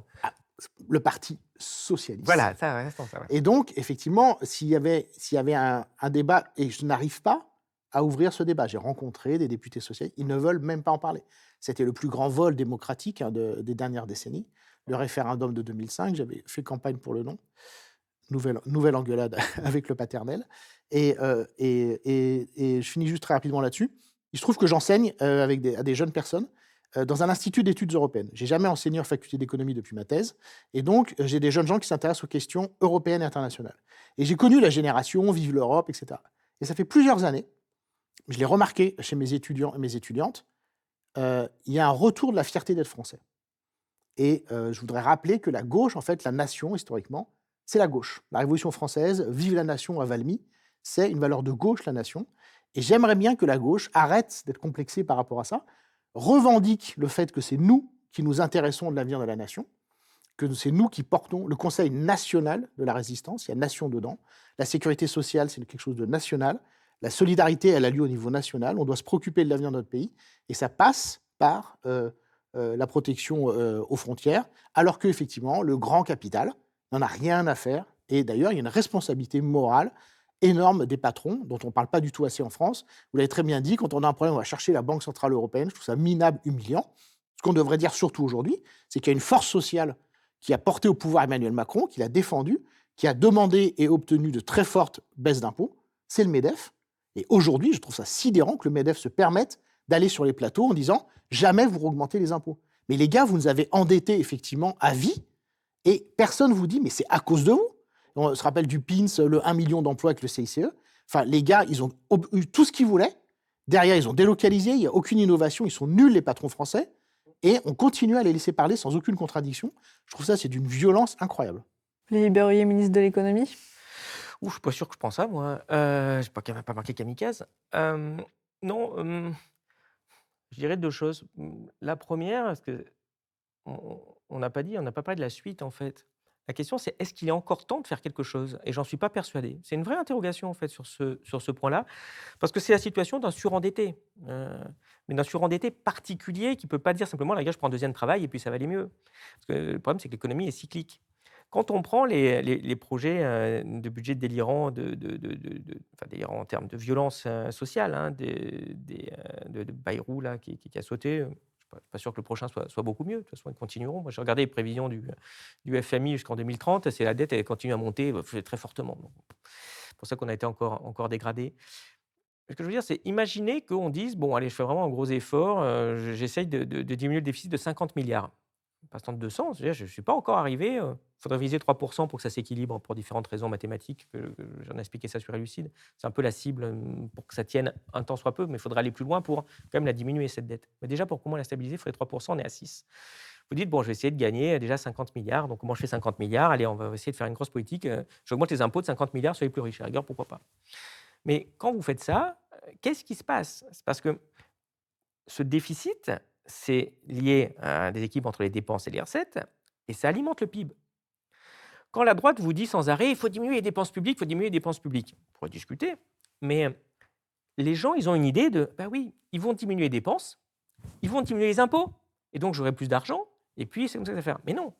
le Parti socialiste. Voilà, ça reste. Ça va. Et donc, effectivement, s'il y avait un débat, et je n'arrive pas à ouvrir ce débat, j'ai rencontré des députés socialistes, ils ne veulent même pas en parler. C'était le plus grand vol démocratique des dernières décennies. Le référendum de 2005, j'avais fait campagne pour le nom. Nouvelle engueulade avec le paternel. Et je finis juste très rapidement là-dessus. Il se trouve que j'enseigne à des jeunes personnes dans un institut d'études européennes. J'ai jamais enseigné en faculté d'économie depuis ma thèse, et donc j'ai des jeunes gens qui s'intéressent aux questions européennes et internationales. Et j'ai connu la génération Vive l'Europe, etc. Et ça fait plusieurs années, je l'ai remarqué chez mes étudiants et mes étudiantes, il y a un retour de la fierté d'être français. Et je voudrais rappeler que la gauche, en fait, la nation, historiquement, c'est la gauche. La Révolution française, vive la nation à Valmy, c'est une valeur de gauche, la nation. Et j'aimerais bien que la gauche arrête d'être complexée par rapport à ça, revendique le fait que c'est nous qui nous intéressons de l'avenir de la nation, que c'est nous qui portons le Conseil national de la résistance, il y a nation dedans. La sécurité sociale, c'est quelque chose de national. La solidarité, elle a lieu au niveau national. On doit se préoccuper de l'avenir de notre pays. Et ça passe par la protection aux frontières, alors qu'effectivement, le grand capital n'en a rien à faire. Et d'ailleurs, il y a une responsabilité morale énorme des patrons, dont on ne parle pas du tout assez en France. Vous l'avez très bien dit, quand on a un problème, on va chercher la Banque centrale européenne. Je trouve ça minable, humiliant. Ce qu'on devrait dire surtout aujourd'hui, c'est qu'il y a une force sociale qui a porté au pouvoir Emmanuel Macron, qui l'a défendu, qui a demandé et obtenu de très fortes baisses d'impôts, c'est le MEDEF. Et aujourd'hui, je trouve ça sidérant que le MEDEF se permette d'aller sur les plateaux en disant « jamais vous augmentez les impôts ». Mais les gars, vous nous avez endettés effectivement à vie, et personne ne vous dit « mais c'est à cause de vous ». On se rappelle du PINS, le 1 million d'emplois avec le CICE. Enfin, les gars, ils ont eu tout ce qu'ils voulaient. Derrière, ils ont délocalisé, il n'y a aucune innovation, ils sont nuls les patrons français. Et on continue à les laisser parler sans aucune contradiction. Je trouve ça, c'est d'une violence incroyable. Lélie Berruyer, ministre de l'économie. Je suis pas sûr que je pense ça, moi. Je n'ai pas marqué kamikaze. Non, je dirais deux choses. La première, parce que on n'a pas parlé de la suite, en fait. La question, c'est est-ce qu'il est encore temps de faire quelque chose? Et j'en suis pas persuadé. C'est une vraie interrogation, en fait, sur ce point-là, parce que c'est la situation d'un surendetté, mais d'un surendetté particulier qui peut pas dire simplement, la gars, je prends un deuxième travail et puis ça va aller mieux. Parce que le problème, c'est que l'économie est cyclique. Quand on prend les projets de budget délirants, enfin, délirants en termes de violence sociale, hein, de Bayrou là, qui a sauté, je ne suis pas sûr que le prochain soit beaucoup mieux. De toute façon, ils continueront. Moi, j'ai regardé les prévisions du FMI jusqu'en 2030. C'est la dette, elle continue à monter très fortement. C'est pour ça qu'on a été encore dégradé. Ce que je veux dire, c'est imaginer qu'on dise, bon, allez, je fais vraiment un gros effort, j'essaye de diminuer le déficit de 50 milliards. Passant de 200, je ne suis pas encore arrivé. Il faudrait viser 3% pour que ça s'équilibre pour différentes raisons mathématiques. J'en ai expliqué ça sur Elucide. C'est un peu la cible pour que ça tienne un temps soit peu, mais il faudrait aller plus loin pour quand même la diminuer, cette dette. Mais déjà, pour comment la stabiliser, il faudrait 3%, on est à 6. Vous dites, bon, je vais essayer de gagner déjà 50 milliards. Donc, comment je fais 50 milliards? Allez, on va essayer de faire une grosse politique. J'augmente les impôts de 50 milliards sur les plus riches. À la rigueur, pourquoi pas? Mais quand vous faites ça, qu'est-ce qui se passe? C'est parce que ce déficit, c'est lié à des équilibres entre les dépenses et les recettes, et ça alimente le PIB. Quand la droite vous dit sans arrêt, il faut diminuer les dépenses publiques, il faut diminuer les dépenses publiques, on pourrait discuter, mais les gens, ils ont une idée de, bah oui, ils vont diminuer les dépenses, ils vont diminuer les impôts, et donc j'aurai plus d'argent, et puis c'est comme ça que ça va faire. Mais non,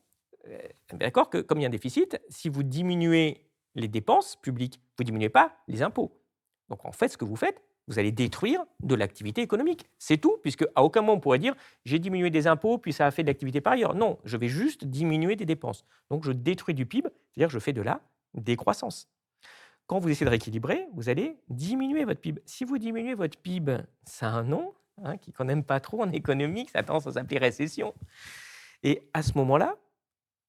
d'accord que comme il y a un déficit, si vous diminuez les dépenses publiques, vous ne diminuez pas les impôts. Donc en fait, ce que vous faites, vous allez détruire de l'activité économique. C'est tout, puisque à aucun moment on pourrait dire j'ai diminué des impôts, puis ça a fait de l'activité par ailleurs. Non, je vais juste diminuer des dépenses. Donc je détruis du PIB, c'est-à-dire que je fais de la décroissance. Quand vous essayez de rééquilibrer, vous allez diminuer votre PIB. Si vous diminuez votre PIB, ça a un nom qu'on n'aime pas trop en économie, ça a tendance à s'appeler récession. Et à ce moment-là,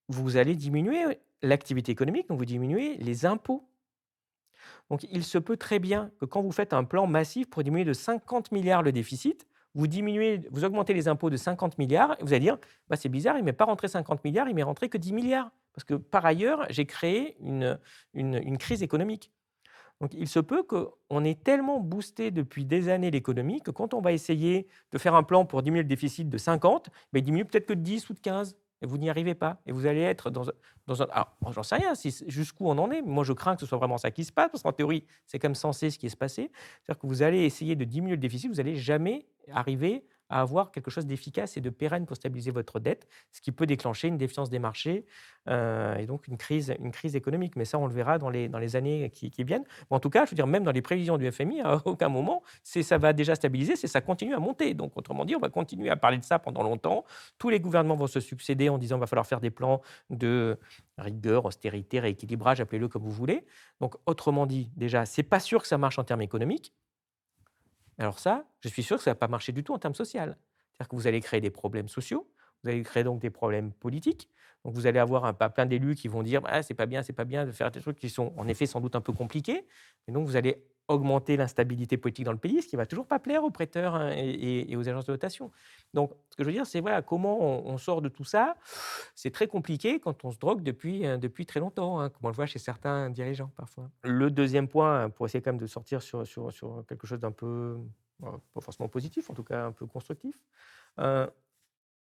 vous allez diminuer l'activité économique, donc vous diminuez les impôts. Donc, il se peut très bien que quand vous faites un plan massif pour diminuer de 50 milliards le déficit, vous augmentez les impôts de 50 milliards, et vous allez dire, bah, c'est bizarre, il ne m'est pas rentré 50 milliards, il m'est rentré que 10 milliards. Parce que par ailleurs, j'ai créé une crise économique. Donc, il se peut qu'on ait tellement boosté depuis des années l'économie que quand on va essayer de faire un plan pour diminuer le déficit de 50, bah, il diminue peut-être que de 10 ou de 15. Et vous n'y arrivez pas. Et vous allez être dans un... Alors, j'en sais rien jusqu'où on en est. Moi, je crains que ce soit vraiment ça qui se passe, parce qu'en théorie, c'est comme censé ce qui est se passer. C'est-à-dire que vous allez essayer de diminuer le déficit, vous n'allez jamais arriver à avoir quelque chose d'efficace et de pérenne pour stabiliser votre dette, ce qui peut déclencher une défiance des marchés et donc une crise économique. Mais ça, on le verra dans les années qui viennent. Mais en tout cas, je veux dire, même dans les prévisions du FMI, à aucun moment, ça va déjà stabiliser, ça continue à monter. Donc, autrement dit, on va continuer à parler de ça pendant longtemps. Tous les gouvernements vont se succéder en disant qu'il va falloir faire des plans de rigueur, austérité, rééquilibrage, appelez-le comme vous voulez. Donc, autrement dit, déjà, ce n'est pas sûr que ça marche en termes économiques. Alors ça, je suis sûr que ça ne va pas marcher du tout en termes sociaux. C'est-à-dire que vous allez créer des problèmes sociaux, vous allez créer donc des problèmes politiques. Donc vous allez avoir plein d'élus qui vont dire ah, c'est pas bien de faire des trucs qui sont en effet sans doute un peu compliqués. Et donc vous allez augmenter l'instabilité politique dans le pays, ce qui ne va toujours pas plaire aux prêteurs hein, et aux agences de notation. Donc ce que je veux dire, c'est voilà, comment on sort de tout ça. C'est très compliqué quand on se drogue depuis très longtemps, hein, comme on le voit chez certains dirigeants parfois. Le deuxième point, pour essayer quand même de sortir sur quelque chose d'un peu, pas forcément positif, en tout cas un peu constructif, euh,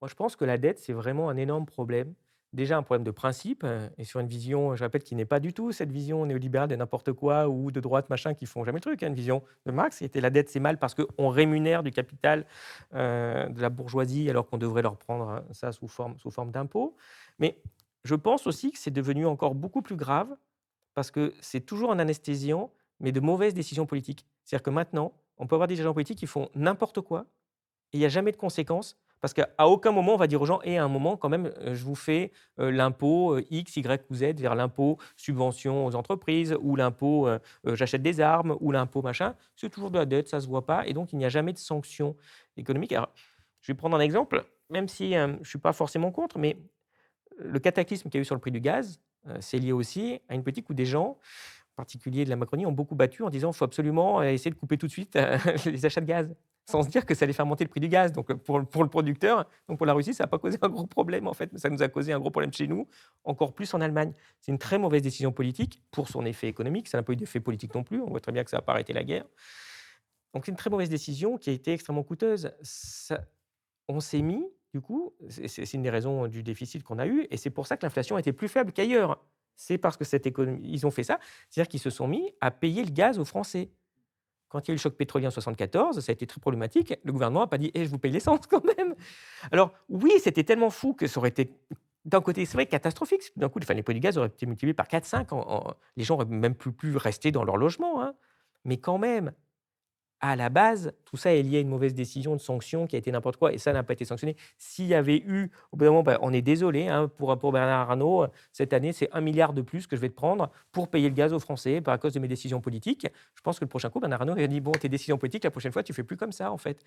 moi je pense que la dette, c'est vraiment un énorme problème. Déjà un problème de principe et sur une vision, je répète, qui n'est pas du tout cette vision néolibérale de n'importe quoi ou de droite, machin, qui font jamais le truc. Hein, une vision de Marx qui était la dette, c'est mal parce qu'on rémunère du capital de la bourgeoisie alors qu'on devrait leur prendre ça sous forme d'impôt. Mais je pense aussi que c'est devenu encore beaucoup plus grave parce que c'est toujours un anesthésiant, mais de mauvaises décisions politiques. C'est-à-dire que maintenant, on peut avoir des dirigeants politiques qui font n'importe quoi et il n'y a jamais de conséquences. Parce qu'à aucun moment, on va dire aux gens, et à un moment, quand même, je vous fais l'impôt X, Y ou Z, vers l'impôt subvention aux entreprises, ou l'impôt j'achète des armes, ou l'impôt machin. C'est toujours de la dette, ça ne se voit pas, et donc il n'y a jamais de sanctions économiques. Alors, je vais prendre un exemple, même si je ne suis pas forcément contre, mais le cataclysme qu'il y a eu sur le prix du gaz, c'est lié aussi à une politique où des gens, en particulier de la Macronie, ont beaucoup battu en disant qu'il faut absolument essayer de couper tout de suite les achats de gaz, sans se dire que ça allait faire monter le prix du gaz. Donc pour le producteur, donc pour la Russie, ça n'a pas causé un gros problème en fait, mais ça nous a causé un gros problème chez nous, encore plus en Allemagne. C'est une très mauvaise décision politique pour son effet économique, ça n'a pas eu d'effet politique non plus, on voit très bien que ça n'a pas arrêté la guerre. Donc c'est une très mauvaise décision qui a été extrêmement coûteuse. On s'est mis, du coup, c'est une des raisons du déficit qu'on a eu, et c'est pour ça que l'inflation était plus faible qu'ailleurs. C'est parce que ils ont fait ça, c'est-à-dire qu'ils se sont mis à payer le gaz aux Français. Quand il y a eu le choc pétrolier en 1974, ça a été très problématique. Le gouvernement n'a pas dit je vous paye l'essence quand même. Alors oui, c'était tellement fou que ça aurait été, d'un côté, c'est vrai, catastrophique. D'un coup, les prix du gaz auraient été multipliés par 4-5. Les gens n'auraient même plus rester dans leur logement. Hein. Mais quand même, à la base, tout ça est lié à une mauvaise décision de sanction qui a été n'importe quoi, et ça n'a pas été sanctionné. S'il y avait eu, au bout d'un moment, on est désolé, hein, pour Bernard Arnault, cette année, c'est 1 milliard de plus que je vais te prendre pour payer le gaz aux Français à cause de mes décisions politiques. Je pense que le prochain coup, Bernard Arnault a dit, bon, tes décisions politiques, la prochaine fois, tu ne fais plus comme ça, en fait.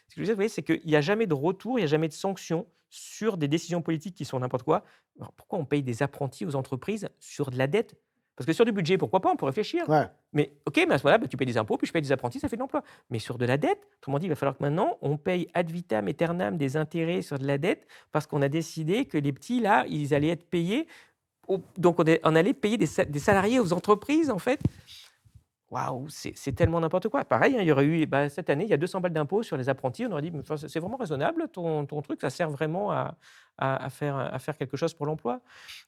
Ce que je veux dire, vous voyez, c'est qu'il n'y a jamais de retour, il n'y a jamais de sanction sur des décisions politiques qui sont n'importe quoi. Alors, pourquoi on paye des apprentis aux entreprises sur de la dette ? Parce que sur du budget, pourquoi pas, on peut réfléchir. Ouais. Mais ok, mais à ce moment-là, tu payes des impôts, puis je paye des apprentis, ça fait de l'emploi. Mais sur de la dette, autrement dit, il va falloir que maintenant, on paye ad vitam aeternam des intérêts sur de la dette parce qu'on a décidé que les petits, là, ils allaient être payés. Donc, on allait payer des salariés aux entreprises, en fait. Waouh, c'est tellement n'importe quoi. Pareil, hein, il y aurait eu, cette année, il y a 200 balles d'impôts sur les apprentis. On aurait dit, mais, c'est vraiment raisonnable, ton truc, ça sert vraiment à faire quelque chose pour l'emploi.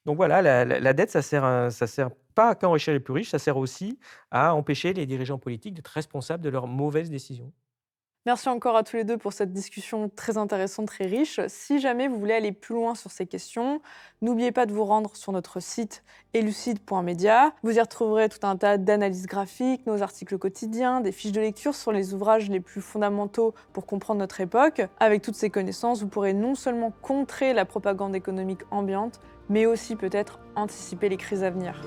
Donc voilà, la dette, ça sert pas qu'à enrichir les plus riches, ça sert aussi à empêcher les dirigeants politiques d'être responsables de leurs mauvaises décisions. Merci encore à tous les deux pour cette discussion très intéressante, très riche. Si jamais vous voulez aller plus loin sur ces questions, n'oubliez pas de vous rendre sur notre site elucide.media. Vous y retrouverez tout un tas d'analyses graphiques, nos articles quotidiens, des fiches de lecture sur les ouvrages les plus fondamentaux pour comprendre notre époque. Avec toutes ces connaissances, vous pourrez non seulement contrer la propagande économique ambiante, mais aussi peut-être anticiper les crises à venir.